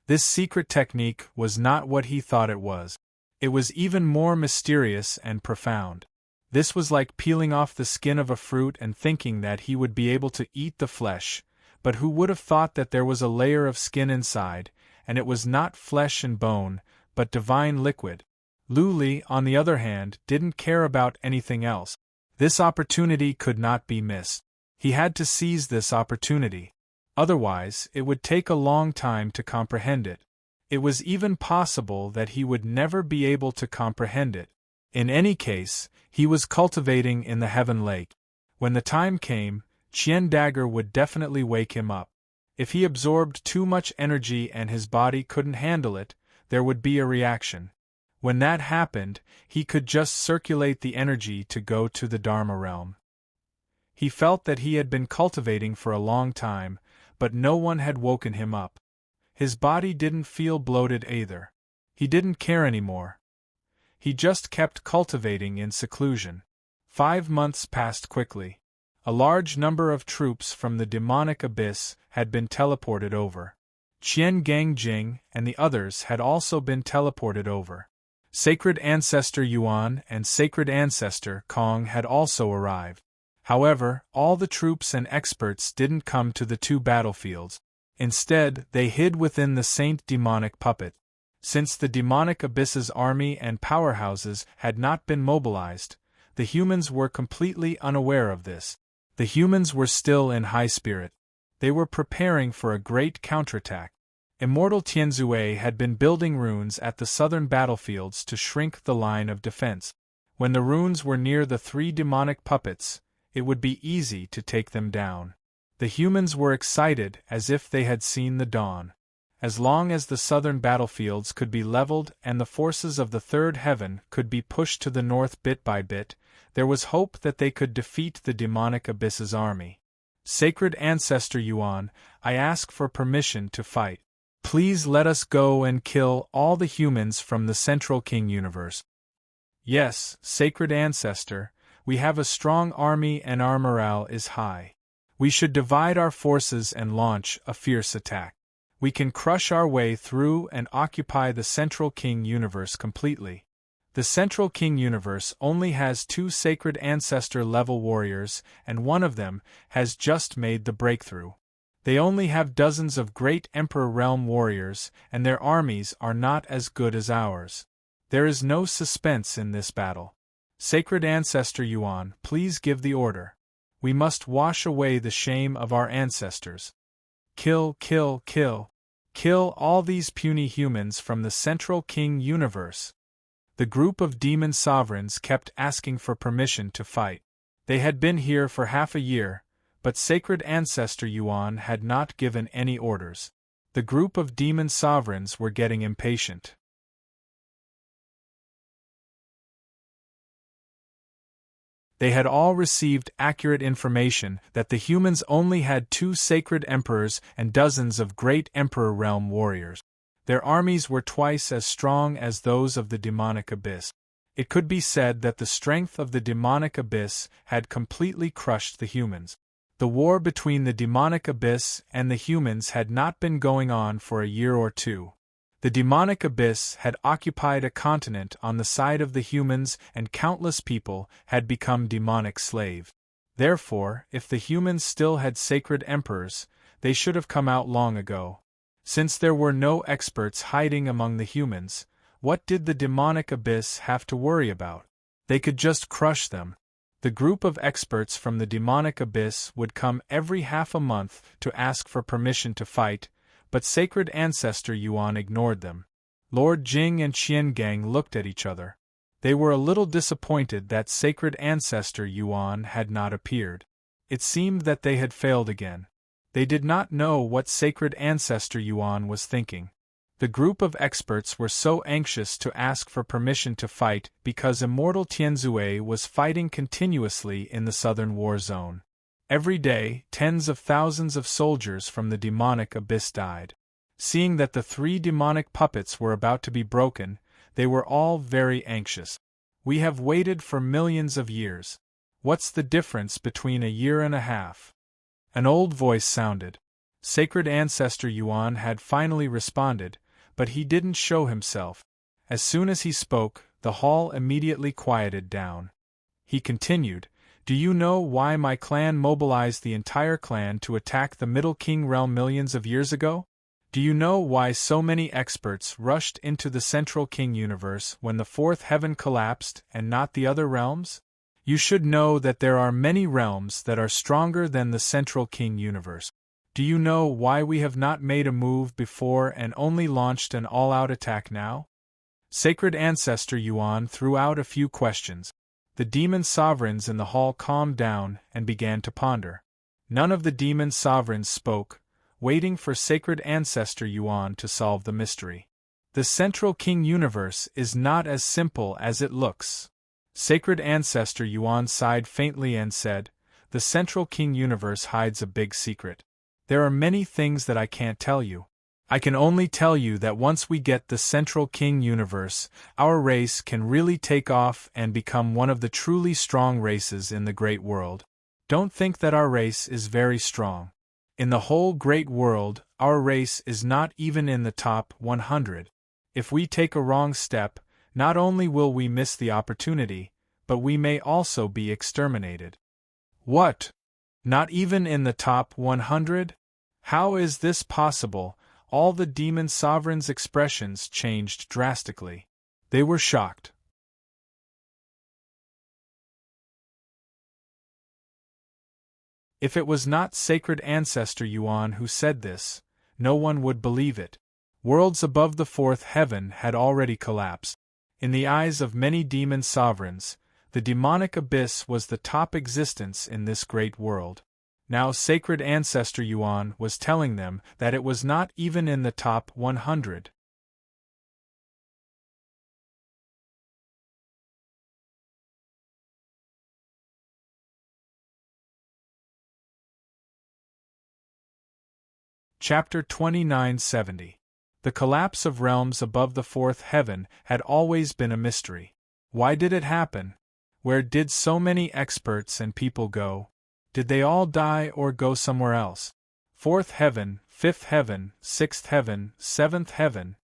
This secret technique was not what he thought it was. It was even more mysterious and profound. This was like peeling off the skin of a fruit and thinking that he would be able to eat the flesh, but who would have thought that there was a layer of skin inside, and it was not flesh and bone, but divine liquid. Lu Li, on the other hand, didn't care about anything else. This opportunity could not be missed. He had to seize this opportunity. Otherwise, it would take a long time to comprehend it. It was even possible that he would never be able to comprehend it. In any case, he was cultivating in the Heaven Lake. When the time came, Qian Dagger would definitely wake him up. If he absorbed too much energy and his body couldn't handle it, there would be a reaction. When that happened, he could just circulate the energy to go to the Dharma realm. He felt that he had been cultivating for a long time, but no one had woken him up. His body didn't feel bloated either. He didn't care anymore. He just kept cultivating in seclusion. 5 months passed quickly. A large number of troops from the demonic abyss had been teleported over. Qian Gangjing and the others had also been teleported over. Sacred Ancestor Yuan and Sacred Ancestor Kong had also arrived. However, all the troops and experts didn't come to the 2 battlefields. Instead, they hid within the Saint Demonic Puppet. Since the Demonic Abyss's army and powerhouses had not been mobilized, the humans were completely unaware of this. The humans were still in high spirit. They were preparing for a great counterattack. Immortal Tianzue had been building runes at the southern battlefields to shrink the line of defense. When the runes were near the 3 demonic puppets, it would be easy to take them down. The humans were excited as if they had seen the dawn. As long as the southern battlefields could be leveled and the forces of the third heaven could be pushed to the north bit by bit, there was hope that they could defeat the demonic abyss's army. Sacred Ancestor Yuan, I ask for permission to fight. Please let us go and kill all the humans from the Central King universe. Yes, Sacred Ancestor, we have a strong army and our morale is high. We should divide our forces and launch a fierce attack. We can crush our way through and occupy the Central King universe completely. The Central King universe only has 2 Sacred Ancestor level warriors, and one of them has just made the breakthrough. They only have dozens of great Emperor Realm warriors, and their armies are not as good as ours. There is no suspense in this battle. Sacred Ancestor Yuan, please give the order. We must wash away the shame of our ancestors. Kill, kill, kill. Kill all these puny humans from the Central King universe. The group of demon sovereigns kept asking for permission to fight. They had been here for half a year, but Sacred Ancestor Yuan had not given any orders. The group of demon sovereigns were getting impatient. They had all received accurate information that the humans only had 2 sacred emperors and dozens of great Emperor Realm warriors. Their armies were twice as strong as those of the demonic abyss. It could be said that the strength of the demonic abyss had completely crushed the humans. The war between the demonic abyss and the humans had not been going on for a year or 2. The demonic abyss had occupied a continent on the side of the humans and countless people had become demonic slaves. Therefore, if the humans still had sacred emperors, they should have come out long ago. Since there were no experts hiding among the humans, what did the demonic abyss have to worry about? They could just crush them. The group of experts from the demonic abyss would come every half a month to ask for permission to fight, but Sacred Ancestor Yuan ignored them. Lord Jing and Qian Gang looked at each other. They were a little disappointed that Sacred Ancestor Yuan had not appeared. It seemed that they had failed again. They did not know what Sacred Ancestor Yuan was thinking. The group of experts were so anxious to ask for permission to fight because Immortal Tianzue was fighting continuously in the southern war zone. Every day, tens of thousands of soldiers from the demonic abyss died. Seeing that the 3 demonic puppets were about to be broken, they were all very anxious. We have waited for millions of years. What's the difference between a year and a half? An old voice sounded. Sacred Ancestor Yuan had finally responded, but he didn't show himself. As soon as he spoke, the hall immediately quieted down. He continued, "Do you know why my clan mobilized the entire clan to attack the Middle King realm millions of years ago? Do you know why so many experts rushed into the Central King universe when the 4th heaven collapsed and not the other realms? You should know that there are many realms that are stronger than the Central King universe. Do you know why we have not made a move before and only launched an all-out attack now? Sacred Ancestor Yuan threw out a few questions. The demon sovereigns in the hall calmed down and began to ponder. None of the demon sovereigns spoke, waiting for Sacred Ancestor Yuan to solve the mystery. The Central King universe is not as simple as it looks. Sacred Ancestor Yuan sighed faintly and said, "The Central King universe hides a big secret. There are many things that I can't tell you. I can only tell you that once we get the Central King universe, our race can really take off and become one of the truly strong races in the great world. Don't think that our race is very strong. In the whole great world, our race is not even in the top 100. If we take a wrong step, not only will we miss the opportunity, but we may also be exterminated." "What? Not even in the top 100? How is this possible?" All the demon sovereigns' expressions changed drastically. They were shocked. If it was not Sacred Ancestor Yuan who said this, no one would believe it. Worlds above the fourth heaven had already collapsed. In the eyes of many demon sovereigns, the demonic abyss was the top existence in this great world. Now Sacred Ancestor Yuan was telling them that it was not even in the top 100. Chapter 2970. The collapse of realms above the fourth heaven had always been a mystery. Why did it happen? Where did so many experts and people go? Did they all die or go somewhere else? Fourth heaven, fifth heaven, sixth heaven, seventh heaven.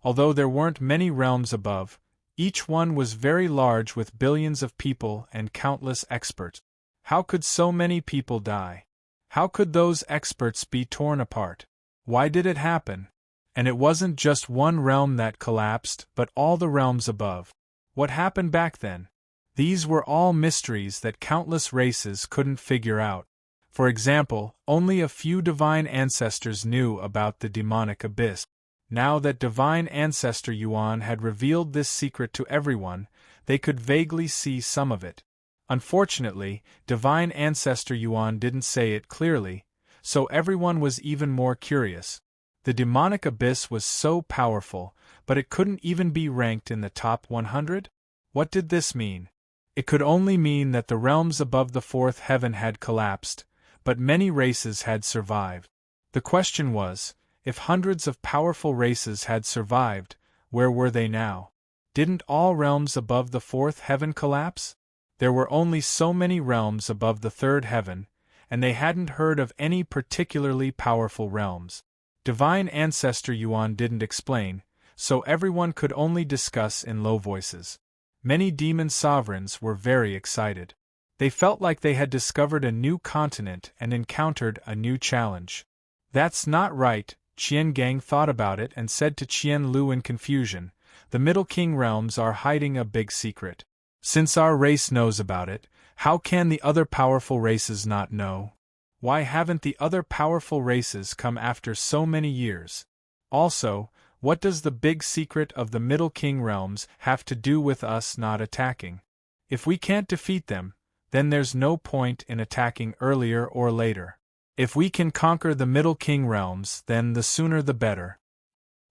Although there weren't many realms above, each one was very large with billions of people and countless experts. How could so many people die? How could those experts be torn apart? Why did it happen? And it wasn't just one realm that collapsed, but all the realms above. What happened back then? These were all mysteries that countless races couldn't figure out. For example, only a few divine ancestors knew about the demonic abyss. Now that divine ancestor Yuan had revealed this secret to everyone, they could vaguely see some of it. Unfortunately, divine ancestor Yuan didn't say it clearly, so everyone was even more curious. The demonic abyss was so powerful, but it couldn't even be ranked in the top 100? What did this mean? It could only mean that the realms above the fourth heaven had collapsed, but many races had survived. The question was, if hundreds of powerful races had survived, where were they now? Didn't all realms above the fourth heaven collapse? There were only so many realms above the third heaven, and they hadn't heard of any particularly powerful realms. Divine Ancestor Yuan didn't explain, so everyone could only discuss in low voices. Many demon sovereigns were very excited. They felt like they had discovered a new continent and encountered a new challenge. "That's not right," Qian Gang thought about it and said to Qian Lu in confusion, "The Middle King realms are hiding a big secret. Since our race knows about it, how can the other powerful races not know? Why haven't the other powerful races come after so many years? Also, what does the big secret of the Middle King realms have to do with us not attacking? If we can't defeat them, then there's no point in attacking earlier or later. If we can conquer the Middle King realms, then the sooner the better."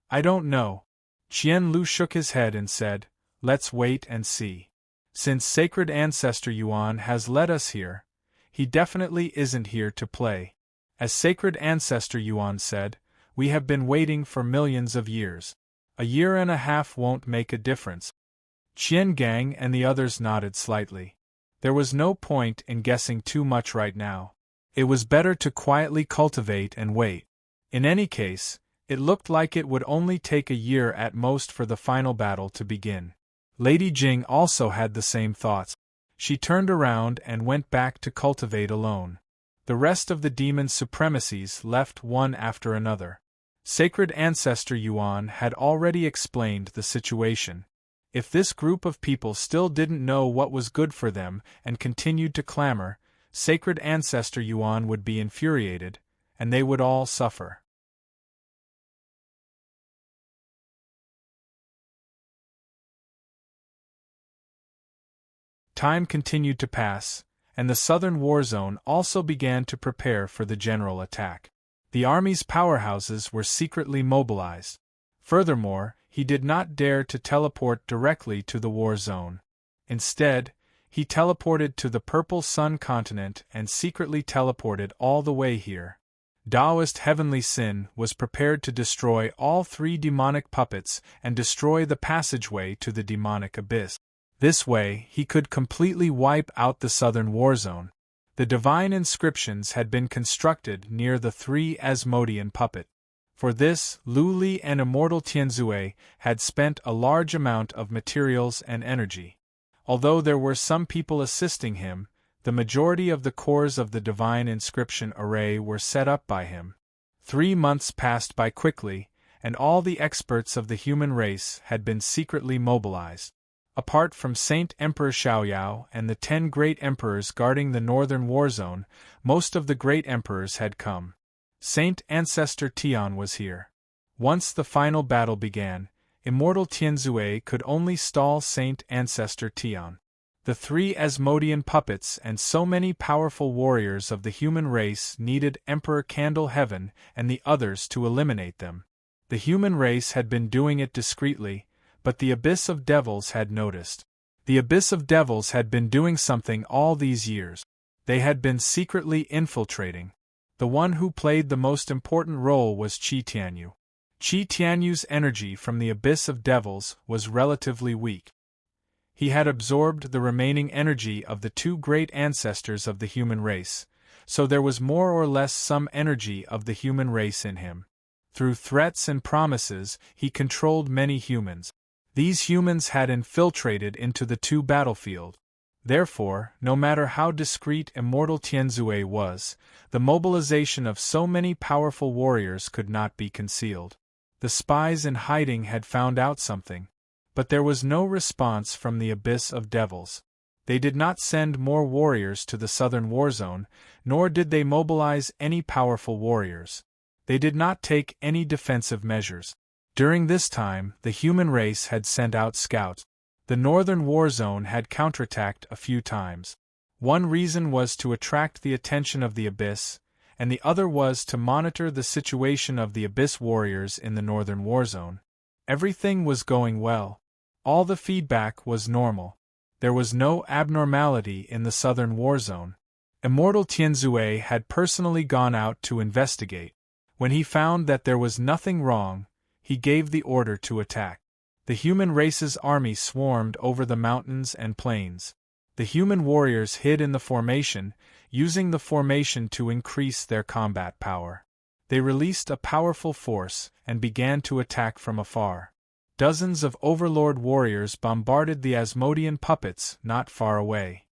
"I don't know." Qian Lu shook his head and said, "Let's wait and see. Since Sacred Ancestor Yuan has led us here, he definitely isn't here to play. As Sacred Ancestor Yuan said, we have been waiting for millions of years. A year and a half won't make a difference." Qian Gang and the others nodded slightly. There was no point in guessing too much right now. It was better to quietly cultivate and wait. In any case, it looked like it would only take a year at most for the final battle to begin. Lady Jing also had the same thoughts. She turned around and went back to cultivate alone. The rest of the demon supremacies left one after another. Sacred Ancestor Yuan had already explained the situation. If this group of people still didn't know what was good for them and continued to clamor, Sacred Ancestor Yuan would be infuriated, and they would all suffer. Time continued to pass, and the southern war zone also began to prepare for the general attack. The army's powerhouses were secretly mobilized. Furthermore, he did not dare to teleport directly to the war zone. Instead, he teleported to the Purple Sun continent and secretly teleported all the way here. Taoist Heavenly Sin was prepared to destroy all 3 demonic puppets and destroy the passageway to the demonic abyss. This way, he could completely wipe out the southern war zone. The divine inscriptions had been constructed near the 3 Asmodean puppet. For this, Lu Li and Immortal Tianzue had spent a large amount of materials and energy. Although there were some people assisting him, the majority of the cores of the divine inscription array were set up by him. 3 months passed by quickly, and all the experts of the human race had been secretly mobilized. Apart from Saint Emperor Xiaoyao and the 10 great emperors guarding the northern war zone, most of the great emperors had come. Saint Ancestor Tian was here. Once the final battle began, Immortal Tianzue could only stall Saint Ancestor Tian. The 3 Asmodean puppets and so many powerful warriors of the human race needed Emperor Candle Heaven and the others to eliminate them. The human race had been doing it discreetly, but the Abyss of Devils had noticed. The Abyss of Devils had been doing something all these years. They had been secretly infiltrating. The one who played the most important role was Qi Tianyu. Qi Tianyu's energy from the Abyss of Devils was relatively weak. He had absorbed the remaining energy of the 2 great ancestors of the human race, so there was more or less some energy of the human race in him. Through threats and promises, he controlled many humans. These humans had infiltrated into the 2 battlefield. Therefore, no matter how discreet Immortal Tianzue was, the mobilization of so many powerful warriors could not be concealed. The spies in hiding had found out something, but there was no response from the Abyss of Devils. They did not send more warriors to the southern war zone, nor did they mobilize any powerful warriors. They did not take any defensive measures. During this time, the human race had sent out scouts. The northern war zone had counterattacked a few times. One reason was to attract the attention of the Abyss, and the other was to monitor the situation of the Abyss warriors in the northern war zone. Everything was going well. All the feedback was normal. There was no abnormality in the southern war zone. Immortal Tianzue had personally gone out to investigate. When he found that there was nothing wrong, he gave the order to attack. The human race's army swarmed over the mountains and plains. The human warriors hid in the formation, using the formation to increase their combat power. They released a powerful force and began to attack from afar. Dozens of overlord warriors bombarded the Asmodean puppets not far away.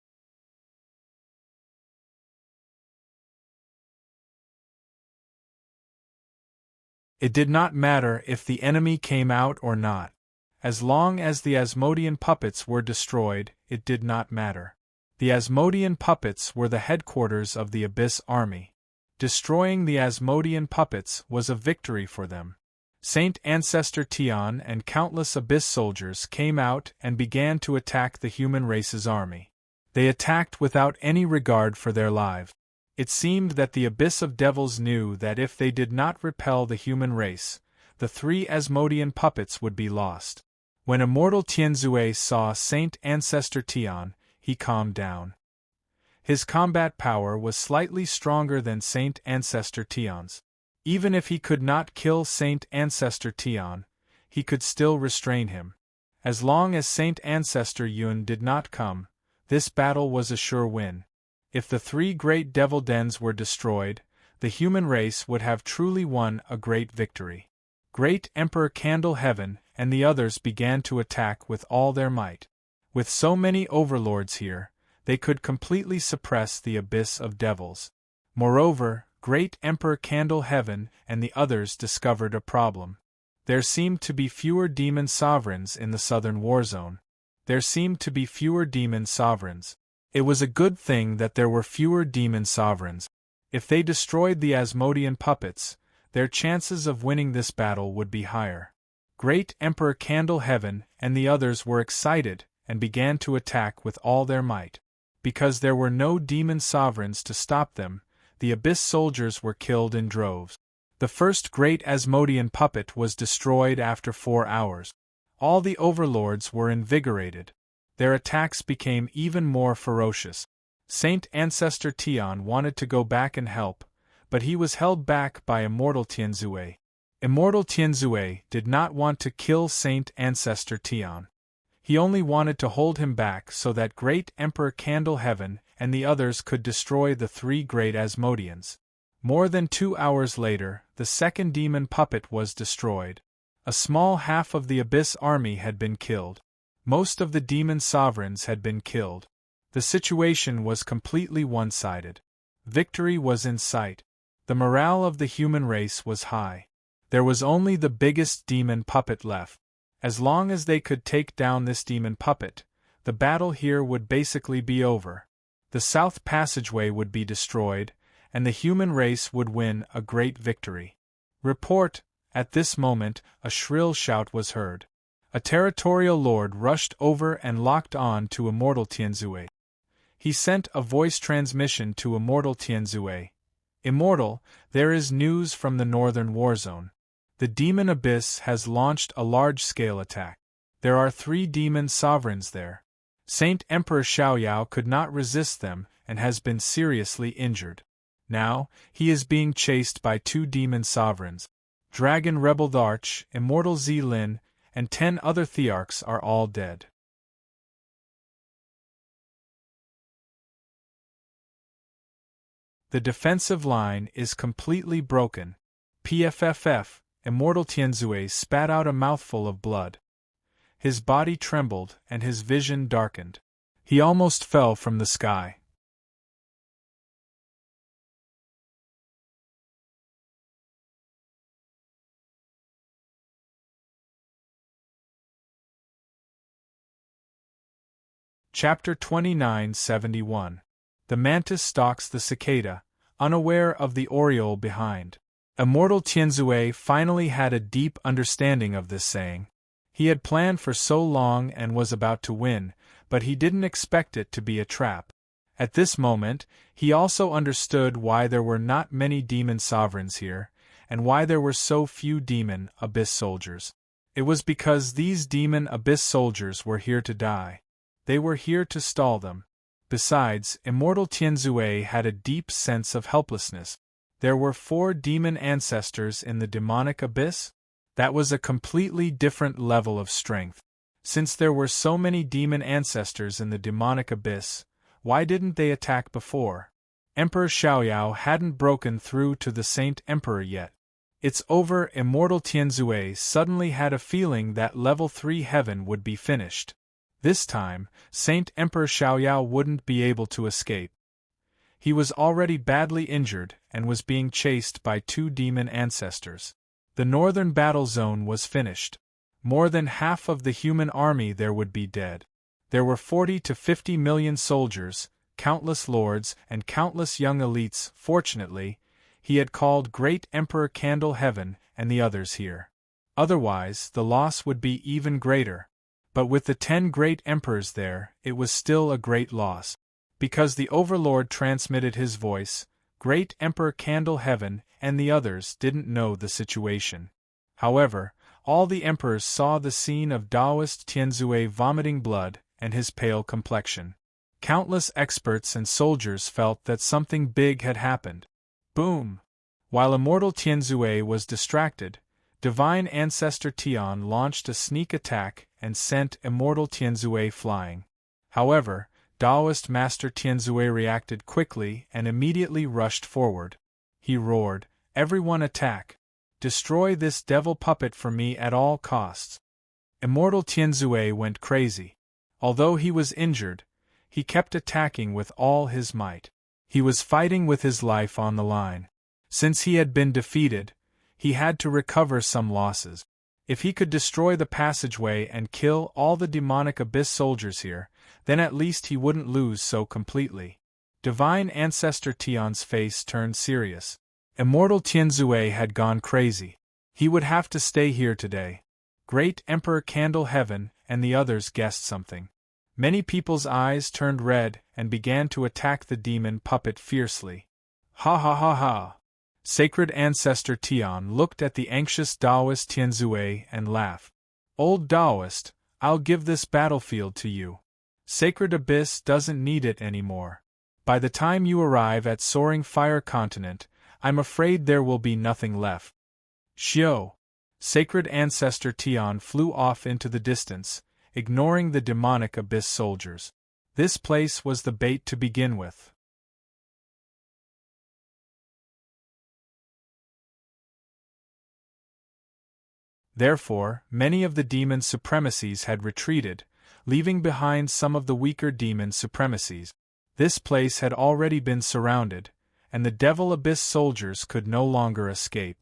It did not matter if the enemy came out or not. As long as the Asmodean puppets were destroyed, it did not matter. The Asmodean puppets were the headquarters of the Abyss army. Destroying the Asmodean puppets was a victory for them. Saint Ancestor Tian and countless Abyss soldiers came out and began to attack the human race's army. They attacked without any regard for their lives. It seemed that the Abyss of Devils knew that if they did not repel the human race, the 3 Asmodean puppets would be lost. When Immortal Tianzue saw Saint Ancestor Tian, he calmed down. His combat power was slightly stronger than Saint Ancestor Tian's. Even if he could not kill Saint Ancestor Tian, he could still restrain him. As long as Saint Ancestor Yun did not come, this battle was a sure win. If the 3 great devil dens were destroyed, the human race would have truly won a great victory. Great Emperor Candle Heaven and the others began to attack with all their might. With so many overlords here, they could completely suppress the Abyss of Devils. Moreover, Great Emperor Candle Heaven and the others discovered a problem. There seemed to be fewer demon sovereigns in the southern war zone. There seemed to be fewer demon sovereigns. It was a good thing that there were fewer demon sovereigns. If they destroyed the Asmodean puppets, their chances of winning this battle would be higher. Great Emperor Candle Heaven and the others were excited and began to attack with all their might. Because there were no demon sovereigns to stop them, the Abyss soldiers were killed in droves. The first great Asmodean puppet was destroyed after 4 hours. All the overlords were invigorated. Their attacks became even more ferocious. Saint Ancestor Tian wanted to go back and help, but he was held back by Immortal Tianzue. Immortal Tianzue did not want to kill Saint Ancestor Tian. He only wanted to hold him back so that Great Emperor Candle Heaven and the others could destroy the 3 great Asmodeans. More than 2 hours later, the second demon puppet was destroyed. A small half of the Abyss army had been killed. Most of the demon sovereigns had been killed. The situation was completely one-sided. Victory was in sight. The morale of the human race was high. There was only the biggest demon puppet left. As long as they could take down this demon puppet, the battle here would basically be over. The South Passageway would be destroyed, and the human race would win a great victory. Report! At this moment, a shrill shout was heard. A territorial lord rushed over and locked on to Immortal Tianzue. He sent a voice transmission to Immortal Tianzue. Immortal, there is news from the northern warzone. The demon abyss has launched a large-scale attack. There are 3 demon sovereigns there. Saint Emperor Xiaoyao could not resist them and has been seriously injured. Now, he is being chased by 2 demon sovereigns. Dragon Rebel Tharch, Immortal Zilin, and 10 other Thearchs are all dead. The defensive line is completely broken. PFFF, Immortal Tianzue spat out a mouthful of blood. His body trembled and his vision darkened. He almost fell from the sky. Chapter 2971. The mantis stalks the cicada, unaware of the oriole behind. Immortal Tianzue finally had a deep understanding of this saying. He had planned for so long and was about to win, but he didn't expect it to be a trap. At this moment, he also understood why there were not many demon sovereigns here, and why there were so few demon abyss soldiers. It was because these demon abyss soldiers were here to die. They were here to stall them. Besides, Immortal Tianzue had a deep sense of helplessness. There were 4 demon ancestors in the demonic abyss? That was a completely different level of strength. Since there were so many demon ancestors in the demonic abyss, why didn't they attack before? Emperor Xiaoyao hadn't broken through to the Saint Emperor yet. It's over. Immortal Tianzue suddenly had a feeling that level 3 heaven would be finished. This time, Saint Emperor Xiaoyao wouldn't be able to escape. He was already badly injured and was being chased by 2 demon ancestors. The northern battle zone was finished. More than half of the human army there would be dead. There were 40 to 50 million soldiers, countless lords, and countless young elites. Fortunately, he had called Great Emperor Candle Heaven and the others here. Otherwise, the loss would be even greater. But with the 10 great emperors there, it was still a great loss. Because the Overlord transmitted his voice, Great Emperor Candle Heaven and the others didn't know the situation. However, all the emperors saw the scene of Taoist Tianzue vomiting blood and his pale complexion. Countless experts and soldiers felt that something big had happened. Boom! While Immortal Tianzue was distracted, Divine Ancestor Tian launched a sneak attack and sent Immortal Tianzue flying. However, Taoist Master Tianzue reacted quickly and immediately rushed forward. He roared, "Everyone attack! Destroy this devil puppet for me at all costs!" Immortal Tianzue went crazy. Although he was injured, he kept attacking with all his might. He was fighting with his life on the line. Since he had been defeated, he had to recover some losses. If he could destroy the passageway and kill all the demonic abyss soldiers here, then at least he wouldn't lose so completely. Divine Ancestor Tian's face turned serious. Immortal Tianzue had gone crazy. He would have to stay here today. Great Emperor Candle Heaven and the others guessed something. Many people's eyes turned red and began to attack the demon puppet fiercely. Ha ha ha ha! Sacred Ancestor Tian looked at the anxious Taoist Tianzue and laughed. Old Taoist, I'll give this battlefield to you. Sacred Abyss doesn't need it anymore. By the time you arrive at Soaring Fire Continent, I'm afraid there will be nothing left. Xiao! Sacred Ancestor Tian flew off into the distance, ignoring the demonic abyss soldiers. This place was the bait to begin with. Therefore, many of the demon supremacies had retreated, leaving behind some of the weaker demon supremacies. This place had already been surrounded, and the Devil Abyss soldiers could no longer escape.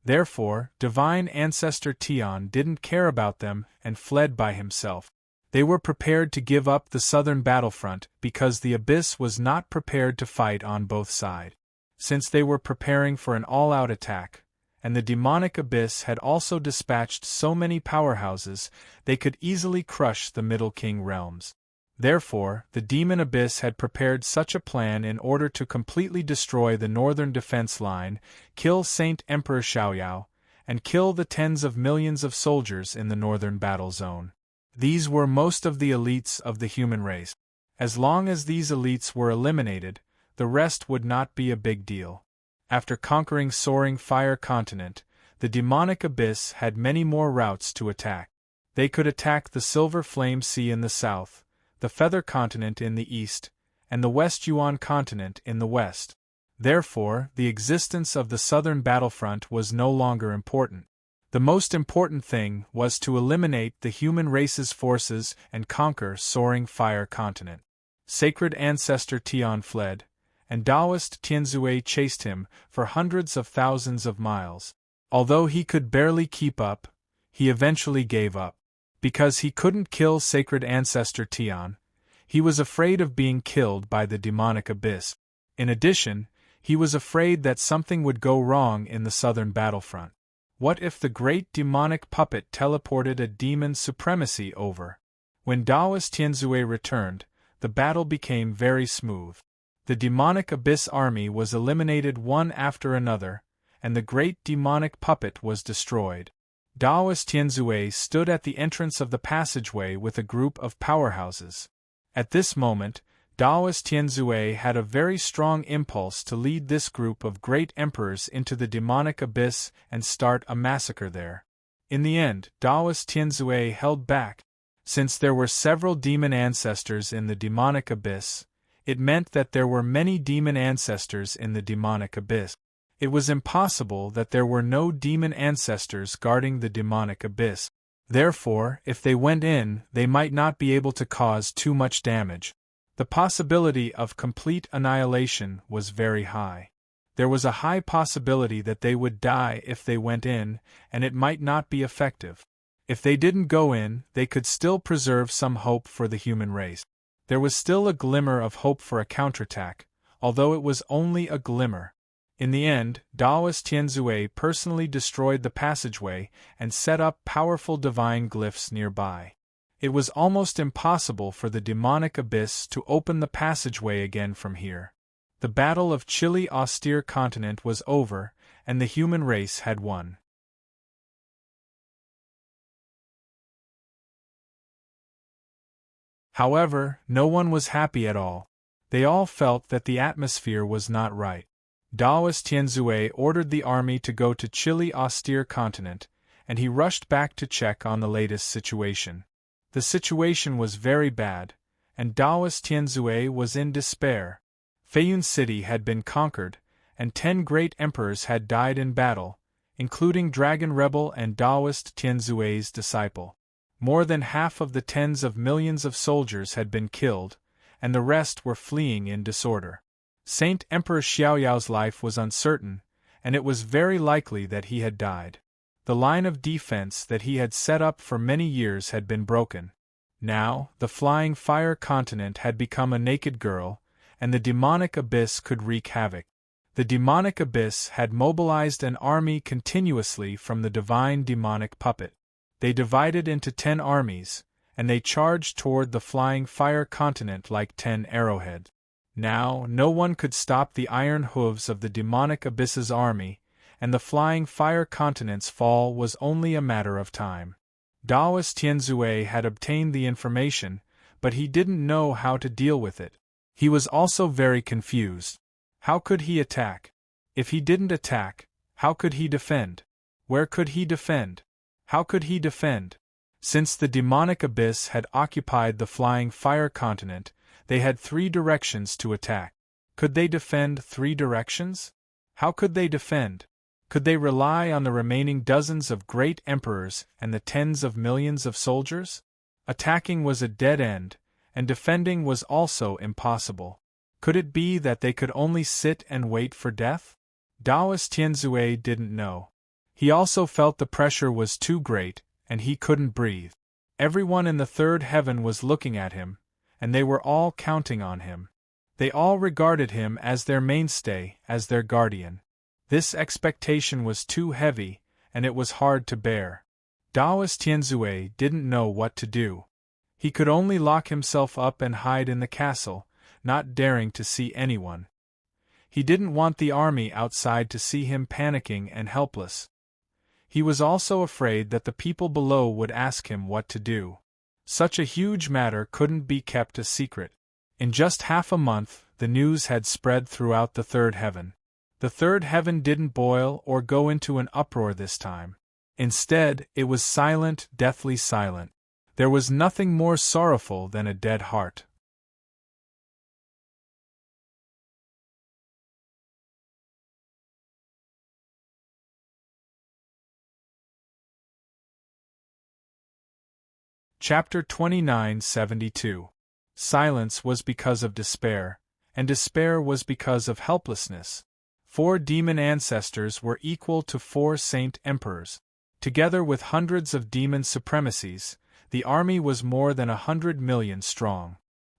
Therefore, Divine Ancestor Tian didn't care about them and fled by himself. They were prepared to give up the southern battlefront because the Abyss was not prepared to fight on both sides. Since they were preparing for an all-out attack, and the demonic Abyss had also dispatched so many powerhouses, they could easily crush the Middle King realms. Therefore, the Demon Abyss had prepared such a plan in order to completely destroy the northern defense line, kill Saint Emperor Xiaoyao, and kill the tens of millions of soldiers in the northern battle zone. These were most of the elites of the human race. As long as these elites were eliminated, the rest would not be a big deal. After conquering Soaring Fire Continent, the Demonic Abyss had many more routes to attack. They could attack the Silver Flame Sea in the south, the Feather Continent in the east, and the West Yuan Continent in the west. Therefore, the existence of the southern battlefront was no longer important. The most important thing was to eliminate the human race's forces and conquer Soaring Fire Continent. Sacred Ancestor Tian fled, and Taoist Tianzue chased him for hundreds of thousands of miles. Although he could barely keep up, he eventually gave up. Because he couldn't kill Sacred Ancestor Tian, he was afraid of being killed by the Demonic Abyss. In addition, he was afraid that something would go wrong in the southern battlefront. What if the great demonic puppet teleported a demon supremacy over? When Taoist Tianzue returned, the battle became very smooth. The demonic Abyss army was eliminated one after another, and the great demonic puppet was destroyed. Taoist Tianzue stood at the entrance of the passageway with a group of powerhouses. At this moment, Taoist Tianzue had a very strong impulse to lead this group of great emperors into the demonic abyss and start a massacre there. In the end, Taoist Tianzue held back. Since there were several demon ancestors in the demonic abyss, it meant that there were many demon ancestors in the demonic abyss. It was impossible that there were no demon ancestors guarding the demonic abyss. Therefore, if they went in, they might not be able to cause too much damage. The possibility of complete annihilation was very high. There was a high possibility that they would die if they went in, and it might not be effective. If they didn't go in, they could still preserve some hope for the human race. There was still a glimmer of hope for a counterattack, although it was only a glimmer. In the end, Taoist Tianzue personally destroyed the passageway and set up powerful divine glyphs nearby. It was almost impossible for the demonic abyss to open the passageway again from here. The Battle of Chile Austere Continent was over, and the human race had won. However, no one was happy at all. They all felt that the atmosphere was not right. Taoist Tianzue ordered the army to go to Chile Austere Continent, and he rushed back to check on the latest situation. The situation was very bad, and Taoist Tianzue was in despair. Feiyun City had been conquered, and 10 great emperors had died in battle, including Dragon Rebel and Taoist Tianzue's disciple. More than half of the tens of millions of soldiers had been killed, and the rest were fleeing in disorder. Saint Emperor Xiaoyao's life was uncertain, and it was very likely that he had died. The line of defense that he had set up for many years had been broken. Now, the Flying Fire Continent had become a naked girl, and the demonic abyss could wreak havoc. The demonic abyss had mobilized an army continuously from the divine demonic puppet. They divided into 10 armies, and they charged toward the flying fire continent like 10 arrowheads. Now, no one could stop the iron hooves of the demonic abyss's army, and the flying fire continent's fall was only a matter of time. Daoist Tianzue had obtained the information, but he didn't know how to deal with it. He was also very confused. How could he attack? If he didn't attack, how could he defend? Where could he defend? How could he defend? Since the demonic abyss had occupied the flying fire continent, they had 3 directions to attack. Could they defend 3 directions? How could they defend? Could they rely on the remaining dozens of great emperors and the tens of millions of soldiers? Attacking was a dead end, and defending was also impossible. Could it be that they could only sit and wait for death? Daoist Tianzue didn't know. He also felt the pressure was too great, and he couldn't breathe. Everyone in the third heaven was looking at him, and they were all counting on him. They all regarded him as their mainstay, as their guardian. This expectation was too heavy, and it was hard to bear. Daoist Tianzue didn't know what to do. He could only lock himself up and hide in the castle, not daring to see anyone. He didn't want the army outside to see him panicking and helpless. He was also afraid that the people below would ask him what to do. Such a huge matter couldn't be kept a secret. In just half a month, the news had spread throughout the third heaven. The third heaven didn't boil or go into an uproar this time. Instead, it was silent, deathly silent. There was nothing more sorrowful than a dead heart. Chapter 2972. Silence was because of despair, and despair was because of helplessness. 4 demon ancestors were equal to 4 saint emperors. Together with hundreds of demon supremacies, the army was more than 100 million strong.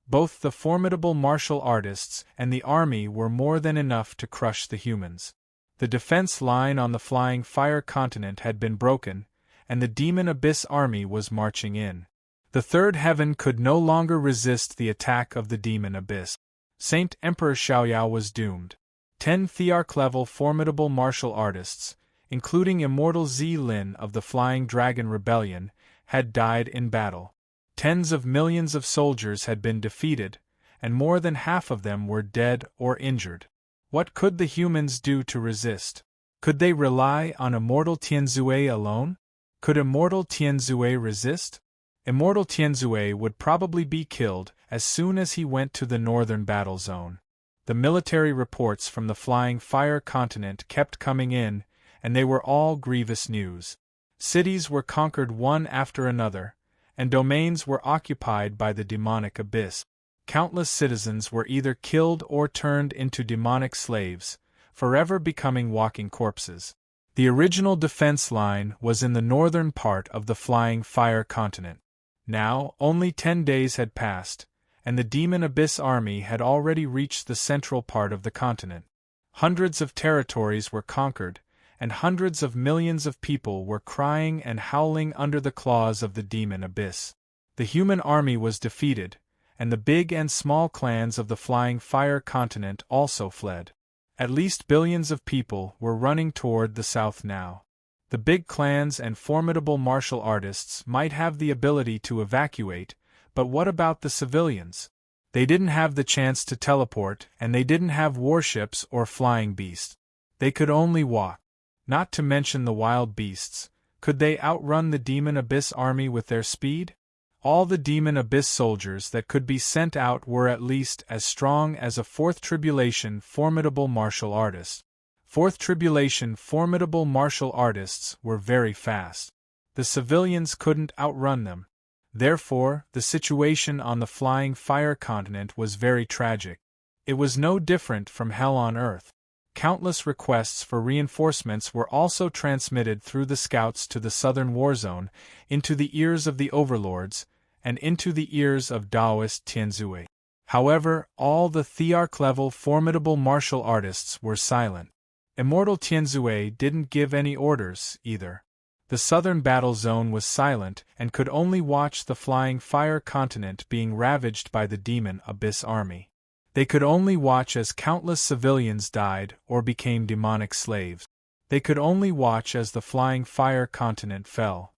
Both the formidable martial artists and the army were more than enough to crush the humans. The defense line on the flying fire continent had been broken, and the demon abyss army was marching in. The third heaven could no longer resist the attack of the demon abyss. Saint Emperor Xiaoyao was doomed. 10 Thearch-level formidable martial artists, including immortal Zilin of the Flying Dragon Rebellion, had died in battle. Tens of millions of soldiers had been defeated, and more than half of them were dead or injured. What could the humans do to resist? Could they rely on immortal Tianzue alone? Could immortal Tianzue resist? Immortal Tianzue would probably be killed as soon as he went to the northern battle zone. The military reports from the flying fire continent kept coming in, and they were all grievous news. Cities were conquered one after another, and domains were occupied by the demonic abyss. Countless citizens were either killed or turned into demonic slaves, forever becoming walking corpses. The original defense line was in the northern part of the flying fire continent. Now, only 10 days had passed, and the demon abyss army had already reached the central part of the continent. Hundreds of territories were conquered, and hundreds of millions of people were crying and howling under the claws of the demon abyss. The human army was defeated, and the big and small clans of the flying fire continent also fled. At least billions of people were running toward the south now. The big clans and formidable martial artists might have the ability to evacuate, but what about the civilians? They didn't have the chance to teleport, and they didn't have warships or flying beasts. They could only walk. Not to mention the wild beasts. Could they outrun the demon abyss army with their speed? All the demon abyss soldiers that could be sent out were at least as strong as a Fourth Tribulation formidable martial artist. Fourth Tribulation formidable martial artists were very fast. The civilians couldn't outrun them. Therefore, the situation on the flying fire continent was very tragic. It was no different from hell on earth. Countless requests for reinforcements were also transmitted through the scouts to the southern war zone, into the ears of the overlords, and into the ears of Daoist Tianzue. However, all the Thearch-level formidable martial artists were silent. Immortal Tianzue didn't give any orders, either. The southern battle zone was silent and could only watch the flying fire continent being ravaged by the demon abyss army. They could only watch as countless civilians died or became demonic slaves. They could only watch as the flying fire continent fell.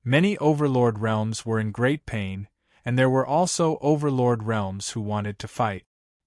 Many overlord realms were in great pain, and there were also overlord realms who wanted to fight.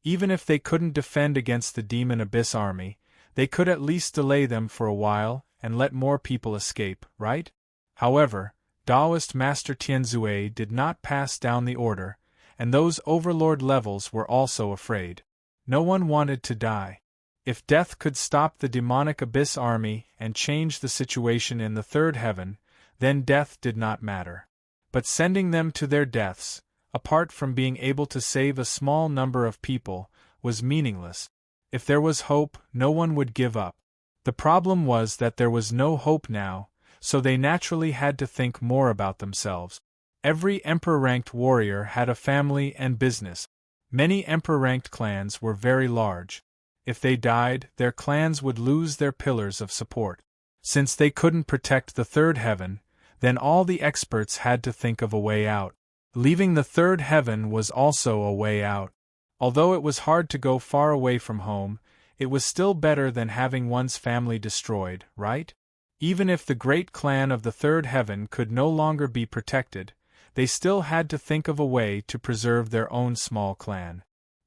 Even if they couldn't defend against the demon abyss army, they could at least delay them for a while and let more people escape, right? However, Taoist Master Tianzue did not pass down the order, and those overlord levels were also afraid. No one wanted to die. If death could stop the demonic abyss army and change the situation in the third heaven, then death did not matter. But sending them to their deaths, apart from being able to save a small number of people, was meaningless. If there was hope, no one would give up. The problem was that there was no hope now, so they naturally had to think more about themselves. Every emperor-ranked warrior had a family and business. Many emperor-ranked clans were very large. If they died, their clans would lose their pillars of support. Since they couldn't protect the third heaven, then all the experts had to think of a way out. Leaving the third heaven was also a way out. Although it was hard to go far away from home, it was still better than having one's family destroyed, right? Even if the great clan of the third heaven could no longer be protected, they still had to think of a way to preserve their own small clan.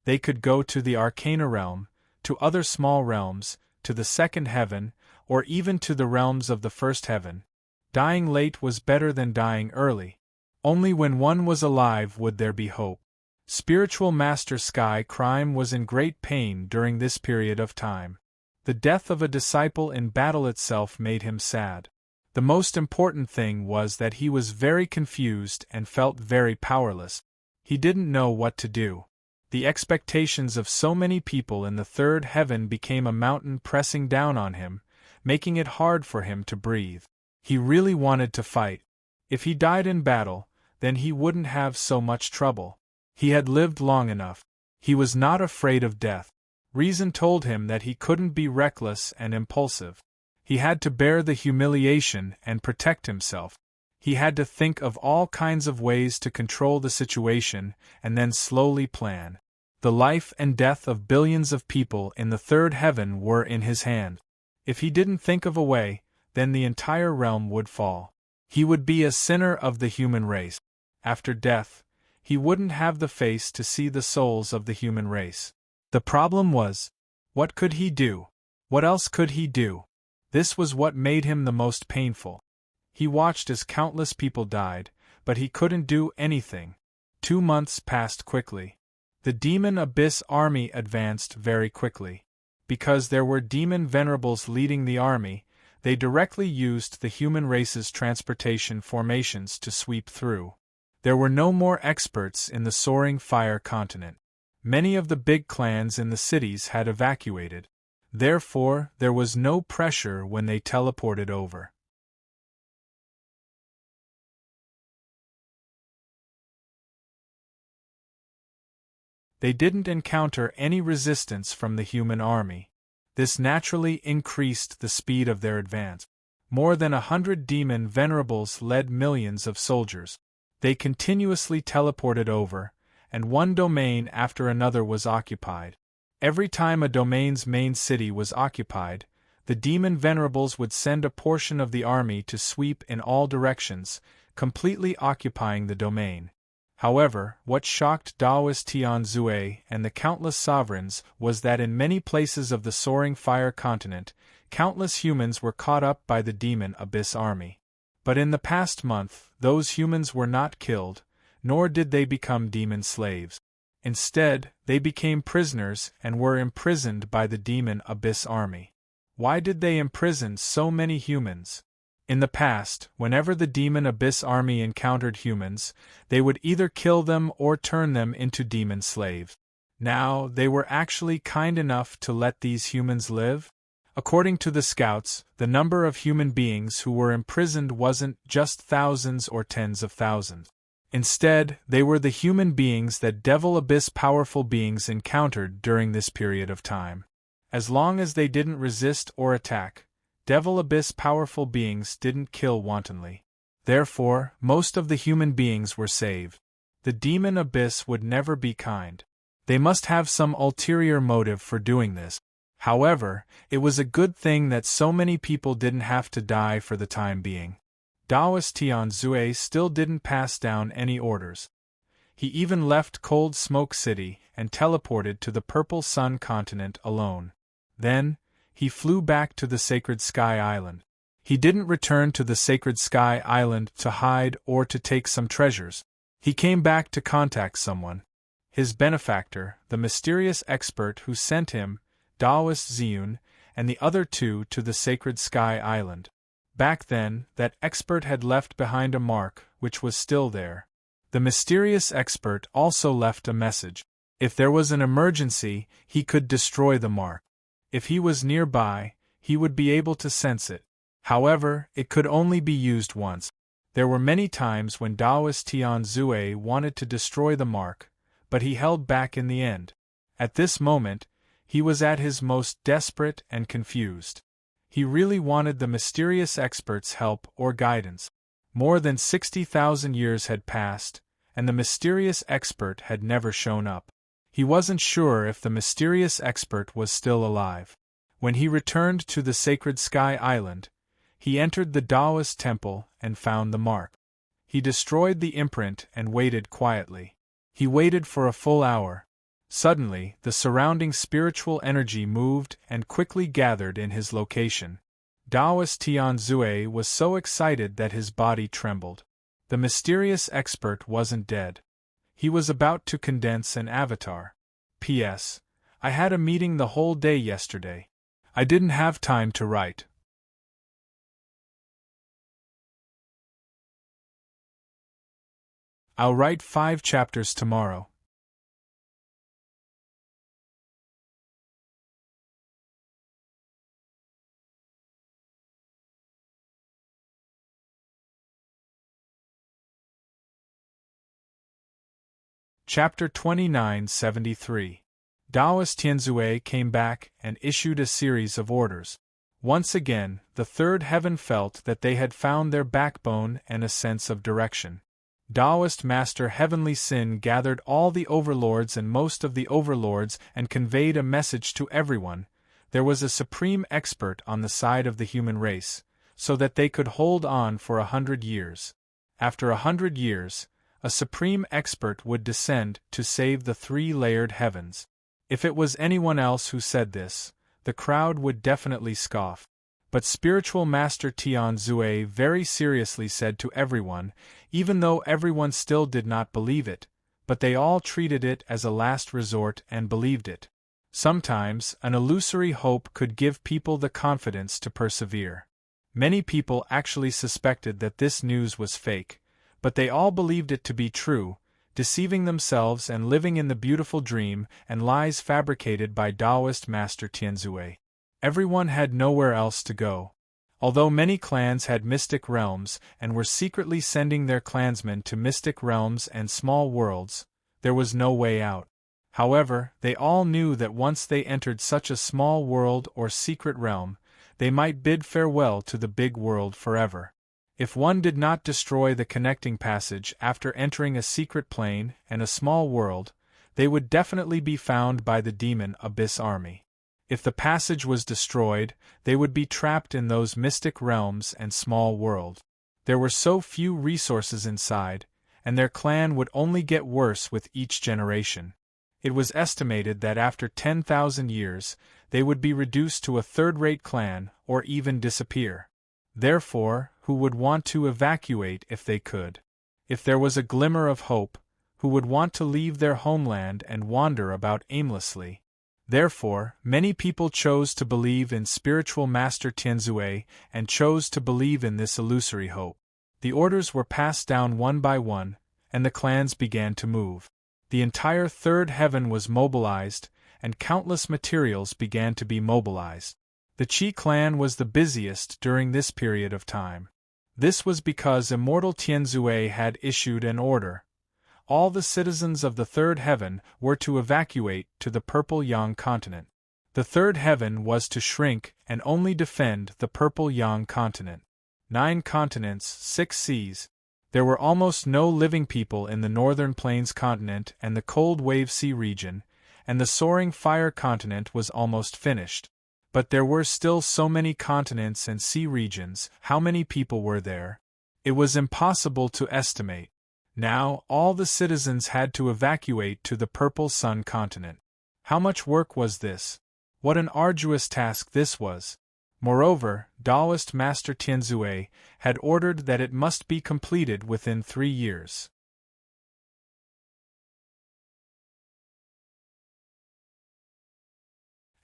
They could go to the Arcana realm, to other small realms, to the second heaven, or even to the realms of the first heaven. Dying late was better than dying early. Only when one was alive would there be hope. Spiritual Master Sky Crime was in great pain during this period of time. The death of a disciple in battle itself made him sad. The most important thing was that he was very confused and felt very powerless. He didn't know what to do. The expectations of so many people in the third heaven became a mountain pressing down on him, making it hard for him to breathe. He really wanted to fight. If he died in battle, then he wouldn't have so much trouble. He had lived long enough. He was not afraid of death. Reason told him that he couldn't be reckless and impulsive. He had to bear the humiliation and protect himself. He had to think of all kinds of ways to control the situation and then slowly plan. The life and death of billions of people in the third heaven were in his hand. If he didn't think of a way, then the entire realm would fall. He would be a sinner of the human race. After death, he wouldn't have the face to see the souls of the human race. The problem was, what could he do? What else could he do? This was what made him the most painful. He watched as countless people died, but he couldn't do anything. 2 months passed quickly. The demon abyss army advanced very quickly. Because there were demon venerables leading the army, they directly used the human race's transportation formations to sweep through. There were no more experts in the soaring fire continent. Many of the big clans in the cities had evacuated. Therefore, there was no pressure when they teleported over. They didn't encounter any resistance from the human army. This naturally increased the speed of their advance. More than 100 demon venerables led millions of soldiers. They continuously teleported over, and one domain after another was occupied. Every time a domain's main city was occupied, the demon venerables would send a portion of the army to sweep in all directions, completely occupying the domain. However, what shocked Taoist Tianzue and the countless sovereigns was that in many places of the soaring fire continent, countless humans were caught up by the demon abyss army. But in the past month, those humans were not killed, nor did they become demon slaves. Instead, they became prisoners and were imprisoned by the demon abyss army. Why did they imprison so many humans? In the past, whenever the demon abyss army encountered humans, they would either kill them or turn them into demon slaves. Now, they were actually kind enough to let these humans live? According to the scouts, the number of human beings who were imprisoned wasn't just thousands or tens of thousands. Instead, they were the human beings that Devil Abyss powerful beings encountered during this period of time. As long as they didn't resist or attack, Devil Abyss powerful beings didn't kill wantonly. Therefore, most of the human beings were saved. The Demon Abyss would never be kind. They must have some ulterior motive for doing this. However, it was a good thing that so many people didn't have to die for the time being. Daoist Tianzue still didn't pass down any orders. He even left Cold Smoke City and teleported to the Purple Sun continent alone. Then, he flew back to the Sacred Sky Island. He didn't return to the Sacred Sky Island to hide or to take some treasures. He came back to contact someone. His benefactor, the mysterious expert who sent him, Daoist Ziyun, and the other two to the Sacred Sky Island. Back then, that expert had left behind a mark, which was still there. The mysterious expert also left a message. If there was an emergency, he could destroy the mark. If he was nearby, he would be able to sense it. However, it could only be used once. There were many times when Daoist Tianzue wanted to destroy the mark, but he held back in the end. At this moment, he was at his most desperate and confused. He really wanted the mysterious expert's help or guidance. More than 60,000 years had passed, and the mysterious expert had never shown up. He wasn't sure if the mysterious expert was still alive. When he returned to the Sacred Sky Island, he entered the Daoist temple and found the mark. He destroyed the imprint and waited quietly. He waited for a full hour. Suddenly, the surrounding spiritual energy moved and quickly gathered in his location. Daoist Tianzue was so excited that his body trembled. The mysterious expert wasn't dead. He was about to condense an avatar. P.S. I had a meeting the whole day yesterday. I didn't have time to write. I'll write 5 chapters tomorrow. Chapter 2973. Daoist Tianzue came back and issued a series of orders. Once again, the third heaven felt that they had found their backbone and a sense of direction. Daoist Master Heavenly Sin gathered all the overlords and most of the overlords and conveyed a message to everyone. There was a supreme expert on the side of the human race, so that they could hold on for 100 years. After 100 years, a supreme expert would descend to save the 3-layered heavens. If it was anyone else who said this, the crowd would definitely scoff. But Spiritual Master Tianzue very seriously said to everyone, even though everyone still did not believe it, but they all treated it as a last resort and believed it. Sometimes, an illusory hope could give people the confidence to persevere. Many people actually suspected that this news was fake, but they all believed it to be true, deceiving themselves and living in the beautiful dream and lies fabricated by Daoist Master Tianzue. Everyone had nowhere else to go. Although many clans had mystic realms and were secretly sending their clansmen to mystic realms and small worlds, there was no way out. However, they all knew that once they entered such a small world or secret realm, they might bid farewell to the big world forever. If one did not destroy the connecting passage after entering a secret plane and a small world, they would definitely be found by the Demon Abyss army. If the passage was destroyed, they would be trapped in those mystic realms and small world. There were so few resources inside, and their clan would only get worse with each generation. It was estimated that after 10,000 years, they would be reduced to a third-rate clan or even disappear. Therefore, who would want to evacuate if they could? If there was a glimmer of hope, who would want to leave their homeland and wander about aimlessly? Therefore, many people chose to believe in Spiritual Master Tianzue and chose to believe in this illusory hope. The orders were passed down one by one, and the clans began to move. The entire third heaven was mobilized, and countless materials began to be mobilized. The Qi clan was the busiest during this period of time. This was because Immortal Tianzue had issued an order. All the citizens of the Third Heaven were to evacuate to the Purple Yang continent. The Third Heaven was to shrink and only defend the Purple Yang continent. 9 continents, 6 seas. There were almost no living people in the Northern Plains continent and the Cold Wave Sea region, and the Soaring Fire continent was almost finished. But there were still so many continents and sea regions. How many people were there? It was impossible to estimate. Now, all the citizens had to evacuate to the Purple Sun continent. How much work was this? What an arduous task this was! Moreover, Taoist Master Tianzue had ordered that it must be completed within 3 years.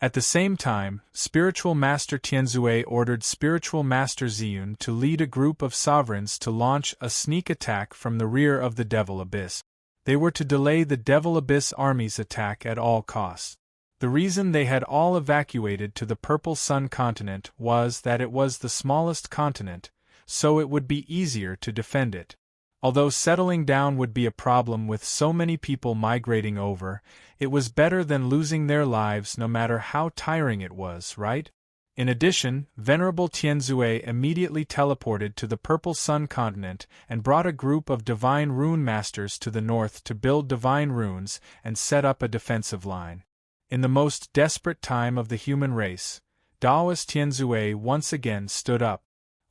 At the same time, Spiritual Master Tianzue ordered Spiritual Master Ziyun to lead a group of sovereigns to launch a sneak attack from the rear of the Devil Abyss. They were to delay the Devil Abyss army's attack at all costs. The reason they had all evacuated to the Purple Sun continent was that it was the smallest continent, so it would be easier to defend it. Although settling down would be a problem with so many people migrating over, it was better than losing their lives no matter how tiring it was, right? In addition, Venerable Tianzue immediately teleported to the Purple Sun continent and brought a group of divine rune masters to the north to build divine runes and set up a defensive line. In the most desperate time of the human race, Taoist Tianzue once again stood up.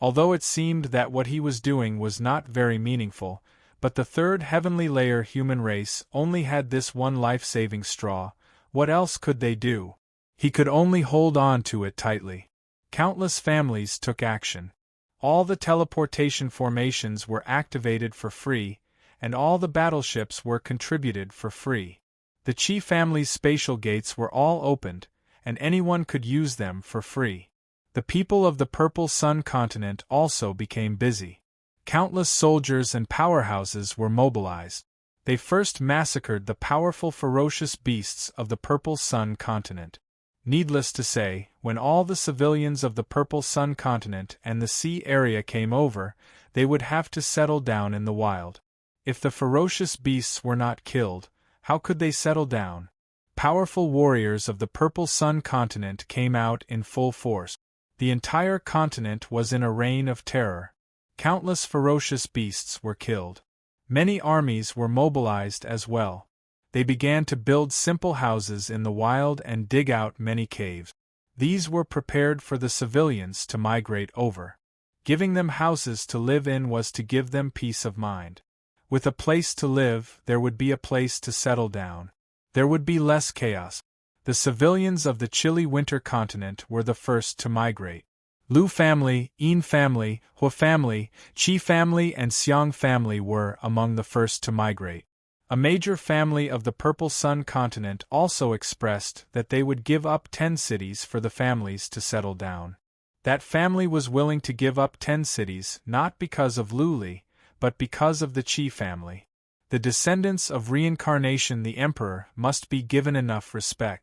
Although it seemed that what he was doing was not very meaningful, but the third heavenly layer human race only had this one life-saving straw. What else could they do? He could only hold on to it tightly. Countless families took action. All the teleportation formations were activated for free, and all the battleships were contributed for free. The Qi family's spatial gates were all opened, and anyone could use them for free. The people of the Purple Sun continent also became busy. Countless soldiers and powerhouses were mobilized. They first massacred the powerful ferocious beasts of the Purple Sun continent. Needless to say, when all the civilians of the Purple Sun continent and the sea area came over, they would have to settle down in the wild. If the ferocious beasts were not killed, how could they settle down? Powerful warriors of the Purple Sun continent came out in full force. The entire continent was in a reign of terror. Countless ferocious beasts were killed. Many armies were mobilized as well. They began to build simple houses in the wild and dig out many caves. These were prepared for the civilians to migrate over. Giving them houses to live in was to give them peace of mind. With a place to live, there would be a place to settle down. There would be less chaos. The civilians of the chilly winter continent were the first to migrate. Lu family, Yin family, Hua family, Qi family and Xiang family were among the first to migrate. A major family of the Purple Sun continent also expressed that they would give up 10 cities for the families to settle down. That family was willing to give up 10 cities not because of Lu Li, but because of the Qi family. The descendants of reincarnation the emperor must be given enough respect.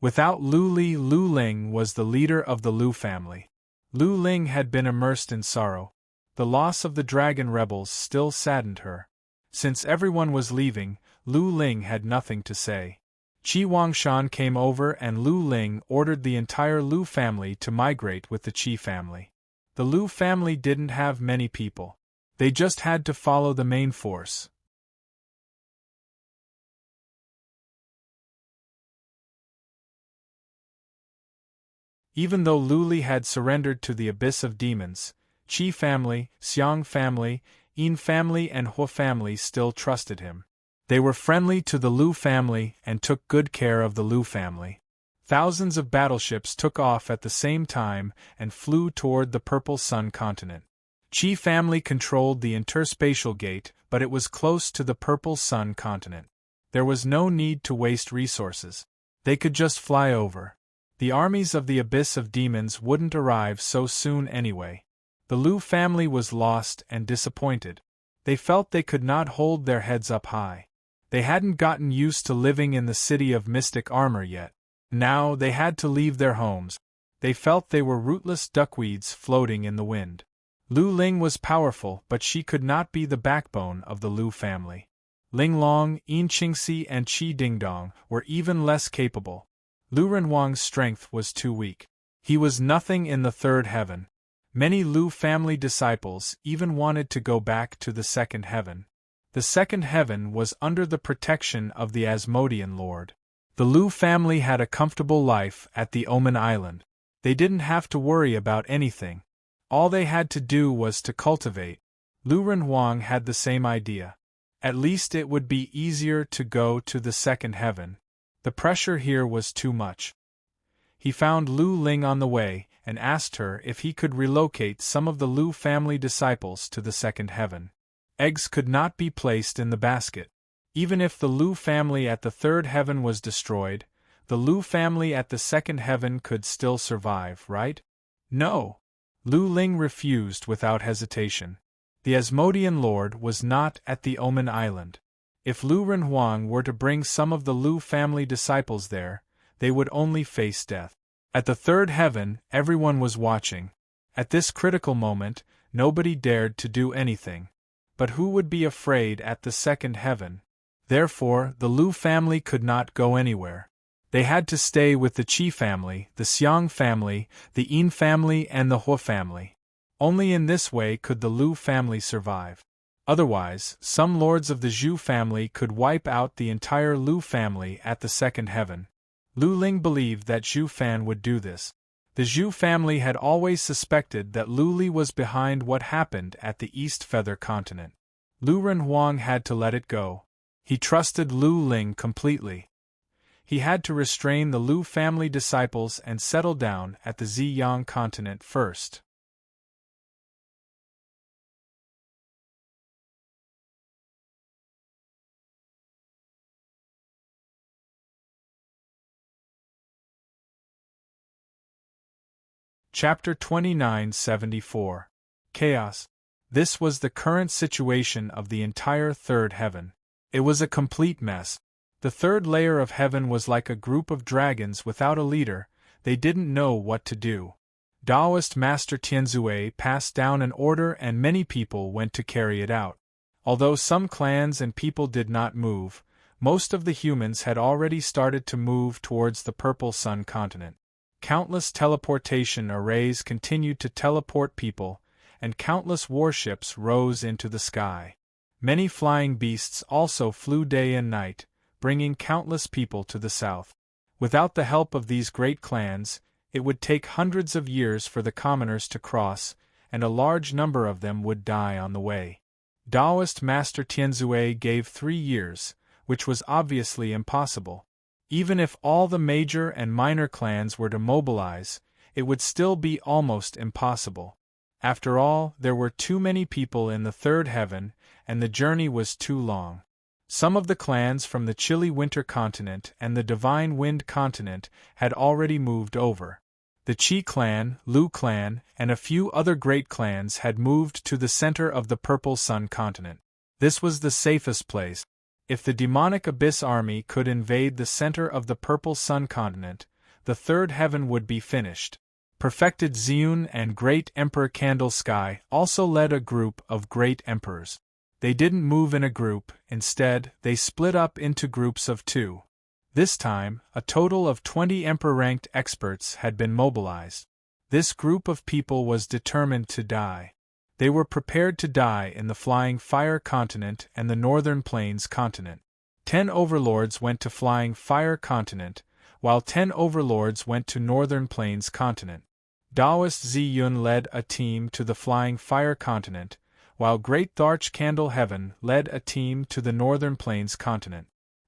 Without Lu Li, Lu Ling was the leader of the Lu family. Lu Ling had been immersed in sorrow. The loss of the dragon rebels still saddened her. Since everyone was leaving, Lu Ling had nothing to say. Qi Wangshan came over and Lu Ling ordered the entire Lu family to migrate with the Qi family. The Lu family didn't have many people. They just had to follow the main force. Even though Lu Li had surrendered to the abyss of demons, Qi family, Xiang family, Yin family and Hua family still trusted him. They were friendly to the Lu family and took good care of the Lu family. Thousands of battleships took off at the same time and flew toward the Purple Sun continent. Qi family controlled the interspatial gate, but it was close to the Purple Sun continent. There was no need to waste resources. They could just fly over. The armies of the abyss of demons wouldn't arrive so soon anyway. The Lu family was lost and disappointed. They felt they could not hold their heads up high. They hadn't gotten used to living in the city of mystic armor yet. Now they had to leave their homes. They felt they were rootless duckweeds floating in the wind. Lu Ling was powerful, but she could not be the backbone of the Lu family. Ling Long, Yin Qingxi and Qi Dingdong were even less capable. Lu Renhuang's strength was too weak. He was nothing in the third heaven. Many Lu family disciples even wanted to go back to the second heaven. The second heaven was under the protection of the Asmodean Lord. The Lu family had a comfortable life at the Omen Island. They didn't have to worry about anything. All they had to do was to cultivate. Lu Renhuang had the same idea. At least it would be easier to go to the second heaven. The pressure here was too much. He found Lu Ling on the way and asked her if he could relocate some of the Lu family disciples to the second heaven. Eggs could not be placed in the basket. Even if the Lu family at the third heaven was destroyed, the Lu family at the second heaven could still survive, right? No. Lu Ling refused without hesitation. The Asmodean Lord was not at the Omen Island. If Lu Renhuang were to bring some of the Lu family disciples there, they would only face death. At the third heaven, everyone was watching. At this critical moment, nobody dared to do anything. But who would be afraid at the second heaven? Therefore, the Lu family could not go anywhere. They had to stay with the Qi family, the Xiang family, the Yin family and the Hua family. Only in this way could the Lu family survive. Otherwise, some lords of the Zhu family could wipe out the entire Lu family at the second heaven. Lu Ling believed that Zhu Fan would do this. The Zhu family had always suspected that Lu Li was behind what happened at the East Feather continent. Lu Renhuang had to let it go. He trusted Lu Ling completely. He had to restrain the Lu family disciples and settle down at the Ziyang continent first. Chapter 2974. Chaos. This was the current situation of the entire third heaven. It was a complete mess. The third layer of heaven was like a group of dragons without a leader. They didn't know what to do. Taoist Master Tianzue passed down an order and many people went to carry it out. Although some clans and people did not move, most of the humans had already started to move towards the Purple Sun continent. Countless teleportation arrays continued to teleport people, and countless warships rose into the sky. Many flying beasts also flew day and night, bringing countless people to the south. Without the help of these great clans, it would take hundreds of years for the commoners to cross, and a large number of them would die on the way. Taoist Master Tianzue gave 3 years, which was obviously impossible. Even if all the major and minor clans were to mobilize, it would still be almost impossible. After all, there were too many people in the third heaven, and the journey was too long. Some of the clans from the chilly winter continent and the divine wind continent had already moved over. The Qi clan, Lu clan, and a few other great clans had moved to the center of the Purple Sun continent. This was the safest place. If the demonic Abyss army could invade the center of the Purple Sun continent, the third heaven would be finished. Perfected Ziyun and Great Emperor Candle Sky also led a group of great emperors. They didn't move in a group, instead, they split up into groups of 2. This time, a total of 20 emperor-ranked experts had been mobilized. This group of people was determined to die. They were prepared to die in the Flying Fire continent and the Northern Plains continent. 10 overlords went to Flying Fire continent, while 10 overlords went to Northern Plains continent. Taoist Ziyun led a team to the Flying Fire continent, while Great Darch Candle Heaven led a team to the Northern Plains continent.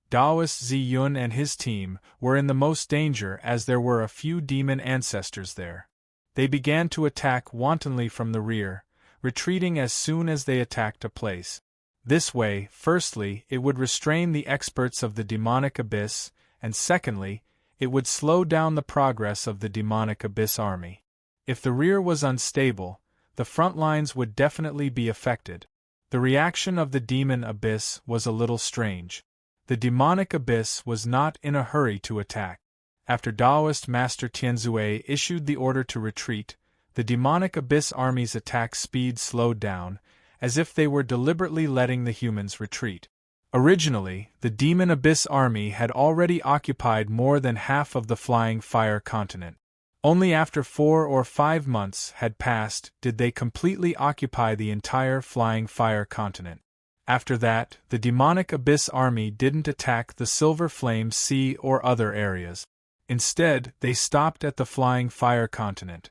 Taoist Ziyun and his team were in the most danger as there were a few demon ancestors there. They began to attack wantonly from the rear, retreating as soon as they attacked a place. This way, firstly, it would restrain the experts of the demonic abyss, and secondly, it would slow down the progress of the demonic abyss army. If the rear was unstable, the front lines would definitely be affected. The reaction of the demon abyss was a little strange. The demonic abyss was not in a hurry to attack. After Taoist Master Tianzue issued the order to retreat, The demonic Abyss Army's attack speed slowed down, as if they were deliberately letting the humans retreat. Originally, the Demon Abyss Army had already occupied more than half of the Flying Fire continent. Only after 4 or 5 months had passed did they completely occupy the entire Flying Fire continent. After that, the Demonic Abyss Army didn't attack the Silver Flame Sea or other areas. Instead, they stopped at the Flying Fire continent.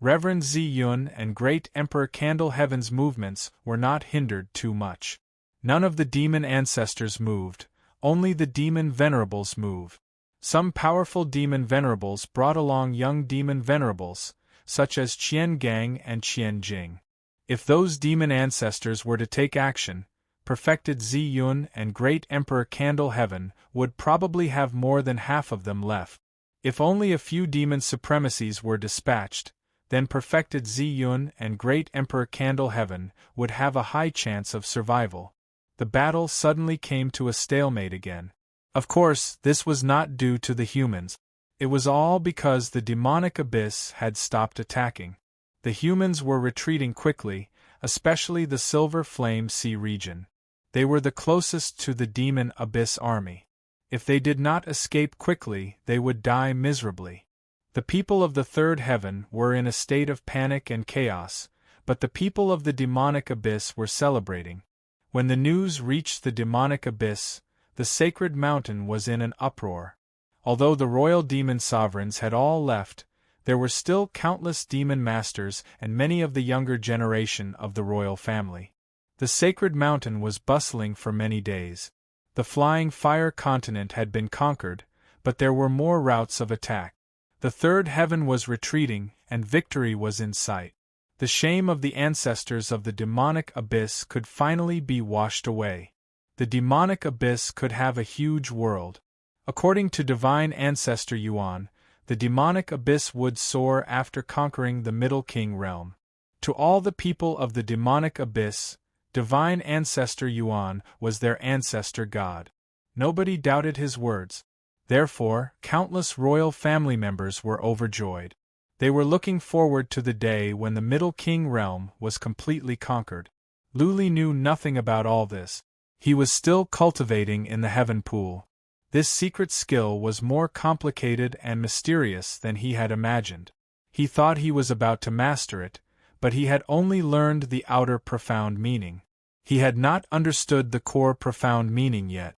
Reverend Zi Yun and Great Emperor Candle Heaven's movements were not hindered too much. None of the demon ancestors moved, only the demon venerables moved. Some powerful demon venerables brought along young demon venerables, such as Qian Gang and Qian Jing. If those demon ancestors were to take action, perfected Zi Yun and Great Emperor Candle Heaven would probably have more than half of them left. If only a few demon supremacies were dispatched, then perfected Zi Yun and Great Emperor Candle Heaven would have a high chance of survival. The battle suddenly came to a stalemate again. Of course, this was not due to the humans. It was all because the demonic abyss had stopped attacking. The humans were retreating quickly, especially the Silver Flame Sea region. They were the closest to the demon abyss army. If they did not escape quickly, they would die miserably. The people of the third heaven were in a state of panic and chaos, but the people of the demonic abyss were celebrating. When the news reached the demonic abyss, the sacred mountain was in an uproar. Although the royal demon sovereigns had all left, there were still countless demon masters and many of the younger generation of the royal family. The sacred mountain was bustling for many days. The Flying Fire continent had been conquered, but there were more routes of attack. The third heaven was retreating, and victory was in sight. The shame of the ancestors of the demonic abyss could finally be washed away. The demonic abyss could have a huge world. According to divine ancestor Yuan, the demonic abyss would soar after conquering the Middle King realm. To all the people of the demonic abyss, divine ancestor Yuan was their ancestor god. Nobody doubted his words. Therefore, countless royal family members were overjoyed. They were looking forward to the day when the Middle King realm was completely conquered. Luli knew nothing about all this. He was still cultivating in the heaven pool. This secret skill was more complicated and mysterious than he had imagined. He thought he was about to master it, but he had only learned the outer profound meaning. He had not understood the core profound meaning yet.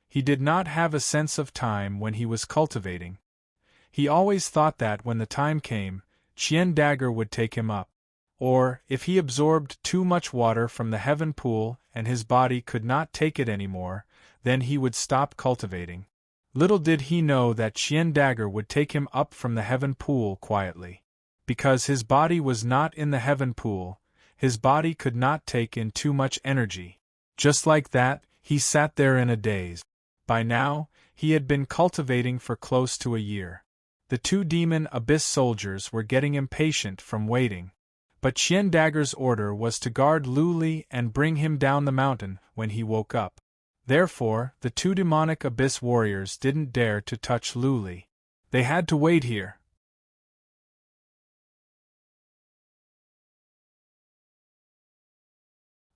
He did not have a sense of time when he was cultivating. He always thought that when the time came, Qian Dagger would take him up. Or, if he absorbed too much water from the heaven pool and his body could not take it anymore, then he would stop cultivating. Little did he know that Qian Dagger would take him up from the heaven pool quietly. Because his body was not in the heaven pool, his body could not take in too much energy. Just like that, he sat there in a daze. By now, he had been cultivating for close to a year. The two demon abyss soldiers were getting impatient from waiting. But Qian Dagger's order was to guard Luli and bring him down the mountain when he woke up. Therefore, the two demonic abyss warriors didn't dare to touch Luli. They had to wait here.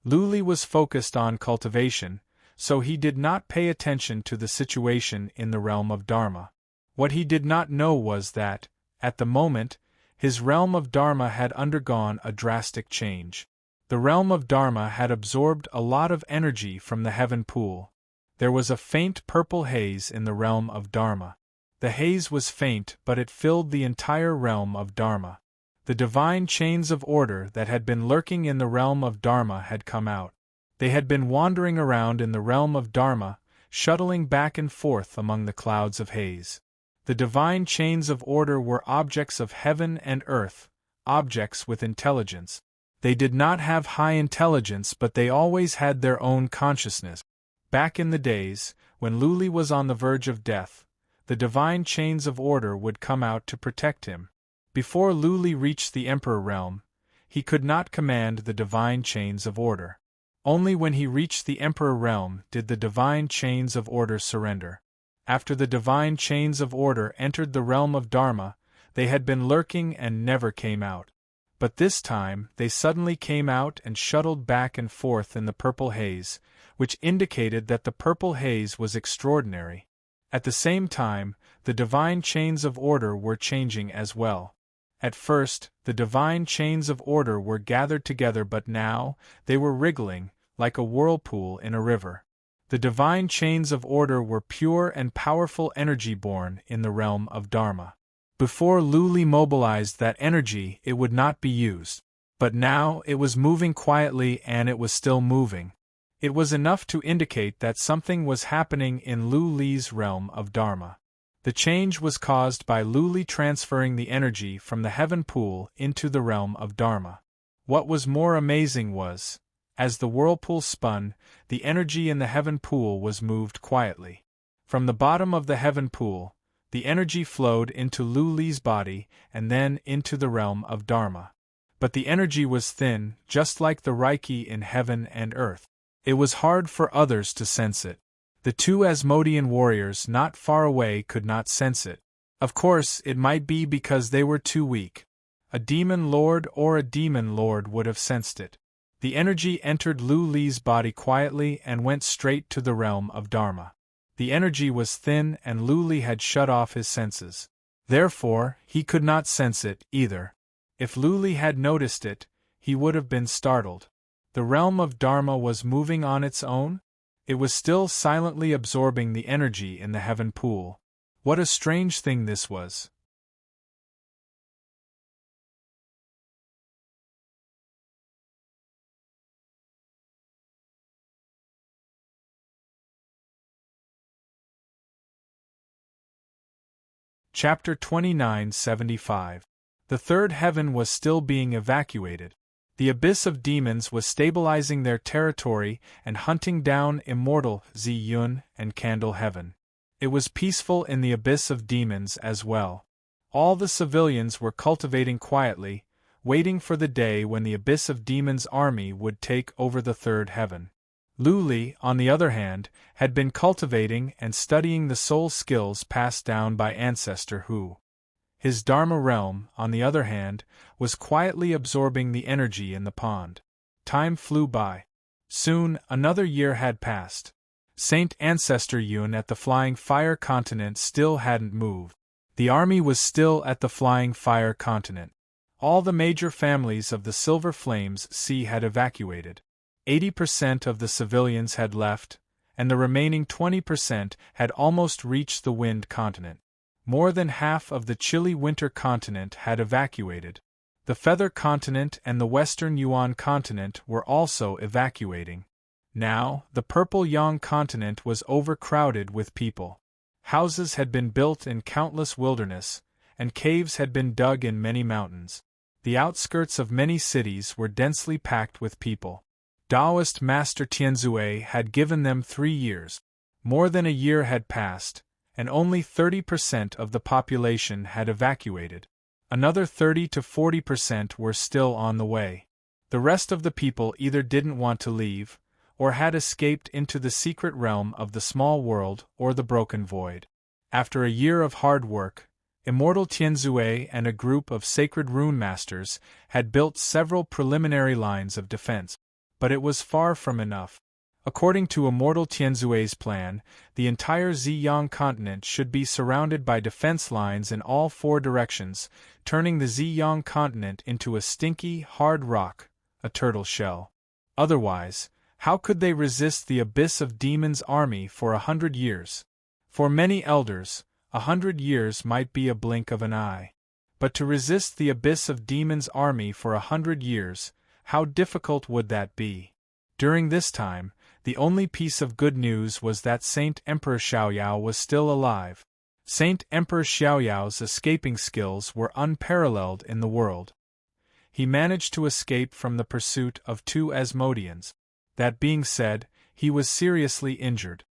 Luli was focused on cultivation, so he did not pay attention to the situation in the realm of Dharma. What he did not know was that, at the moment, his realm of Dharma had undergone a drastic change. The realm of Dharma had absorbed a lot of energy from the heaven pool. There was a faint purple haze in the realm of Dharma. The haze was faint, but it filled the entire realm of Dharma. The divine chains of order that had been lurking in the realm of Dharma had come out. They had been wandering around in the realm of Dharma, shuttling back and forth among the clouds of haze. The divine chains of order were objects of heaven and earth, objects with intelligence. They did not have high intelligence, but they always had their own consciousness. Back in the days, when Luli was on the verge of death, the divine chains of order would come out to protect him. Before Luli reached the Emperor realm, he could not command the divine chains of order. Only when he reached the Emperor realm did the divine chains of order surrender. After the divine chains of order entered the realm of Dharma, they had been lurking and never came out. But this time, they suddenly came out and shuttled back and forth in the purple haze, which indicated that the purple haze was extraordinary. At the same time, the divine chains of order were changing as well. At first, the divine chains of order were gathered together, but now, they were wriggling, like a whirlpool in a river. The divine chains of order were pure and powerful energy born in the realm of Dharma. Before Luli mobilized that energy, it would not be used. But now, it was moving quietly, and it was still moving. It was enough to indicate that something was happening in Luli's realm of Dharma. The change was caused by Luli transferring the energy from the heaven pool into the realm of Dharma. What was more amazing was, as the whirlpool spun, the energy in the heaven pool was moved quietly. From the bottom of the heaven pool, the energy flowed into Luli's body and then into the realm of Dharma. But the energy was thin, just like the Reiki in heaven and earth. It was hard for others to sense it. The two Asmodean warriors not far away could not sense it. Of course, it might be because they were too weak. A demon lord or a demon lord would have sensed it. The energy entered Luli's body quietly and went straight to the realm of Dharma. The energy was thin and Luli had shut off his senses. Therefore, he could not sense it either. If Luli had noticed it, he would have been startled. The realm of Dharma was moving on its own? It was still silently absorbing the energy in the heaven pool. What a strange thing this was. Chapter 2975. The third heaven was still being evacuated. The abyss of demons was stabilizing their territory and hunting down immortal Zi-Yun and Candle Heaven. It was peaceful in the abyss of demons as well. All the civilians were cultivating quietly, waiting for the day when the abyss of demons' army would take over the third heaven. Luli, on the other hand, had been cultivating and studying the soul skills passed down by Ancestor Hu. His Dharma realm, on the other hand, was quietly absorbing the energy in the pond. Time flew by. Soon, another year had passed. Saint Ancestor Yun at the Flying Fire Continent still hadn't moved. The army was still at the Flying Fire Continent. All the major families of the Silver Flames Sea had evacuated. 80% of the civilians had left, and the remaining 20% had almost reached the Wind Continent. More than half of the chilly Winter Continent had evacuated. The Feather Continent and the Western Yuan Continent were also evacuating. Now, the Purple Yang Continent was overcrowded with people. Houses had been built in countless wilderness, and caves had been dug in many mountains. The outskirts of many cities were densely packed with people. Taoist Master Tianzue had given them 3 years. More than a year had passed, and only 30% of the population had evacuated. Another 30 to 40% were still on the way. The rest of the people either didn't want to leave, or had escaped into the secret realm of the small world or the broken void. After a year of hard work, Immortal Tianzue and a group of sacred rune masters had built several preliminary lines of defense. But it was far from enough. According to Immortal Tianzue's plan, the entire Ziyang continent should be surrounded by defense lines in all 4 directions, turning the Ziyang continent into a stinky, hard rock, a turtle shell. Otherwise, how could they resist the abyss of demons' army for 100 years? For many elders, 100 years might be a blink of an eye. But to resist the abyss of demons' army for 100 years, how difficult would that be? During this time, the only piece of good news was that Saint Emperor Xiaoyao was still alive. Saint Emperor Xiaoyao's escaping skills were unparalleled in the world. He managed to escape from the pursuit of 2 Asmodeans. That being said, he was seriously injured.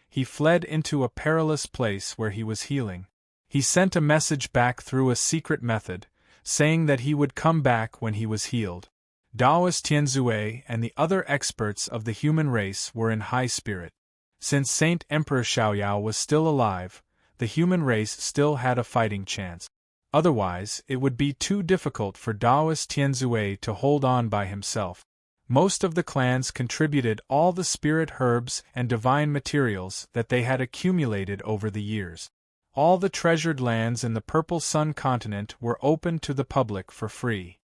He fled into a perilous place where he was healing. He sent a message back through a secret method, saying that he would come back when he was healed. Taoist Tianzue and the other experts of the human race were in high spirit. Since Saint Emperor Xiaoyao was still alive, the human race still had a fighting chance. Otherwise, it would be too difficult for Taoist Tianzui to hold on by himself. Most of the clans contributed all the spirit herbs and divine materials that they had accumulated over the years. All the treasured lands in the Purple Sun continent were open to the public for free.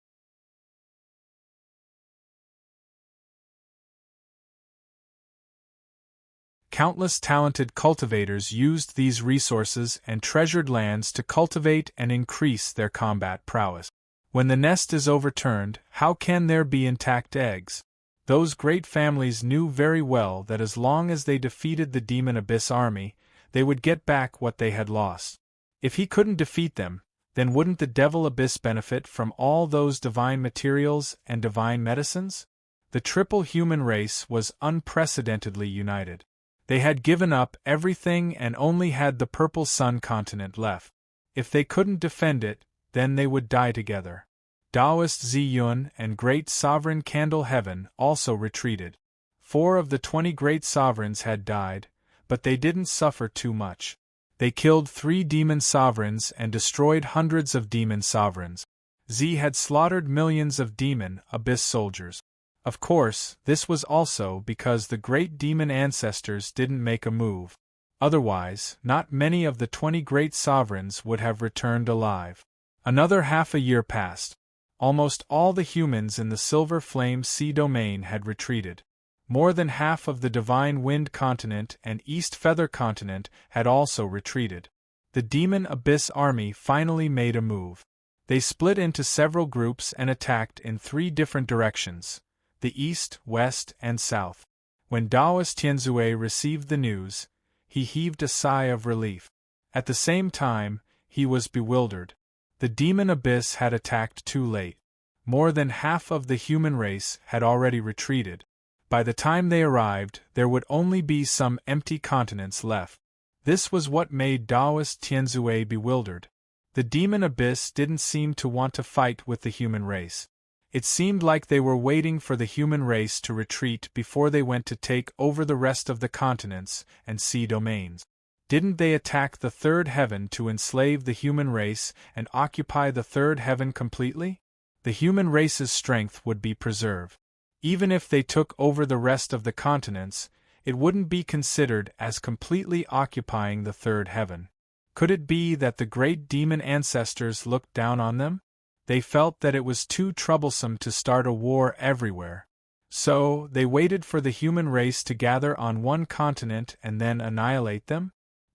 Countless talented cultivators used these resources and treasured lands to cultivate and increase their combat prowess. When the nest is overturned, how can there be intact eggs? Those great families knew very well that as long as they defeated the Demon Abyss army, they would get back what they had lost. If he couldn't defeat them, then wouldn't the Devil Abyss benefit from all those divine materials and divine medicines? The triple human race was unprecedentedly united. They had given up everything and only had the Purple Sun continent left. If they couldn't defend it, then they would die together. Taoist Ziyun and Great Sovereign Candle Heaven also retreated. 4 of the 20 great sovereigns had died, but they didn't suffer too much. They killed 3 demon sovereigns and destroyed hundreds of demon sovereigns. Z had slaughtered millions of demon abyss soldiers. Of course, this was also because the great demon ancestors didn't make a move. Otherwise, not many of the 20 great sovereigns would have returned alive. Another half a year passed. Almost all the humans in the Silver Flame Sea domain had retreated. More than half of the Divine Wind continent and East Feather continent had also retreated. The Demon Abyss army finally made a move. They split into several groups and attacked in 3 different directions: the east, west, and south. When Taoist Tianzui received the news, he heaved a sigh of relief. At the same time, he was bewildered. The Demon Abyss had attacked too late. More than half of the human race had already retreated. By the time they arrived, there would only be some empty continents left. This was what made Taoist Tianzui bewildered. The Demon Abyss didn't seem to want to fight with the human race. It seemed like they were waiting for the human race to retreat before they went to take over the rest of the continents and sea domains. Didn't they attack the third heaven to enslave the human race and occupy the third heaven completely? The human race's strength would be preserved. Even if they took over the rest of the continents, it wouldn't be considered as completely occupying the third heaven. Could it be that the great demon ancestors looked down on them? They felt that it was too troublesome to start a war everywhere. So, they waited for the human race to gather on one continent and then annihilate them?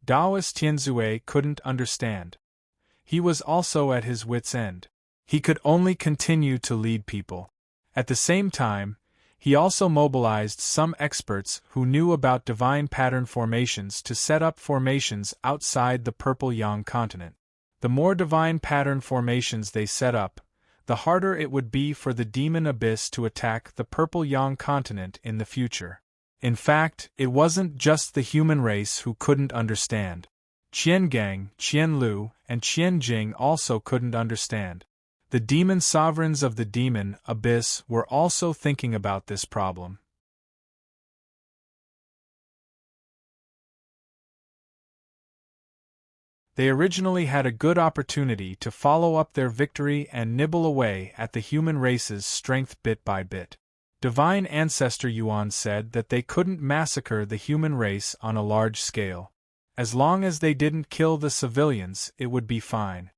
Taoist Tianzui couldn't understand. He was also at his wits' end. He could only continue to lead people. At the same time, he also mobilized some experts who knew about divine pattern formations to set up formations outside the Purple Yang continent. The more divine pattern formations they set up, the harder it would be for the Demon Abyss to attack the Purple Yang continent in the future. In fact, it wasn't just the human race who couldn't understand. Qiangang, Qianlu, and Qianjing also couldn't understand. The demon sovereigns of the Demon Abyss were also thinking about this problem. They originally had a good opportunity to follow up their victory and nibble away at the human race's strength bit by bit. Divine Ancestor Yuan said that they couldn't massacre the human race on a large scale. As long as they didn't kill the civilians, it would be fine.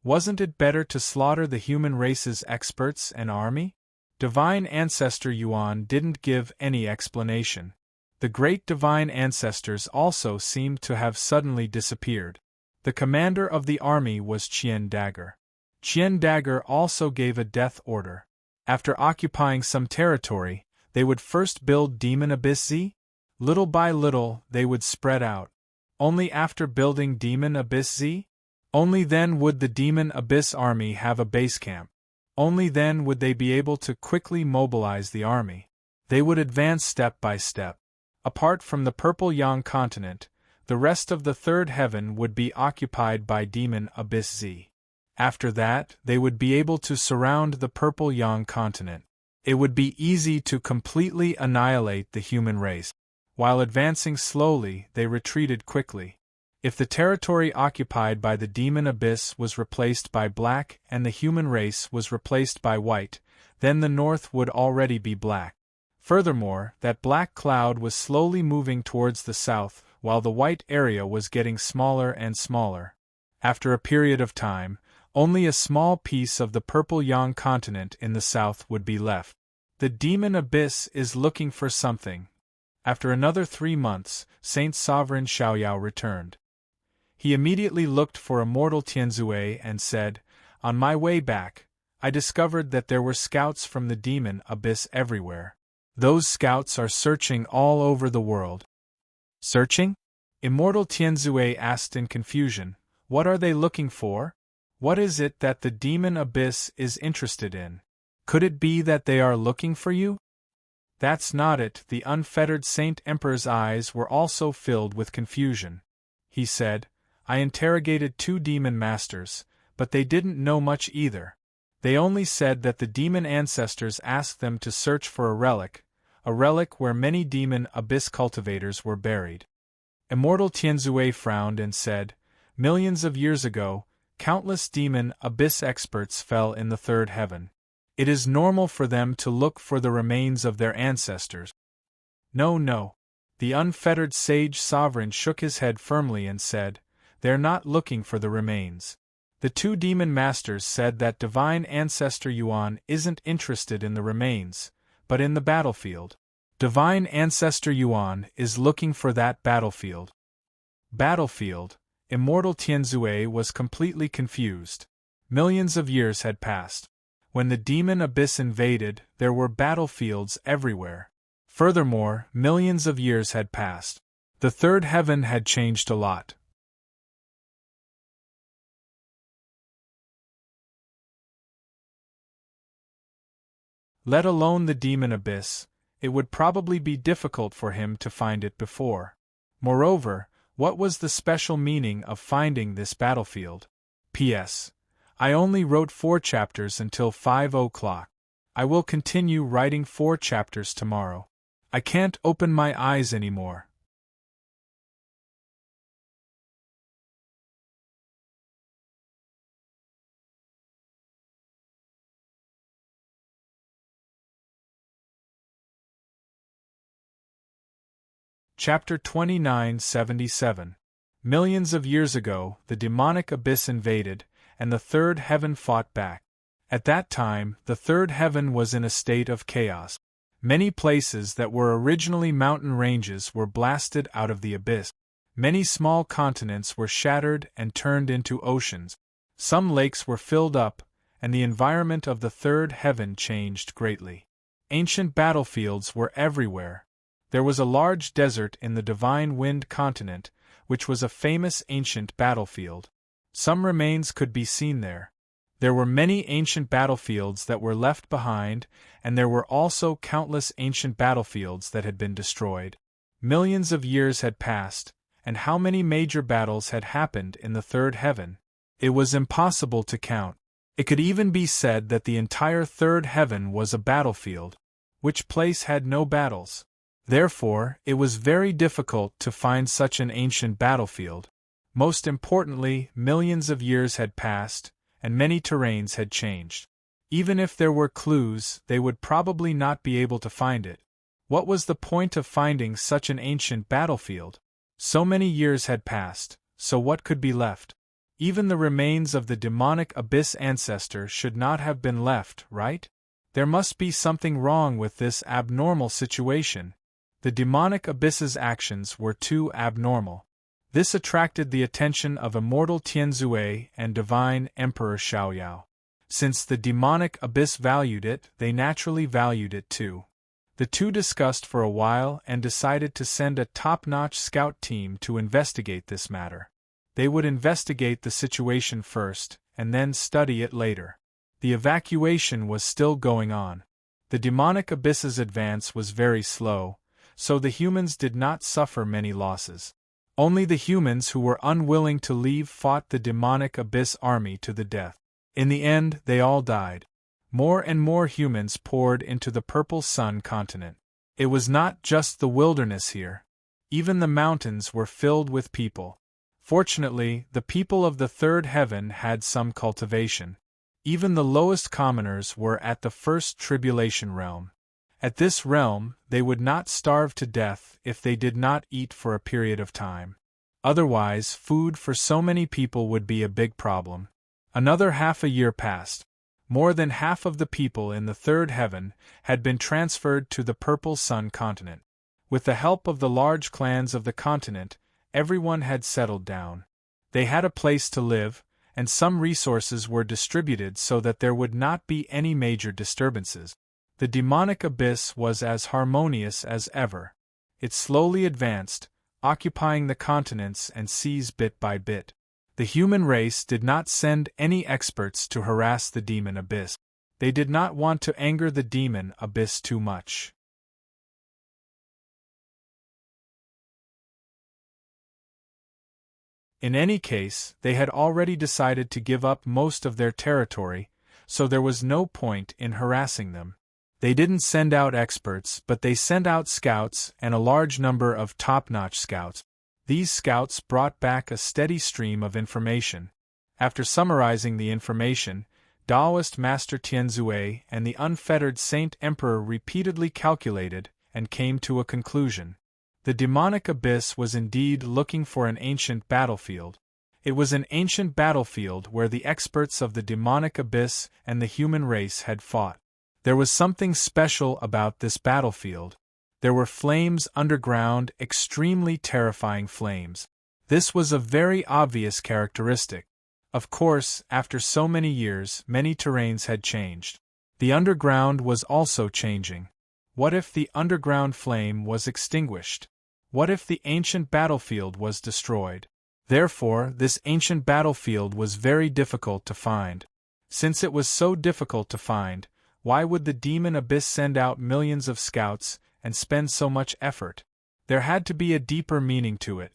Wasn't it better to slaughter the human race's experts and army? Divine Ancestor Yuan didn't give any explanation. The great Divine Ancestors also seemed to have suddenly disappeared. The commander of the army was Qian Dagger. Qian Dagger also gave a death order. After occupying some territory, they would first build Demon Abyss Z. Little by little, they would spread out. Only after building Demon Abyss Z? Only then would the Demon Abyss army have a base camp. Only then would they be able to quickly mobilize the army. They would advance step by step. Apart from the Purple Yang continent, the rest of the third heaven would be occupied by Demon Abyss Z. After that, they would be able to surround the Purple Yang continent. It would be easy to completely annihilate the human race. While advancing slowly, they retreated quickly. If the territory occupied by the demon abyss was replaced by black and the human race was replaced by white, then the north would already be black. Furthermore, that black cloud was slowly moving towards the south, while the white area was getting smaller and smaller. After a period of time, only a small piece of the purple Yang continent in the south would be left. The demon abyss is looking for something. After another 3 months, Saint Sovereign Xiaoyao returned. He immediately looked for Immortal Tianzue and said, "On my way back, I discovered that there were scouts from the demon abyss everywhere. Those scouts are searching all over the world." "Searching?" Immortal Tianzue asked in confusion. "What are they looking for? What is it that the demon abyss is interested in? Could it be that they are looking for you?" "That's not it." The unfettered Saint Emperor's eyes were also filled with confusion. He said, "I interrogated 2 demon masters, but they didn't know much either. They only said that the demon ancestors asked them to search for a relic where many demon abyss cultivators were buried." Immortal Tianzue frowned and said, "Millions of years ago, countless demon abyss experts fell in the 3rd heaven. It is normal for them to look for the remains of their ancestors." No. The unfettered sage sovereign shook his head firmly and said, "They're not looking for the remains. The 2 demon masters said that divine ancestor Yuan isn't interested in the remains, but in the battlefield. Divine ancestor Yuan is looking for that battlefield." Battlefield? Immortal Tianzue was completely confused. Millions of years had passed. When the demon abyss invaded, there were battlefields everywhere. Furthermore, millions of years had passed. The 3rd heaven had changed a lot. Let alone the demon abyss, it would probably be difficult for him to find it before. Moreover, what was the special meaning of finding this battlefield? P.S. I only wrote 4 chapters until 5 o'clock. I will continue writing 4 chapters tomorrow. I can't open my eyes anymore. Chapter 2977. Millions of years ago, the demonic abyss invaded, and the 3rd heaven fought back. At that time, the 3rd heaven was in a state of chaos. Many places that were originally mountain ranges were blasted out of the abyss. Many small continents were shattered and turned into oceans. Some lakes were filled up, and the environment of the 3rd heaven changed greatly. Ancient battlefields were everywhere. There was a large desert in the Divine Wind continent, which was a famous ancient battlefield. Some remains could be seen there. There were many ancient battlefields that were left behind, and there were also countless ancient battlefields that had been destroyed. Millions of years had passed, and how many major battles had happened in the 3rd heaven? It was impossible to count. It could even be said that the entire 3rd heaven was a battlefield. Which place had no battles? Therefore, it was very difficult to find such an ancient battlefield. Most importantly, millions of years had passed, and many terrains had changed. Even if there were clues, they would probably not be able to find it. What was the point of finding such an ancient battlefield? So many years had passed, so what could be left? Even the remains of the demonic abyss ancestor should not have been left, right? There must be something wrong with this abnormal situation. The demonic abyss's actions were too abnormal. This attracted the attention of Immortal Tianzue and Divine Emperor Xiaoyao. Since the demonic abyss valued it, they naturally valued it too. The 2 discussed for a while and decided to send a top-notch scout team to investigate this matter. They would investigate the situation first, and then study it later. The evacuation was still going on. The demonic abyss's advance was very slow, so the humans did not suffer many losses. Only the humans who were unwilling to leave fought the demonic abyss army to the death. In the end, they all died. More and more humans poured into the Purple Sun continent. It was not just the wilderness here. Even the mountains were filled with people. Fortunately, the people of the third heaven had some cultivation. Even the lowest commoners were at the first tribulation realm. At this realm, they would not starve to death if they did not eat for a period of time. Otherwise, food for so many people would be a big problem. Another half a year passed. More than half of the people in the third heaven had been transferred to the Purple Sun continent. With the help of the large clans of the continent, everyone had settled down. They had a place to live, and some resources were distributed so that there would not be any major disturbances. The demonic abyss was as harmonious as ever. It slowly advanced, occupying the continents and seas bit by bit. The human race did not send any experts to harass the demon abyss. They did not want to anger the demon abyss too much. In any case, they had already decided to give up most of their territory, so there was no point in harassing them. They didn't send out experts, but they sent out scouts and a large number of top-notch scouts. These scouts brought back a steady stream of information. After summarizing the information, Taoist Master Tianzue and the unfettered Saint Emperor repeatedly calculated and came to a conclusion. The demonic abyss was indeed looking for an ancient battlefield. It was an ancient battlefield where the experts of the demonic abyss and the human race had fought. There was something special about this battlefield. There were flames underground, extremely terrifying flames. This was a very obvious characteristic. Of course, after so many years, many terrains had changed. The underground was also changing. What if the underground flame was extinguished? What if the ancient battlefield was destroyed? Therefore, this ancient battlefield was very difficult to find. Since it was so difficult to find, why would the demon abyss send out millions of scouts and spend so much effort? There had to be a deeper meaning to it.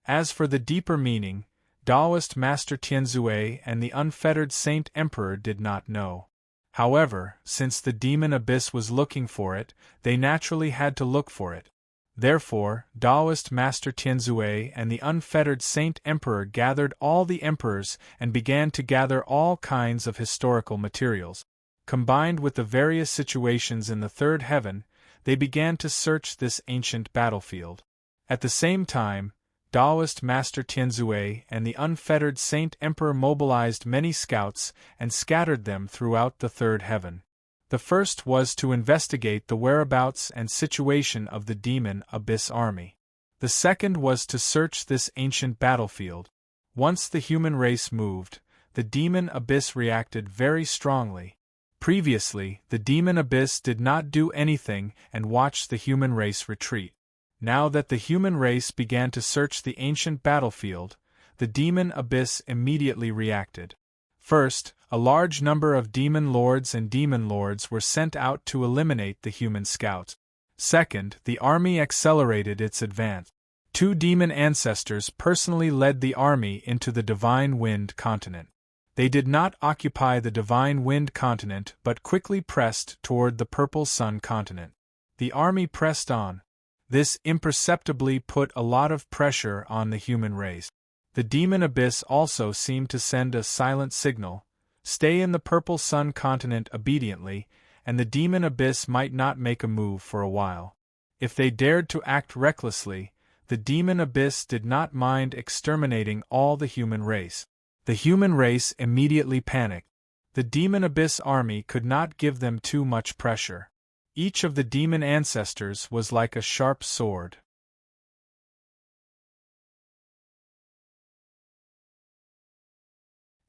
As for the deeper meaning, Taoist Master Tianzue and the unfettered Saint Emperor did not know. However, since the demon abyss was looking for it, they naturally had to look for it. Therefore, Taoist Master Tianzue and the unfettered Saint Emperor gathered all the emperors and began to gather all kinds of historical materials. Combined with the various situations in the third heaven, they began to search this ancient battlefield. At the same time, Taoist Master Tianzue and the unfettered Saint Emperor mobilized many scouts and scattered them throughout the third heaven. The first was to investigate the whereabouts and situation of the demon abyss army. The second was to search this ancient battlefield. Once the human race moved, the demon abyss reacted very strongly. Previously, the demon abyss did not do anything and watched the human race retreat. Now that the human race began to search the ancient battlefield, the demon abyss immediately reacted. First, a large number of demon lords and demon lords were sent out to eliminate the human scouts. Second, the army accelerated its advance. 2 demon ancestors personally led the army into the Divine Wind continent. They did not occupy the Divine Wind continent but quickly pressed toward the Purple Sun continent. The army pressed on. This imperceptibly put a lot of pressure on the human race. The demon abyss also seemed to send a silent signal: stay in the Purple Sun continent obediently, and the demon abyss might not make a move for a while. If they dared to act recklessly, the demon abyss did not mind exterminating all the human race. The human race immediately panicked. The demon abyss army could not give them too much pressure. Each of the demon ancestors was like a sharp sword.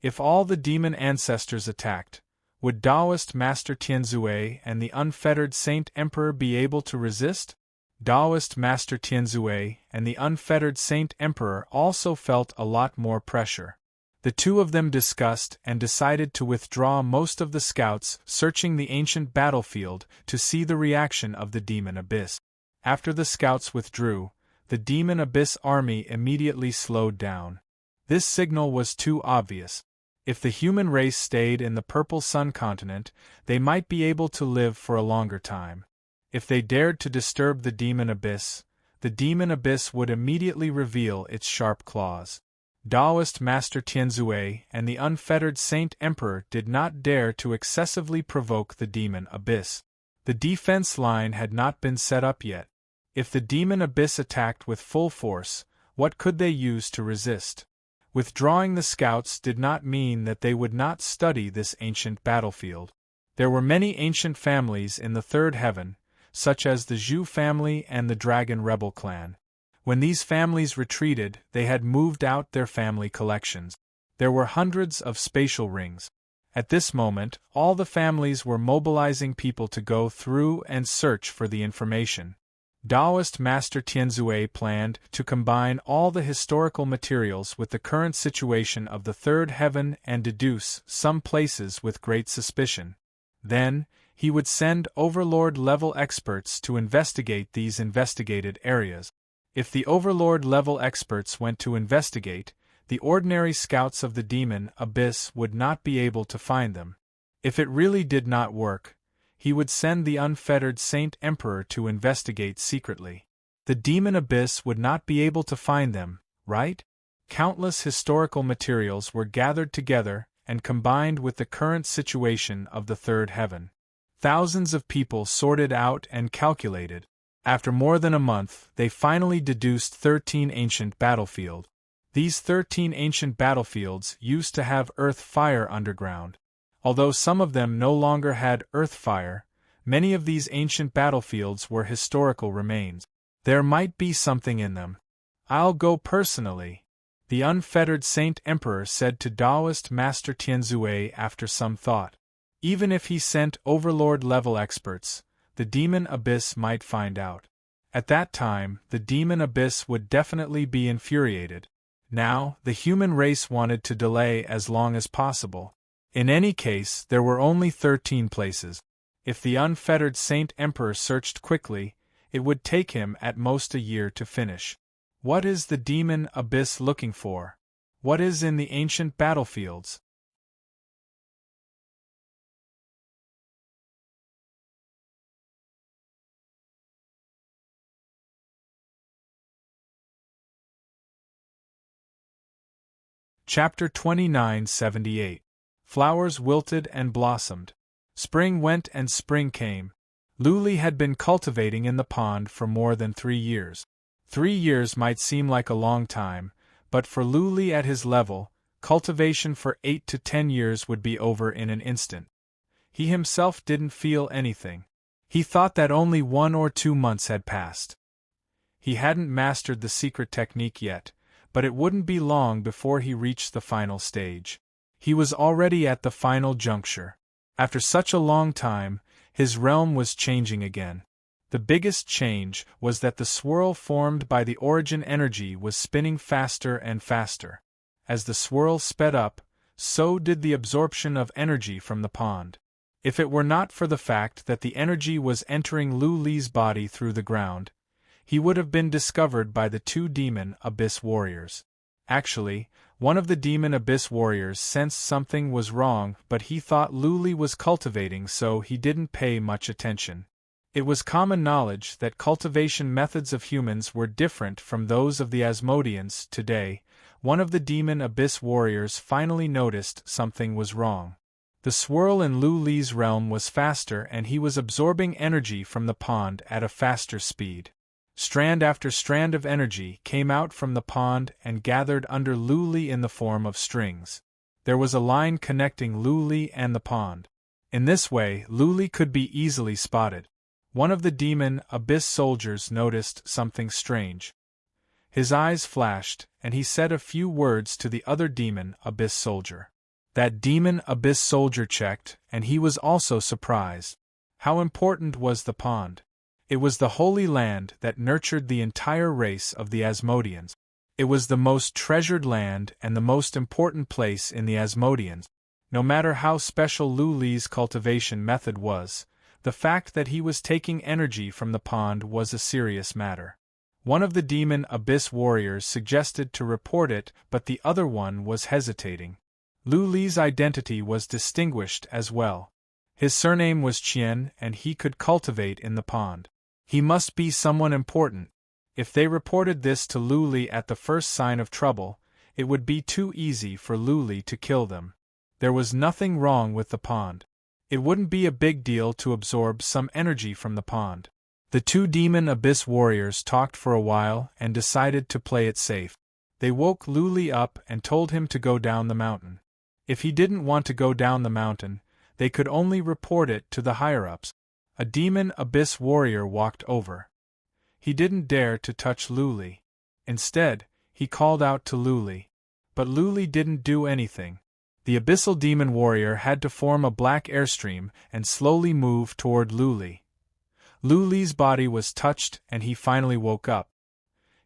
If all the demon ancestors attacked, would Taoist Master Tianzue and the unfettered Saint Emperor be able to resist? Taoist Master Tianzue and the unfettered Saint Emperor also felt a lot more pressure. The two of them discussed and decided to withdraw most of the scouts searching the ancient battlefield to see the reaction of the demon abyss. After the scouts withdrew, the demon abyss army immediately slowed down. This signal was too obvious. If the human race stayed in the Purple Sun continent, they might be able to live for a longer time. If they dared to disturb the demon abyss would immediately reveal its sharp claws. Taoist Master Tianzue and the unfettered Saint Emperor did not dare to excessively provoke the demon abyss. The defense line had not been set up yet. If the demon abyss attacked with full force, what could they use to resist? Withdrawing the scouts did not mean that they would not study this ancient battlefield. There were many ancient families in the third heaven, such as the Zhu family and the Dragon Rebel clan. When these families retreated, they had moved out their family collections. There were hundreds of spatial rings. At this moment, all the families were mobilizing people to go through and search for the information. Taoist Master Tianzue planned to combine all the historical materials with the current situation of the third heaven and deduce some places with great suspicion. Then, he would send Overlord-level experts to investigate these investigated areas. If the Overlord-level experts went to investigate, the ordinary scouts of the demon abyss would not be able to find them. If it really did not work, he would send the unfettered Saint Emperor to investigate secretly. The demon abyss would not be able to find them, right? Countless historical materials were gathered together and combined with the current situation of the third heaven. Thousands of people sorted out and calculated. After more than a month, they finally deduced 13 ancient battlefields. These 13 ancient battlefields used to have earth fire underground. Although some of them no longer had earth fire, many of these ancient battlefields were historical remains. There might be something in them. I'll go personally, the unfettered Saint Emperor said to Taoist Master Tianzue after some thought. Even if he sent Overlord-level experts, the demon abyss might find out. At that time, the demon abyss would definitely be infuriated. Now, the human race wanted to delay as long as possible. In any case, there were only 13 places. If the unfettered Saint Emperor searched quickly, it would take him at most a year to finish. What is the demon abyss looking for? What is in the ancient battlefields? Chapter 2978. Flowers wilted and blossomed. Spring went and spring came. Luli had been cultivating in the pond for more than 3 years. 3 years might seem like a long time, but for Luli at his level, cultivation for 8 to 10 years would be over in an instant. He himself didn't feel anything. He thought that only 1 or 2 months had passed. He hadn't mastered the secret technique yet, but it wouldn't be long before he reached the final stage. He was already at the final juncture. After such a long time, his realm was changing again. The biggest change was that the swirl formed by the origin energy was spinning faster and faster. As the swirl sped up, so did the absorption of energy from the pond. If it were not for the fact that the energy was entering Lu Li's body through the ground, he would have been discovered by the 2 demon abyss warriors. Actually, one of the demon abyss warriors sensed something was wrong, but he thought Lu Li was cultivating, so he didn't pay much attention. It was common knowledge that cultivation methods of humans were different from those of the Asmodeans. Today, one of the demon abyss warriors finally noticed something was wrong. The swirl in Lu Li's realm was faster and he was absorbing energy from the pond at a faster speed. Strand after strand of energy came out from the pond and gathered under Lu Li in the form of strings. There was a line connecting Lu Li and the pond. In this way, Lu Li could be easily spotted. One of the demon abyss soldiers noticed something strange. His eyes flashed, and he said a few words to the other demon abyss soldier. That demon abyss soldier checked, and he was also surprised. How important was the pond? It was the holy land that nurtured the entire race of the Asmodeans. It was the most treasured land and the most important place in the Asmodeans. No matter how special Lu Li's cultivation method was, the fact that he was taking energy from the pond was a serious matter. One of the demon abyss warriors suggested to report it, but the other one was hesitating. Lu Li's identity was distinguished as well. His surname was Qian and he could cultivate in the pond. He must be someone important. If they reported this to Luli at the first sign of trouble, it would be too easy for Luli to kill them. There was nothing wrong with the pond. It wouldn't be a big deal to absorb some energy from the pond. The two demon abyss warriors talked for a while and decided to play it safe. They woke Luli up and told him to go down the mountain. If he didn't want to go down the mountain, they could only report it to the higher-ups. A demon abyss warrior walked over. He didn't dare to touch Luli. Instead, he called out to Luli. But Luli didn't do anything. The abyssal demon warrior had to form a black airstream and slowly move toward Luli. Luli's body was touched and he finally woke up.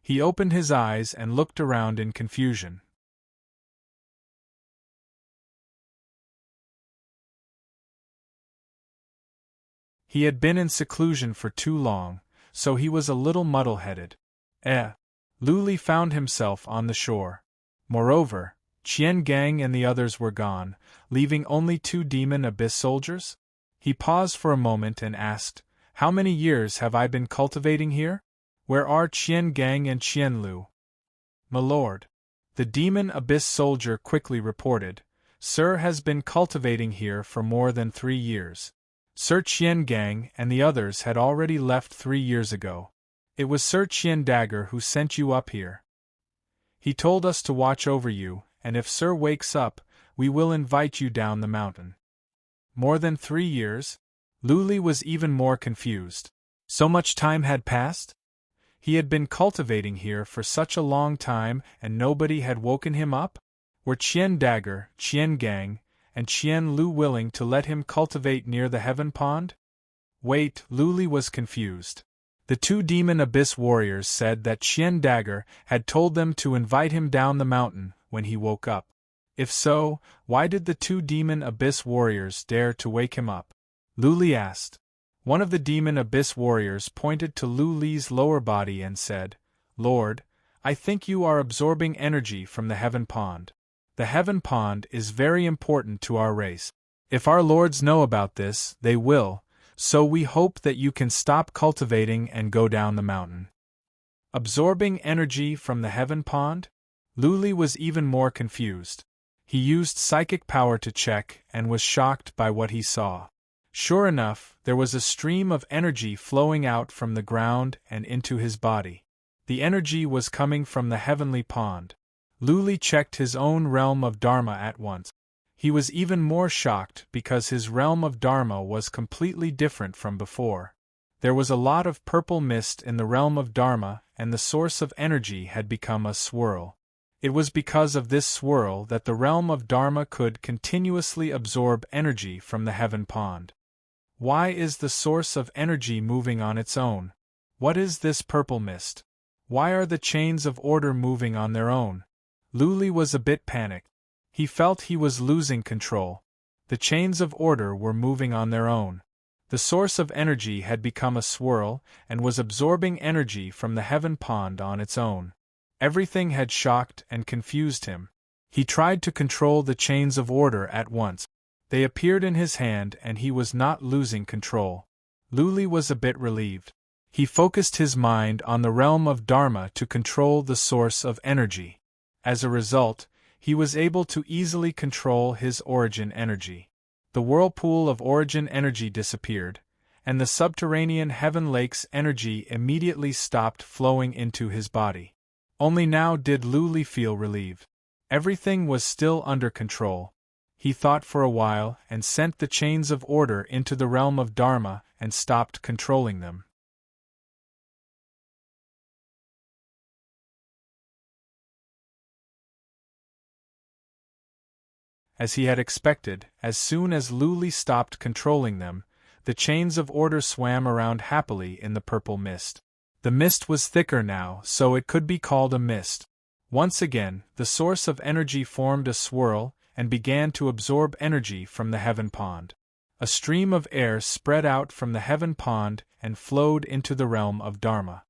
He opened his eyes and looked around in confusion. He had been in seclusion for too long, so he was a little muddle-headed. Luli found himself on the shore. Moreover, Qian Gang and the others were gone, leaving only two demon abyss soldiers? He paused for a moment and asked, "How many years have I been cultivating here? Where are Qian Gang and Qian Lu?" "My lord," the demon abyss soldier quickly reported, "Sir has been cultivating here for more than 3 years. Sir Qian Gang and the others had already left 3 years ago. It was Sir Qian Dagger who sent you up here. He told us to watch over you, and if Sir wakes up, we will invite you down the mountain." More than 3 years? Luli was even more confused. So much time had passed? He had been cultivating here for such a long time and nobody had woken him up? Were Qian Dagger, Qian Gang, and Qian Lu willing to let him cultivate near the heaven pond? Wait, Luli was confused. The two demon abyss warriors said that Qian Dagger had told them to invite him down the mountain when he woke up. If so, why did the two demon abyss warriors dare to wake him up? Luli asked. One of the demon abyss warriors pointed to Luli's lower body and said, "Lord, I think you are absorbing energy from the heaven pond. The heaven pond is very important to our race. If our lords know about this, they will, so we hope that you can stop cultivating and go down the mountain." Absorbing energy from the heaven pond? Luli was even more confused. He used psychic power to check and was shocked by what he saw. Sure enough, there was a stream of energy flowing out from the ground and into his body. The energy was coming from the heavenly pond. Luli checked his own realm of Dharma at once. He was even more shocked because his realm of Dharma was completely different from before. There was a lot of purple mist in the realm of Dharma and the source of energy had become a swirl. It was because of this swirl that the realm of Dharma could continuously absorb energy from the heaven pond. Why is the source of energy moving on its own? What is this purple mist? Why are the chains of order moving on their own? Luli was a bit panicked. He felt he was losing control. The chains of order were moving on their own. The source of energy had become a swirl and was absorbing energy from the heaven pond on its own. Everything had shocked and confused him. He tried to control the chains of order at once. They appeared in his hand and he was not losing control. Luli was a bit relieved. He focused his mind on the realm of Dharma to control the source of energy. As a result, he was able to easily control his origin energy. The whirlpool of origin energy disappeared, and the subterranean heaven lake's energy immediately stopped flowing into his body. Only now did Luli feel relieved. Everything was still under control. He thought for a while and sent the chains of order into the realm of Dharma and stopped controlling them. As he had expected, as soon as Luli stopped controlling them, the chains of order swam around happily in the purple mist. The mist was thicker now, so it could be called a mist. Once again, the source of energy formed a swirl and began to absorb energy from the heaven pond. A stream of air spread out from the heaven pond and flowed into the realm of Dharma.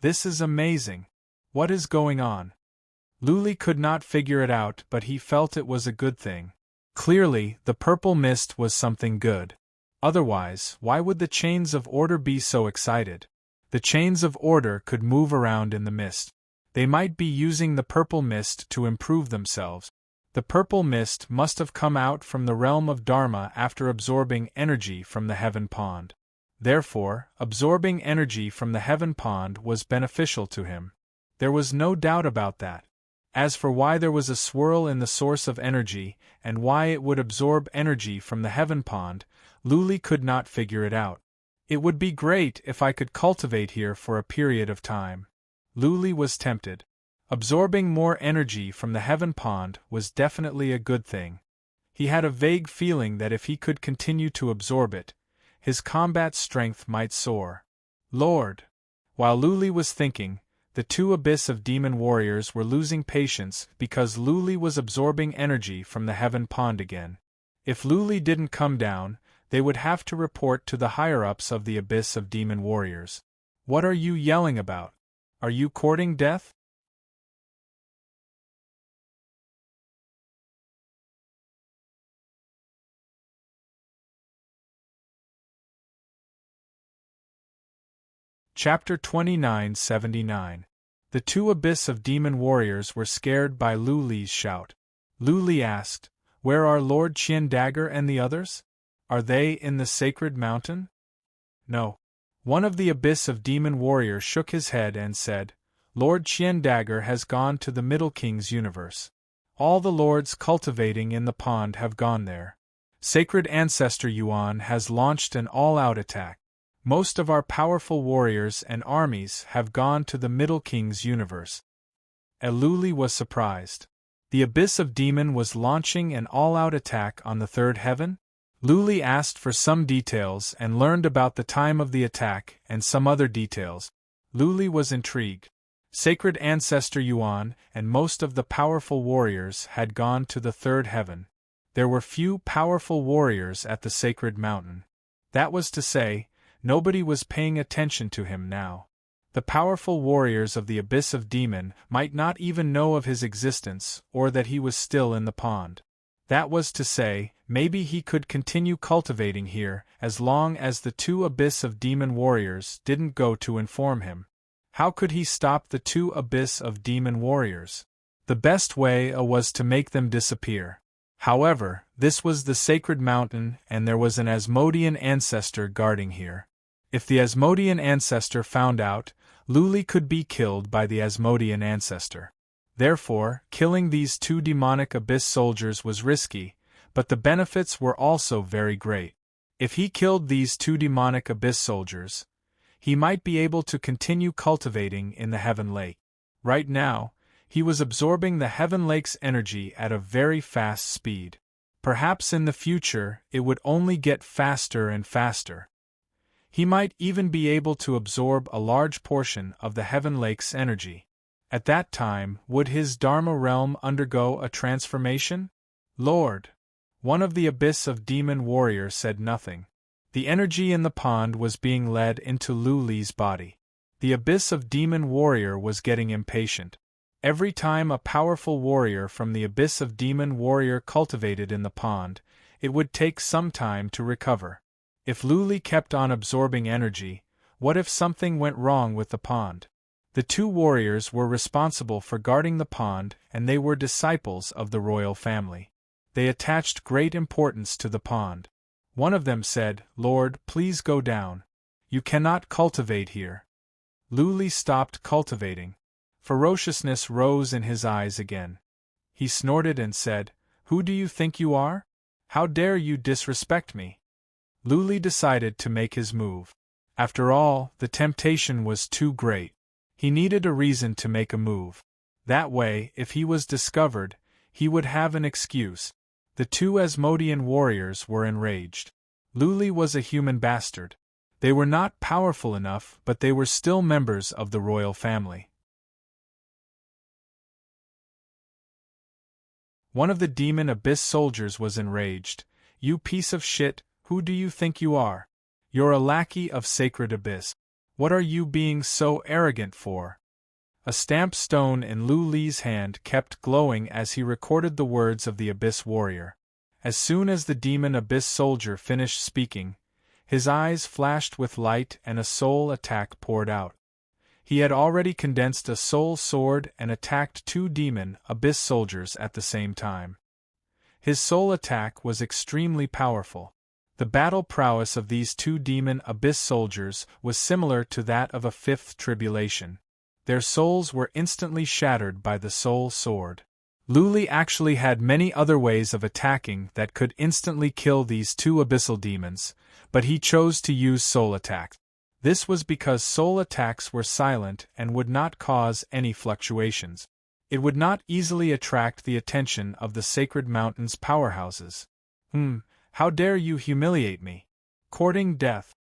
This is amazing. What is going on? Luli could not figure it out, but he felt it was a good thing. Clearly, the purple mist was something good. Otherwise, why would the chains of order be so excited? The chains of order could move around in the mist. They might be using the purple mist to improve themselves. The purple mist must have come out from the realm of Dharma after absorbing energy from the heaven pond. Therefore, absorbing energy from the heaven pond was beneficial to him. There was no doubt about that. As for why there was a swirl in the source of energy, and why it would absorb energy from the heaven pond, Luli could not figure it out. It would be great if I could cultivate here for a period of time. Luli was tempted. Absorbing more energy from the heaven pond was definitely a good thing. He had a vague feeling that if he could continue to absorb it, his combat strength might soar. Lord! While Luli was thinking, the two abyss of demon warriors were losing patience because Luli was absorbing energy from the heaven pond again. If Luli didn't come down, they would have to report to the higher-ups of the abyss of demon warriors. What are you yelling about? Are you courting death? Chapter 2979. The two abyss of demon warriors were scared by Luli's shout. Luli asked, "Where are Lord Qian Dagger and the others? Are they in the sacred mountain?" "No." One of the abyss of demon warriors shook his head and said, "Lord Qian Dagger has gone to the Middle King's universe. All the lords cultivating in the pond have gone there. Sacred Ancestor Yuan has launched an all-out attack. Most of our powerful warriors and armies have gone to the Middle King's universe." Luli was surprised. The abyss of demon was launching an all-out attack on the third heaven? Luli asked for some details and learned about the time of the attack and some other details. Luli was intrigued. Sacred Ancestor Yuan and most of the powerful warriors had gone to the third heaven. There were few powerful warriors at the sacred mountain. That was to say, nobody was paying attention to him now. The powerful warriors of the abyss of demon might not even know of his existence or that he was still in the pond. That was to say, maybe he could continue cultivating here as long as the two abyss of demon warriors didn't go to inform him. How could he stop the two abyss of demon warriors? The best way was to make them disappear. However, this was the sacred mountain and there was an Asmodean ancestor guarding here. If the Asmodean ancestor found out, Luli could be killed by the Asmodean ancestor. Therefore, killing these two demonic abyss soldiers was risky, but the benefits were also very great. If he killed these two demonic abyss soldiers, he might be able to continue cultivating in the Heaven Lake. Right now, he was absorbing the Heaven Lake's energy at a very fast speed. Perhaps in the future it would only get faster and faster. He might even be able to absorb a large portion of the Heaven Lake's energy. At that time, would his Dharma realm undergo a transformation? Lord! One of the abyss of demon warriors said nothing. The energy in the pond was being led into Luli's body. The abyss of demon warrior was getting impatient. Every time a powerful warrior from the abyss of demon warrior cultivated in the pond, it would take some time to recover. If Luli kept on absorbing energy, what if something went wrong with the pond? The two warriors were responsible for guarding the pond and they were disciples of the royal family. They attached great importance to the pond. One of them said, "Lord, please go down. You cannot cultivate here." Luli stopped cultivating. Ferociousness rose in his eyes again. He snorted and said, "Who do you think you are? How dare you disrespect me?" Luli decided to make his move. After all, the temptation was too great. He needed a reason to make a move. That way, if he was discovered, he would have an excuse. The two Asmodean warriors were enraged. Luli was a human bastard. They were not powerful enough, but they were still members of the royal family. One of the demon abyss soldiers was enraged. "You piece of shit, who do you think you are? You're a lackey of sacred abyss. What are you being so arrogant for?" A stamped stone in Luli's hand kept glowing as he recorded the words of the abyss warrior. As soon as the demon abyss soldier finished speaking, His eyes flashed with light and a soul attack poured out. He had already condensed a soul sword and attacked 2 demon abyss soldiers at the same time. His soul attack was extremely powerful. The battle prowess of these 2 demon abyss soldiers was similar to that of a 5th tribulation. Their souls were instantly shattered by the soul sword. Luli actually had many other ways of attacking that could instantly kill these 2 abyssal demons, but he chose to use soul attack. This was because soul attacks were silent and would not cause any fluctuations. It would not easily attract the attention of the Sacred Mountain's powerhouses. How dare you humiliate me? Courting death.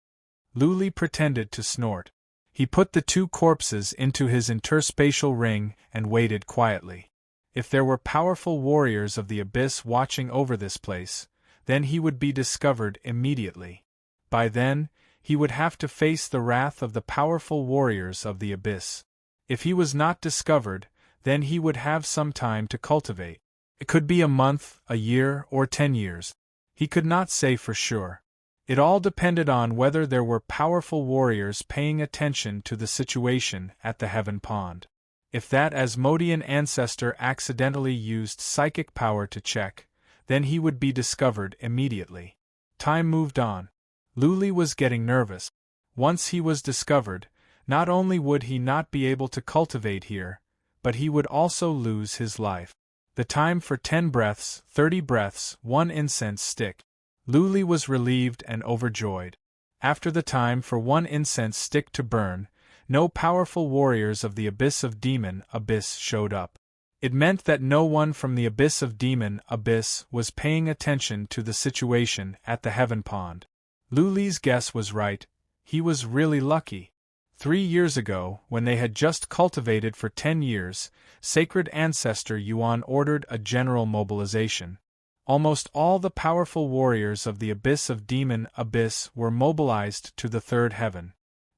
Luli pretended to snort. He put the 2 corpses into his interspatial ring and waited quietly. If there were powerful warriors of the abyss watching over this place, then he would be discovered immediately. By then, he would have to face the wrath of the powerful warriors of the abyss. If he was not discovered, then he would have some time to cultivate. It could be a month, a year, or 10 years. He could not say for sure. It all depended on whether there were powerful warriors paying attention to the situation at the Heaven Pond. If that Asmodean ancestor accidentally used psychic power to check, then he would be discovered immediately. Time moved on. Luli was getting nervous. Once he was discovered, not only would he not be able to cultivate here, but he would also lose his life. The time for 10 breaths, 30 breaths, 1 incense stick. Luli was relieved and overjoyed. After the time for 1 incense stick to burn, no powerful warriors of the Abyss of Demon Abyss showed up. It meant that no one from the Abyss of Demon Abyss was paying attention to the situation at the Heaven Pond. Luli's guess was right. He was really lucky. 3 years ago, when they had just cultivated for 10 years, Sacred Ancestor Yuan ordered a general mobilization. Almost all the powerful warriors of the Abyss of Demon Abyss were mobilized to the 3rd heaven.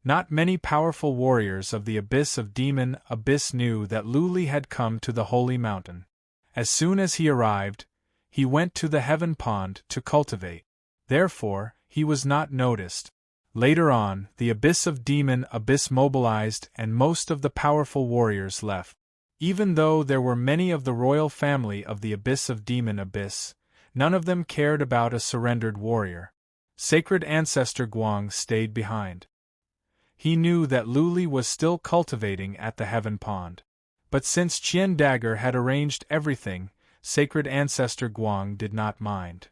Not many powerful warriors of the Abyss of Demon Abyss knew that Luli had come to the Holy Mountain. As soon as he arrived, he went to the Heaven Pond to cultivate. Therefore, he was not noticed. Later on, the Abyss of Demon Abyss mobilized and most of the powerful warriors left. Even though there were many of the royal family of the Abyss of Demon Abyss, none of them cared about a surrendered warrior. Sacred Ancestor Guang stayed behind. He knew that Luli was still cultivating at the Heaven Pond. But since Qian Dagger had arranged everything, Sacred Ancestor Guang did not mind.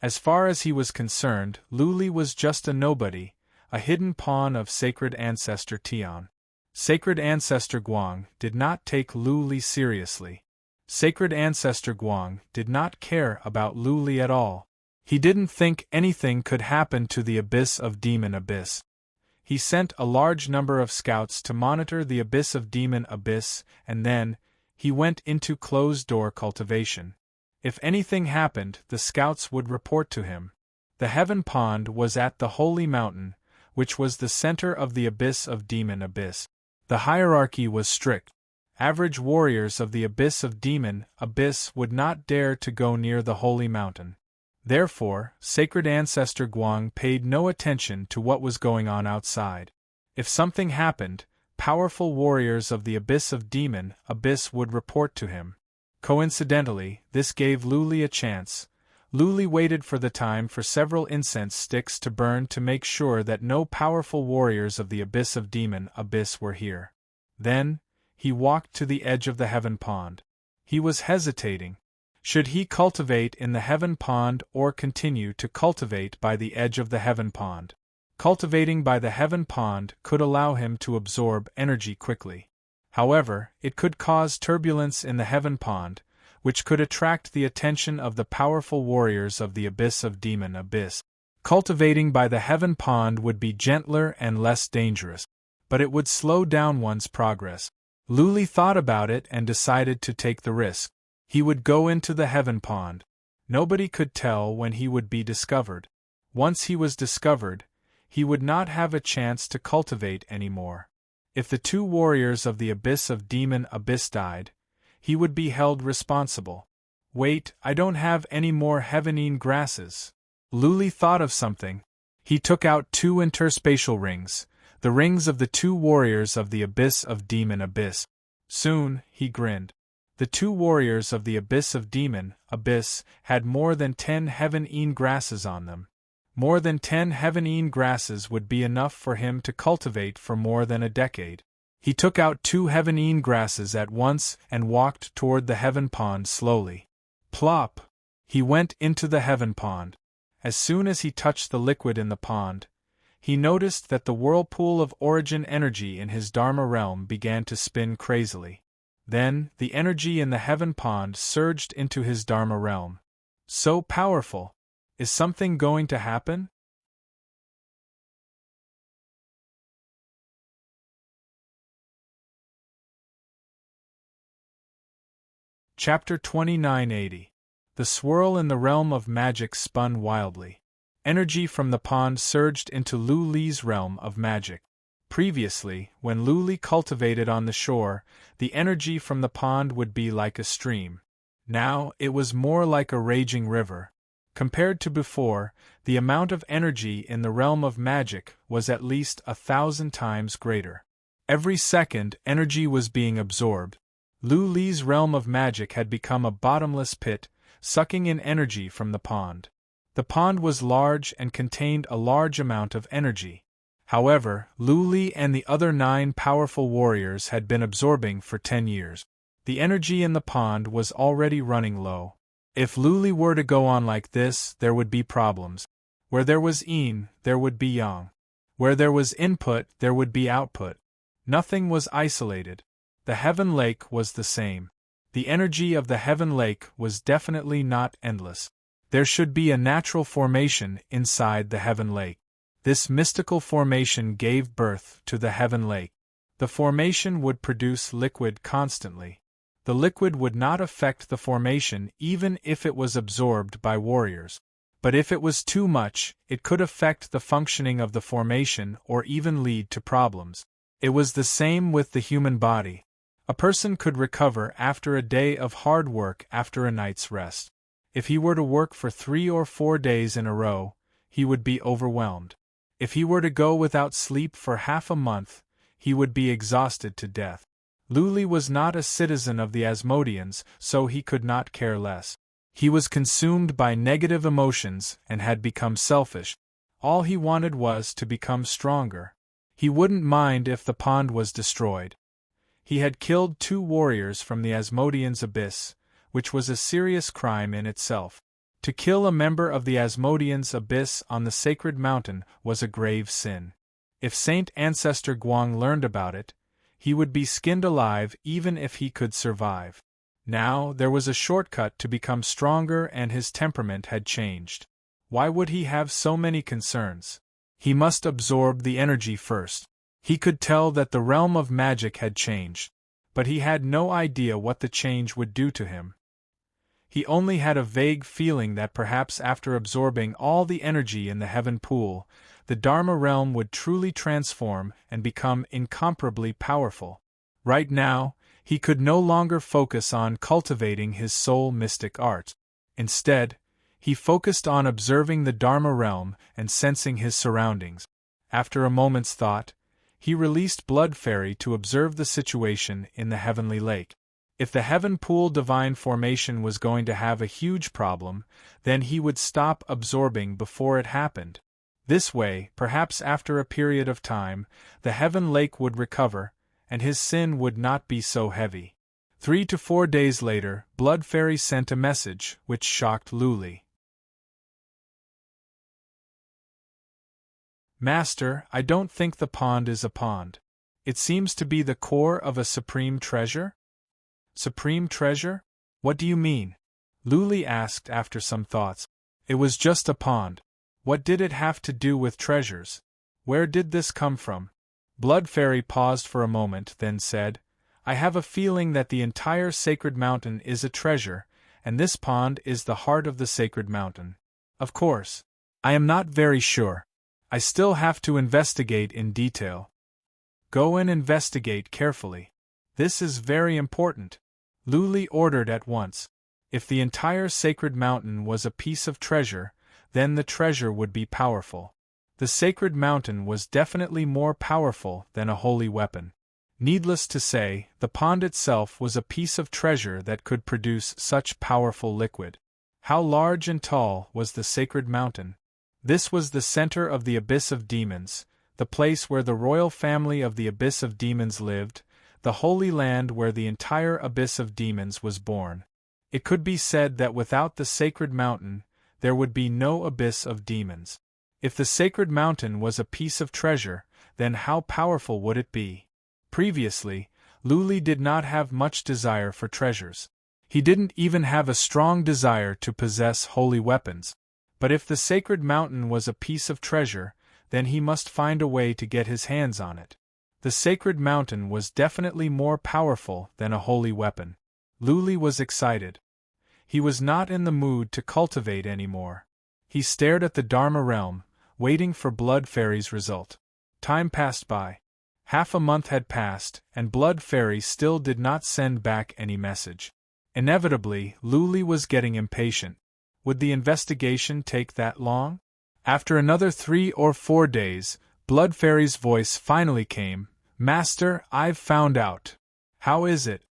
As far as he was concerned, Luli was just a nobody, a hidden pawn of Sacred Ancestor Tian. Sacred Ancestor Guang did not take Luli seriously. Sacred Ancestor Guang did not care about Luli at all. He didn't think anything could happen to the Abyss of Demon Abyss. He sent a large number of scouts to monitor the Abyss of Demon Abyss, and then, he went into closed-door cultivation. If anything happened, the scouts would report to him. The Heaven Pond was at the Holy Mountain, which was the center of the Abyss of Demon Abyss. The hierarchy was strict. Average warriors of the Abyss of Demon Abyss would not dare to go near the Holy Mountain. Therefore, Sacred Ancestor Guang paid no attention to what was going on outside. If something happened, powerful warriors of the Abyss of Demon Abyss would report to him. Coincidentally, this gave Luli a chance. Luli waited for the time for several incense sticks to burn to make sure that no powerful warriors of the Abyss of Demon Abyss were here. Then, he walked to the edge of the Heaven Pond. He was hesitating. Should he cultivate in the Heaven Pond or continue to cultivate by the edge of the Heaven Pond? Cultivating by the Heaven Pond could allow him to absorb energy quickly. However, it could cause turbulence in the Heaven Pond, which could attract the attention of the powerful warriors of the Abyss of Demon Abyss. Cultivating by the Heaven Pond would be gentler and less dangerous, but it would slow down one's progress. Luli thought about it and decided to take the risk. He would go into the Heaven Pond. Nobody could tell when he would be discovered. Once he was discovered, he would not have a chance to cultivate anymore. If the 2 warriors of the Abyss of Demon Abyss died, he would be held responsible. Wait, I don't have any more heavenine grasses. Luli thought of something. He took out 2 interspatial rings, the rings of the 2 warriors of the Abyss of Demon Abyss. Soon, he grinned. The 2 warriors of the Abyss of Demon Abyss had more than 10 heavenine grasses on them. More than 10 heavenine grasses would be enough for him to cultivate for more than a decade. He took out 2 heavenine grasses at once and walked toward the heaven pond slowly. Plop! He went into the heaven pond. As soon as he touched the liquid in the pond, he noticed that the whirlpool of origin energy in his Dharma realm began to spin crazily. Then, the energy in the heaven pond surged into his Dharma realm. So powerful! Is something going to happen? Chapter 2980. The swirl in the realm of magic spun wildly. Energy from the pond surged into Lu Li's realm of magic. Previously, when Lu Li cultivated on the shore, the energy from the pond would be like a stream. Now, it was more like a raging river. Compared to before, the amount of energy in the realm of magic was at least 1,000 times greater. Every second, energy was being absorbed. Lu Li's realm of magic had become a bottomless pit, sucking in energy from the pond. The pond was large and contained a large amount of energy. However, Lu Li and the other 9 powerful warriors had been absorbing for 10 years. The energy in the pond was already running low. If Lu Li were to go on like this, there would be problems. Where there was yin, there would be yang. Where there was input, there would be output. Nothing was isolated. The Heaven Lake was the same. The energy of the Heaven Lake was definitely not endless. There should be a natural formation inside the Heaven Lake. This mystical formation gave birth to the Heaven Lake. The formation would produce liquid constantly. The liquid would not affect the formation even if it was absorbed by warriors. But if it was too much, it could affect the functioning of the formation or even lead to problems. It was the same with the human body. A person could recover after a day of hard work after a night's rest. If he were to work for 3 or 4 days in a row, he would be overwhelmed. If he were to go without sleep for half a month, he would be exhausted to death. Lu Li was not a citizen of the Asmodeans, so he could not care less. He was consumed by negative emotions and had become selfish. All he wanted was to become stronger. He wouldn't mind if the pond was destroyed. He had killed 2 warriors from the Asmodeans' abyss, which was a serious crime in itself. To kill a member of the Asmodeans' abyss on the sacred mountain was a grave sin. If Saint Ancestor Guang learned about it, he would be skinned alive even if he could survive. Now, there was a shortcut to become stronger and his temperament had changed. Why would he have so many concerns? He must absorb the energy first. He could tell that the realm of magic had changed, but he had no idea what the change would do to him. He only had a vague feeling that perhaps after absorbing all the energy in the heaven pool, the Dharma realm would truly transform and become incomparably powerful. Right now, he could no longer focus on cultivating his soul mystic art. Instead, he focused on observing the Dharma realm and sensing his surroundings. After a moment's thought, he released Blood Fairy to observe the situation in the heavenly lake. If the heaven pool divine formation was going to have a huge problem, then he would stop absorbing before it happened. This way, perhaps after a period of time, the heaven lake would recover, and his sin would not be so heavy. 3 to 4 days later, Blood Fairy sent a message which shocked Lu Li. Master, I don't think the pond is a pond. It seems to be the core of a supreme treasure? Supreme treasure? What do you mean? Lu Li asked after some thoughts. It was just a pond. What did it have to do with treasures? Where did this come from? Blood Fairy paused for a moment, then said, I have a feeling that the entire sacred mountain is a treasure, and this pond is the heart of the sacred mountain. Of course. I am not very sure. I still have to investigate in detail. Go and investigate carefully. This is very important. Lu Li ordered at once. If the entire sacred mountain was a piece of treasure, then the treasure would be powerful. The sacred mountain was definitely more powerful than a holy weapon. Needless to say, the pond itself was a piece of treasure that could produce such powerful liquid. How large and tall was the sacred mountain? This was the center of the Abyss of Demons, the place where the royal family of the Abyss of Demons lived, the holy land where the entire Abyss of Demons was born. It could be said that without the sacred mountain, there would be no Abyss of Demons. If the sacred mountain was a piece of treasure, then how powerful would it be? Previously, Luli did not have much desire for treasures. He didn't even have a strong desire to possess holy weapons. But if the sacred mountain was a piece of treasure, then he must find a way to get his hands on it. The sacred mountain was definitely more powerful than a holy weapon. Luli was excited. He was not in the mood to cultivate anymore. He stared at the Dharma realm, waiting for Blood Fairy's result. Time passed by. Half a month had passed, and Blood Fairy still did not send back any message. Inevitably, Luli was getting impatient. Would the investigation take that long? After another 3 or 4 days, Blood Fairy's voice finally came. "Master, I've found out." "How is it?"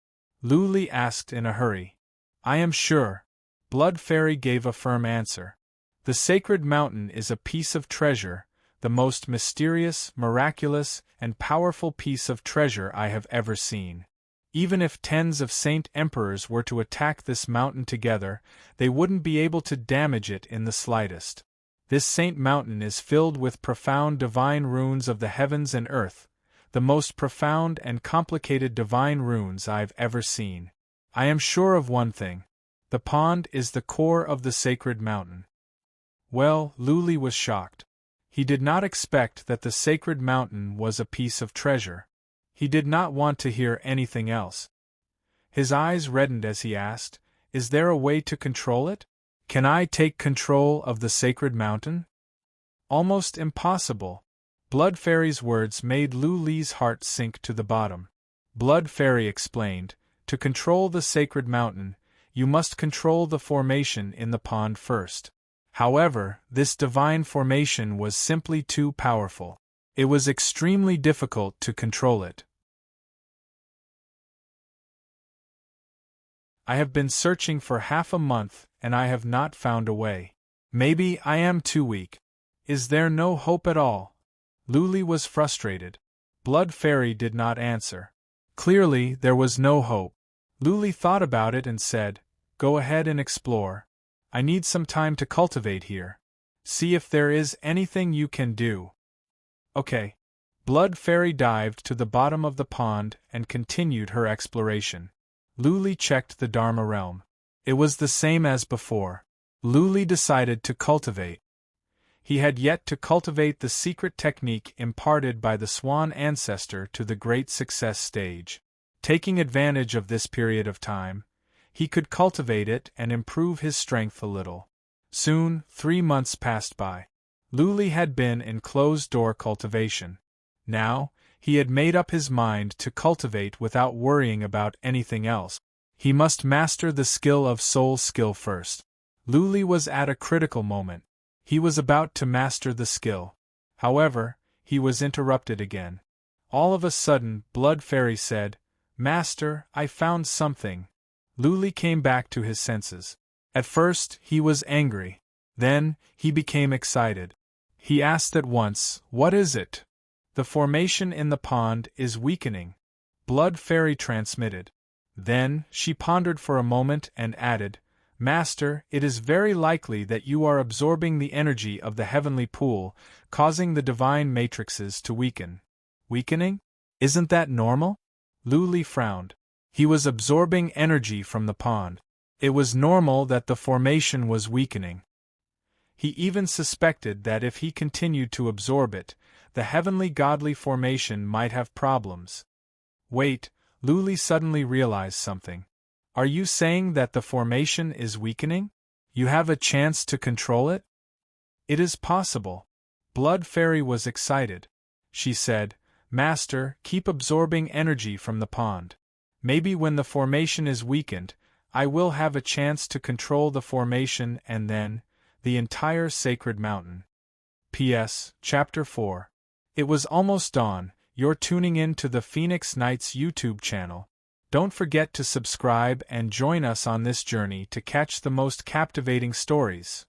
Luli asked in a hurry. "I am sure." Blood Fairy gave a firm answer. "The sacred mountain is a piece of treasure, the most mysterious, miraculous, and powerful piece of treasure I have ever seen. Even if tens of saint emperors were to attack this mountain together, they wouldn't be able to damage it in the slightest. This saint mountain is filled with profound divine runes of the heavens and earth, the most profound and complicated divine runes I've ever seen. I am sure of one thing. The pond is the core of the sacred mountain." Well, Luli was shocked. He did not expect that the sacred mountain was a piece of treasure. He did not want to hear anything else. His eyes reddened as he asked, "Is there a way to control it? Can I take control of the sacred mountain?" "Almost impossible." Blood Fairy's words made Luli's heart sink to the bottom. Blood Fairy explained, "To control the sacred mountain, you must control the formation in the pond first. However, this divine formation was simply too powerful. It was extremely difficult to control it. I have been searching for half a month, and I have not found a way. Maybe I am too weak. Is there no hope at all?" Luli was frustrated. Blood Fairy did not answer. Clearly, there was no hope. Luli thought about it and said, "Go ahead and explore. I need some time to cultivate here. See if there is anything you can do." "Okay." Blood Fairy dived to the bottom of the pond and continued her exploration. Luli checked the Dharma realm. It was the same as before. Luli decided to cultivate. He had yet to cultivate the secret technique imparted by the swan ancestor to the great success stage. Taking advantage of this period of time, he could cultivate it and improve his strength a little. Soon, 3 months passed by. Luli had been in closed-door cultivation. Now, he had made up his mind to cultivate without worrying about anything else. He must master the skill of soul skill first. Luli was at a critical moment. He was about to master the skill. However, he was interrupted again. All of a sudden, Blood Fairy said, "Master, I found something." Luli came back to his senses. At first, he was angry. Then, he became excited. He asked at once, "What is it?" "The formation in the pond is weakening," Blood Fairy transmitted. Then, she pondered for a moment and added, "Master, it is very likely that you are absorbing the energy of the heavenly pool, causing the divine matrices to weaken." "Weakening? Isn't that normal?" Luli frowned. He was absorbing energy from the pond. It was normal that the formation was weakening. He even suspected that if he continued to absorb it, the heavenly godly formation might have problems. Wait, Luli suddenly realized something. "Are you saying that the formation is weakening? You have a chance to control it?" "It is possible." Blood Fairy was excited. She said, "Master, keep absorbing energy from the pond. Maybe when the formation is weakened, I will have a chance to control the formation and then, the entire sacred mountain. P.S. Chapter 4. It was almost dawn. You're tuning in to the Phoenix Knights YouTube channel. Don't forget to subscribe and join us on this journey to catch the most captivating stories.